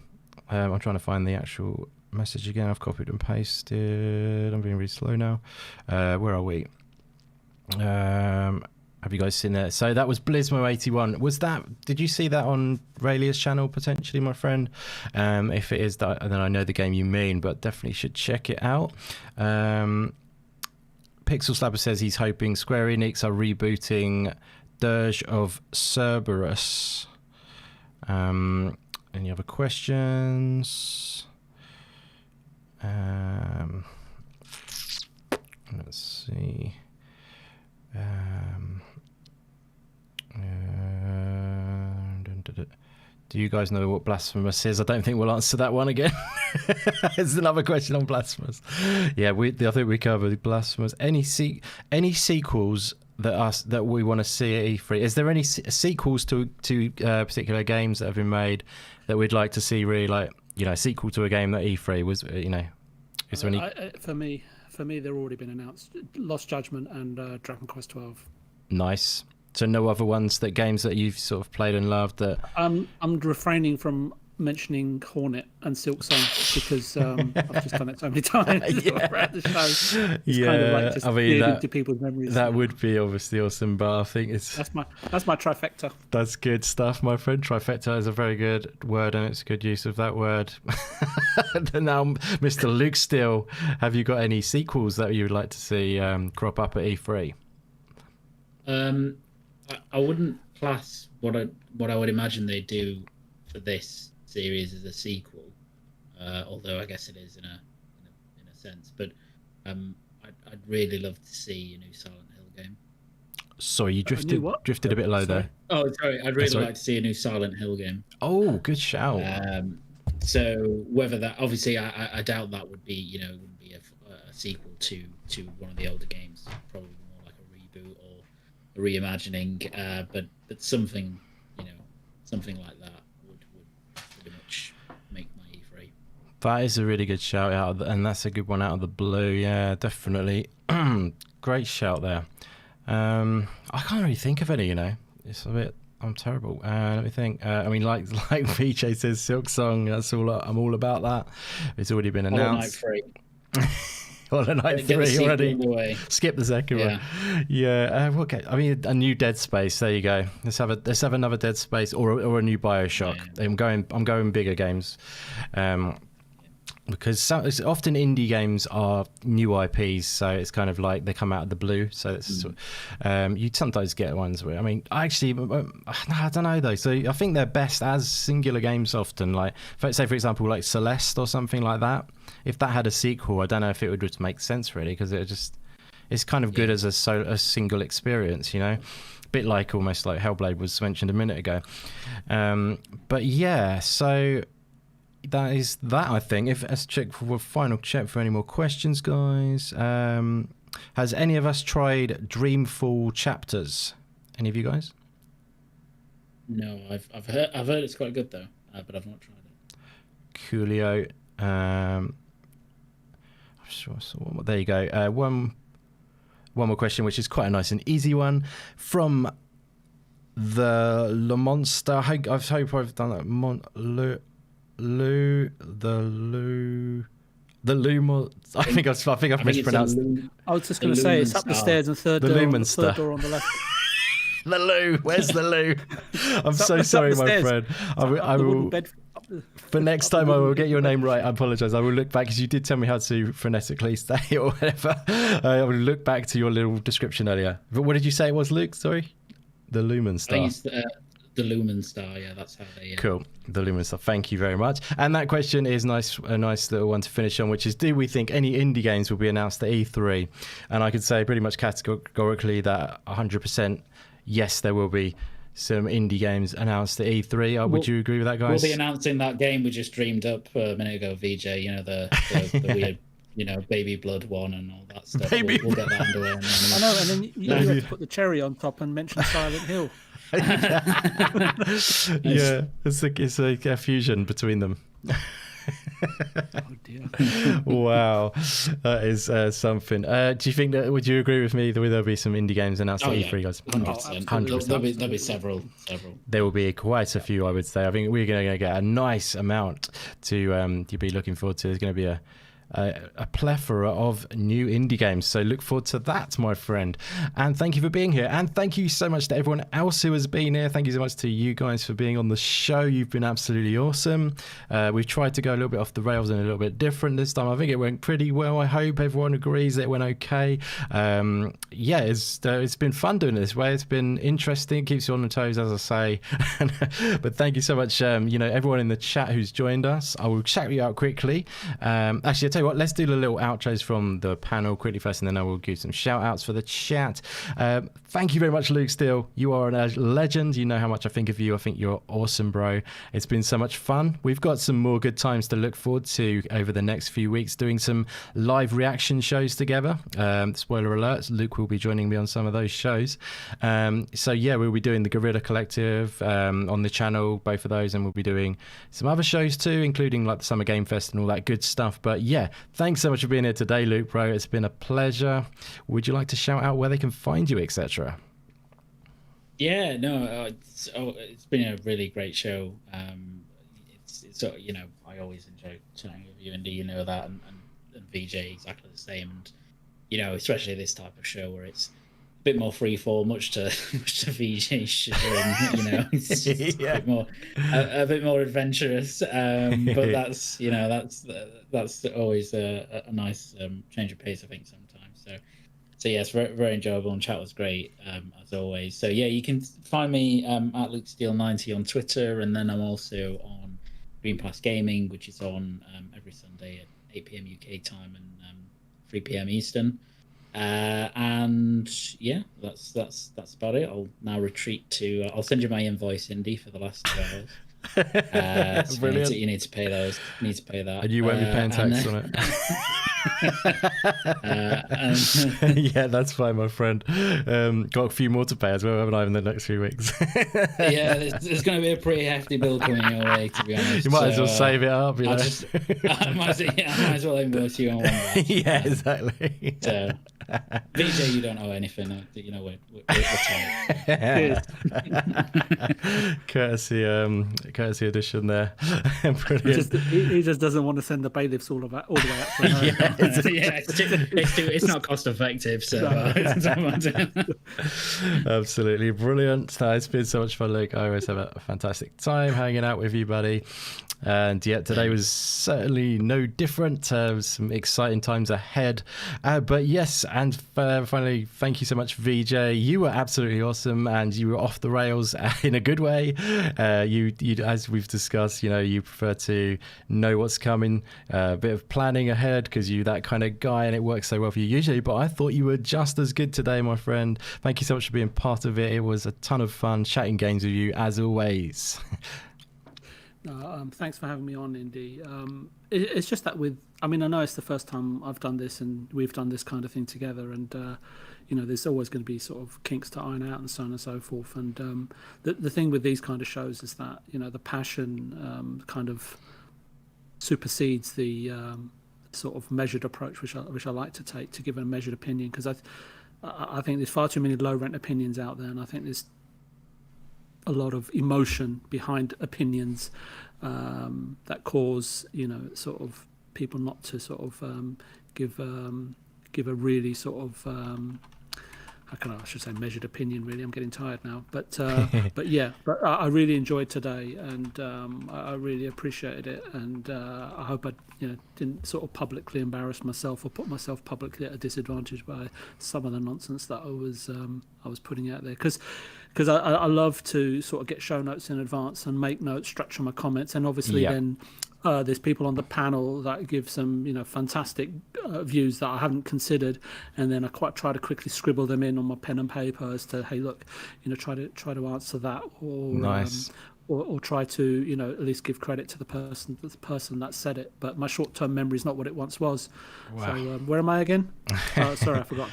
I'm trying to find the actual message again. I've copied and pasted. I'm being really slow now. Where are we? Have you guys seen that? So that was Blismo81. Did you see that on Raylia's channel potentially, my friend? If it is that, then I know the game you mean, but definitely should check it out. Pixel Slapper says he's hoping Square Enix are rebooting Dirge of Cerberus. Any other questions? Let's see. Do you guys know what Blasphemous is? I don't think we'll answer that one again. There's another question on Blasphemous. Yeah, I think we covered Blasphemous. Any sequels that we want to see at E3? Is there any sequels to particular games that have been made that we'd like to see? Really, like a sequel to a game that E3 was. Is there any? For me, they've already been announced. Lost Judgment and Dragon Quest 12. Nice. So no other games that you've sort of played and loved that. I'm refraining from mentioning Hornet and Silk Song because I've just done it so many times throughout the show. It's kind of like just peered into people's memories. That would be obviously awesome, but I think that's my trifecta. That's good stuff, my friend. Trifecta is a very good word, and it's a good use of that word. Now, Mr. Luke Steele, have you got any sequels that you would like to see crop up at E3? I wouldn't class what I would imagine they do for this series as a sequel, although I guess it is in a sense. But I'd really love to see a new Silent Hill game. Sorry, you drifted a bit low there. Oh, sorry. I'd really like to see a new Silent Hill game. Oh, good shout. So whether that, obviously, I doubt that would be, wouldn't be a sequel to one of the older games. Probably more like a reboot or a reimagining. But something, something like that would pretty much make my E3. That is a really good shout out, and that's a good one out of the blue. Yeah, definitely. Great shout there. I can't really think of any. It's a bit. I'm terrible. Let me think. I mean, like VJ says, Silk Song. That's all. I'm all about that. It's already been announced. Hollow Knight 3. Hollow Knight 3 already. Skip the second one. Yeah. Okay. I mean, a new Dead Space. There you go. Let's have another Dead Space or a new BioShock. Yeah. I'm going bigger games. Because it's often indie games are new IPs, so it's kind of like they come out of the blue. So it's you'd sometimes get ones where, I mean, I don't know though. So I think they're best as singular games often. Like, say for example, like Celeste or something like that. If that had a sequel, I don't know if it would just make sense really, because it's kind of good as a single experience, a bit like almost like Hellblade was mentioned a minute ago. But yeah, so. That is that, I think. Let's check for a final check for any more questions, guys. Has any of us tried Dreamfall Chapters? Any of you guys? No, I've heard it's quite good though, but I've not tried it. Coolio. Sure. So there you go. One more question, which is quite a nice and easy one from the Le Monster. I hope I've done that. The Lumo. I think I've mispronounced. I was just going to say it's up the stairs and third door on the left. The loo. Where's the loo? I'm so sorry, my friend. I will. For next time, I will get your name right. I apologise. I will look back, because you did tell me how to phonetically say it or whatever. I will look back to your little description earlier. But what did you say it was, Luke? Sorry, the Lumen Star. The Lumen Star, yeah, that's how they... Cool, the Lumen Star. Thank you very much. And that question is a nice little one to finish on, which is, do we think any indie games will be announced at E3? And I could say pretty much categorically that 100% yes, there will be some indie games announced at E3. Would you agree with that, guys? We'll be announcing that game we just dreamed up a minute ago, VJ, the weird... Baby Blood one and all that stuff. We'll get that underway. I know, and then you have to put the cherry on top and mention Silent Hill. Yeah, it's a fusion between them. Oh dear. Wow, that is something. Do you think that? Would you agree with me that there'll be some indie games announced at E3, guys? 100%. There'll be several. There will be quite a few, I would say. I think we're going to get a nice amount to be looking forward to. There's going to be a plethora of new indie games, so look forward to that, my friend. And thank you for being here, and thank you so much to everyone else who has been here. Thank you so much to you guys for being on the show. You've been absolutely awesome. We've tried to go a little bit off the rails and a little bit different this time. I think it went pretty well. I hope everyone agrees that it went okay. It's been fun doing it this way. It's been interesting. It keeps you on the toes, as I say. But thank you so much, everyone in the chat who's joined us. I will check you out quickly. Actually, I'll tell you what, let's do the little outros from the panel quickly first, and then I will give some shout outs for the chat. Thank you very much, Luke Steele. You are a legend. You know how much I think of you. I think you're awesome, bro. It's been so much fun. We've got some more good times to look forward to over the next few weeks, doing some live reaction shows together. Spoiler alerts, Luke will be joining me on some of those shows. We'll be doing the Guerrilla Collective on the channel, both of those, and we'll be doing some other shows too, including like the Summer Game Fest and all that good stuff. But yeah, thanks so much for being here today, Luke, bro. It's been a pleasure. Would you like to shout out where they can find you, etc.? Yeah, no, it's been a really great show. it's sort of, I always enjoy chatting with you, Indy, that, and VJ exactly the same, and especially this type of show where it's a bit more free fall, much to VJ's chagrin. It's just a bit more adventurous, but that's that's always a nice change of pace, I think, sometimes. So yes, very, very enjoyable, and chat was great, as always. So yeah, you can find me at LukeSteele90 on Twitter, and then I'm also on Green Pass Gaming, which is on every Sunday at 8 p.m. UK time and 3 p.m. Eastern. And yeah, that's about it. I'll now retreat to. I'll send you my invoice, Indy, for the last 2 hours. So Brilliant. you need to pay those. You need to pay that. And you won't be paying tax on it. Yeah, that's fine, my friend. Got a few more to pay as well, haven't I, in the next few weeks? Yeah, there's going to be a pretty hefty bill coming your way, to be honest. You might as well save it up, I might as well invoice you on one day. Yeah, exactly. So, VJ, you don't owe anything. We're tight. Courtesy edition there. Brilliant. He just doesn't want to send the bailiffs all the way up to her. Yeah, it's not cost effective, so Absolutely brilliant. It's been so much fun, Luke. I always have a fantastic time hanging out with you, buddy. And yet today was certainly no different. Some exciting times ahead. But yes, and finally, thank you so much, VJ. You were absolutely awesome, and you were off the rails in a good way. You as we've discussed, you prefer to know what's coming, a bit of planning ahead, because you're that kind of guy, and it works so well for you usually. But I thought you were just as good today, my friend. Thank you so much for being part of it. It was a ton of fun chatting games with you, as always. Thanks for having me on, Indy. It's just that I know it's the first time I've done this and we've done this kind of thing together, and there's always going to be sort of kinks to iron out and so on and so forth. And the thing with these kind of shows is that the passion kind of supersedes the sort of measured approach which I like to take to give a measured opinion, because I think there's far too many low rent opinions out there, and I think there's a lot of emotion behind opinions that cause sort of people not to sort of give a really sort of I should say measured opinion. Really, I'm getting tired now, but I really enjoyed today, and I really appreciated it, and I hope I didn't sort of publicly embarrass myself or put myself publicly at a disadvantage by some of the nonsense that I was putting out there, because I love to sort of get show notes in advance and make notes, structure my comments, and obviously then there's people on the panel that give some fantastic views that I haven't considered, and then I try to quickly scribble them in on my pen and paper as to, hey, look, try to answer that, or nice. Or try to at least give credit to the person that said it. But my short-term memory is not what it once was. Wow. So where am I again? Sorry, I forgot.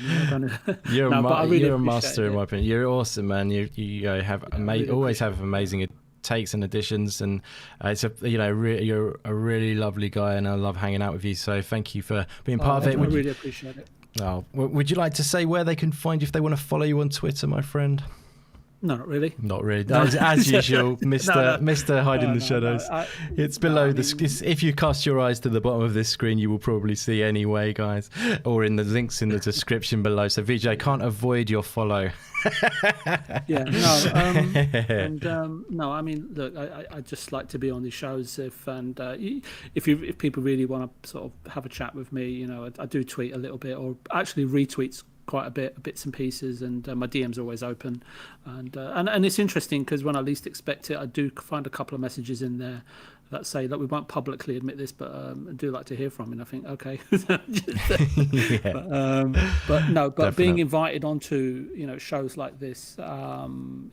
You're a master, in my opinion. You're awesome, man. You have always have amazing takes and additions, and it's you're a really lovely guy, and I love hanging out with you. So thank you for being part of it. I really appreciate it. Would you like to say where they can find you if they want to follow you on Twitter, my friend? No, not really. Not really. As usual, Mr. Hide in the shadows. It's below the. If you cast your eyes to the bottom of this screen, you will probably see anyway, guys, or in the links in the description below. So VJ can't avoid your follow. Yeah, no, no. I mean, look, I just like to be on these shows. If people really want to sort of have a chat with me, I do tweet a little bit, or actually retweets quite a bit, bits and pieces, and my DM's always open, and it's interesting because when I least expect it, I do find a couple of messages in there that say that we won't publicly admit this, but I do like to hear from you. And I think, okay, but being invited onto shows like this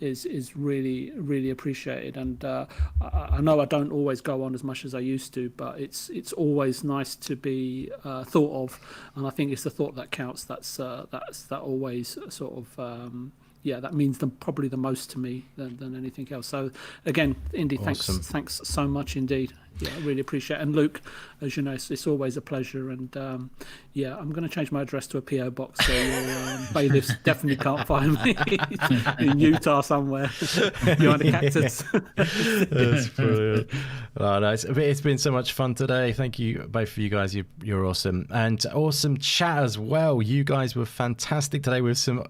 is really, really appreciated. And I know I don't always go on as much as I used to, but it's always nice to be thought of, and I think it's the thought that counts. That always sort of. That means probably the most to me than anything else. So again, Indy, awesome. Thanks so much indeed. yeah, I really appreciate it. And Luke, as you know, it's always a pleasure. And yeah, I'm going to change my address to a PO box, so your bailiffs definitely can't find me in Utah somewhere behind a cactus. That's brilliant. Oh, no, it's been so much fun today. Thank you, both of you guys. You're awesome, and awesome chat as well. You guys were fantastic today with some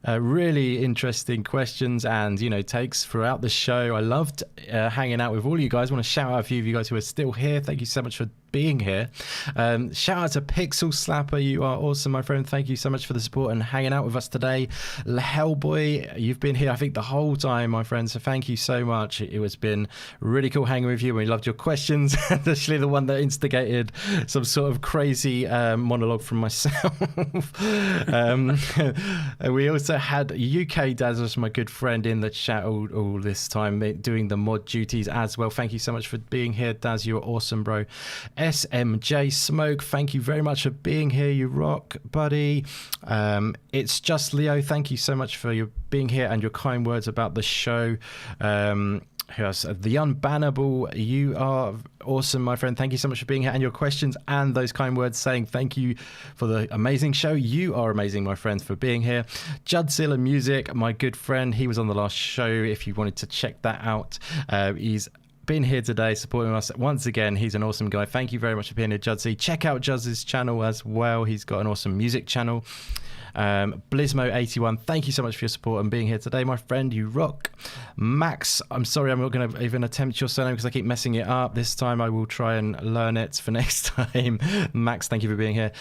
really interesting questions and takes throughout the show. I loved hanging out with all you guys. I want to shout out a few of you guys who are still here. Thank you so much for being here. Shout out to Pixel Slapper. You are awesome, my friend. Thank you so much for the support and hanging out with us today. Hellboy, you've been here I think the whole time, my friend, so thank you so much. It has been really cool hanging with you. We loved your questions, especially the one that instigated some sort of crazy monologue from myself. We also had UK Daz, was my good friend, in the chat all this time, doing the mod duties as well. Thank you so much for being here, Daz. You're awesome, bro. SMJ Smoke, thank you very much for being here. You rock, buddy. It's just Leo. Thank you so much for your being here and your kind words about the show. Who else? The Unbannable, you are awesome, my friend. Thank you so much for being here and your questions and those kind words saying thank you for the amazing show. You are amazing, my friend, for being here. Judzilla Music, my good friend, he was on the last show if you wanted to check that out. He's been here today supporting us once again. He's an awesome guy. Thank you very much for being here, Judsy. Check out Judz's channel as well. He's got an awesome music channel. Blismo81, thank you so much for your support and being here today, my friend. You rock. Max, I'm sorry I'm not going to even attempt your surname because I keep messing it up. This time I will try and learn it for next time. Max, thank you for being here.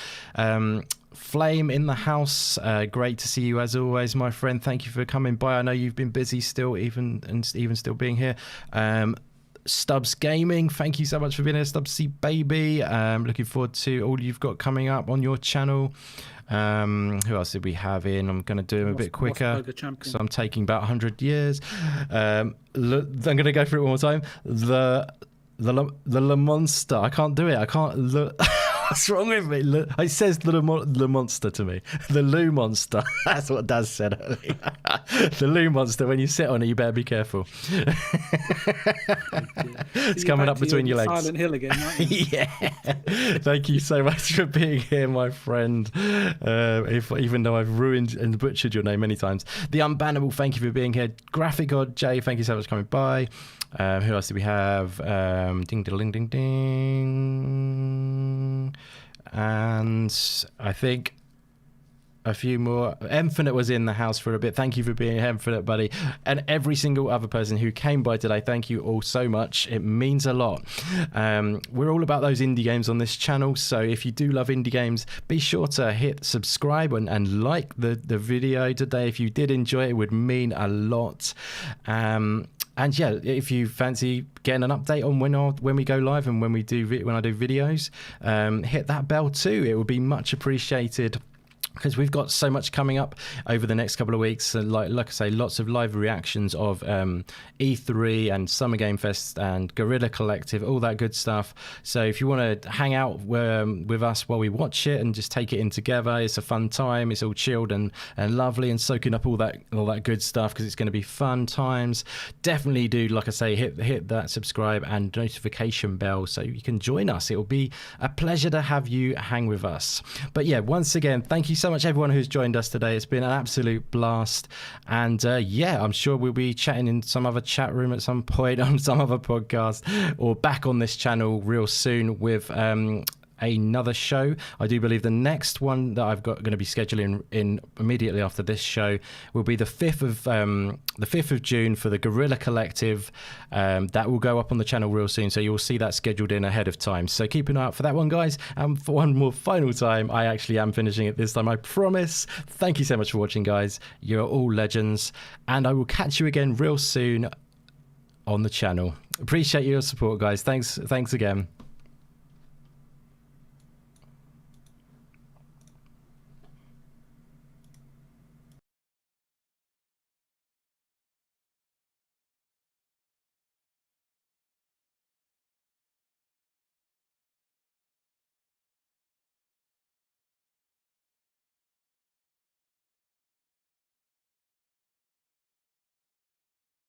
Flame in the house, great to see you as always, my friend. Thank you for coming by. I know you've been busy still, even still being here. Stubbs Gaming, thank you so much for being here, Stubbsy baby. Looking forward to all you've got coming up on your channel. Who else did we have in? I'm going to do them a bit quicker, so I'm taking about 100 years. I'm going to go through it one more time. The Le Monster. I can't do it. I can't. What's wrong with me? It says the monster to me. The Loo Monster. That's what Daz said earlier. The Loo Monster. When you sit on it, you better be careful. It's coming up between your legs. Silent Hill again, aren't you? Yeah. Thank you so much for being here, my friend. Even though I've ruined and butchered your name many times. The Unbannable, thank you for being here. Graphic God Jay, thank you so much for coming by. Who else do we have? Ding, ding, ding, ding. And I think a few more. Infinite was in the house for a bit. Thank you for being here, Infinite, buddy. And every single other person who came by today, thank you all so much. It means a lot. We're all about those indie games on this channel, so if you do love indie games, be sure to hit subscribe and like the video today. If you did enjoy it, it would mean a lot. And yeah, if you fancy getting an update on when we go live and when I do videos, hit that bell too. It would be much appreciated, because we've got so much coming up over the next couple of weeks. Like I say, lots of live reactions of E3 and Summer Game Fest and Guerrilla Collective, all that good stuff. So if you want to hang out with us while we watch it and just take it in together, it's a fun time. It's all chilled and lovely and soaking up all that good stuff, because it's going to be fun times. Definitely do, like I say, hit that subscribe and notification bell so you can join us. It will be a pleasure to have you hang with us. But yeah, once again, thank you so much everyone who's joined us today. It's been an absolute blast, and yeah, I'm sure we'll be chatting in some other chat room at some point on some other podcast, or back on this channel real soon with another show. I do believe the next one that I've got going to be scheduling in immediately after this show will be the 5th of June for the Guerrilla Collective. That will go up on the channel real soon, so you'll see that scheduled in ahead of time. So keep an eye out for that one, guys. And for one more final time, I actually am finishing it this time, I promise. Thank you so much for watching, guys. You're all legends, and I will catch you again real soon on the channel. Appreciate your support, guys. Thanks again.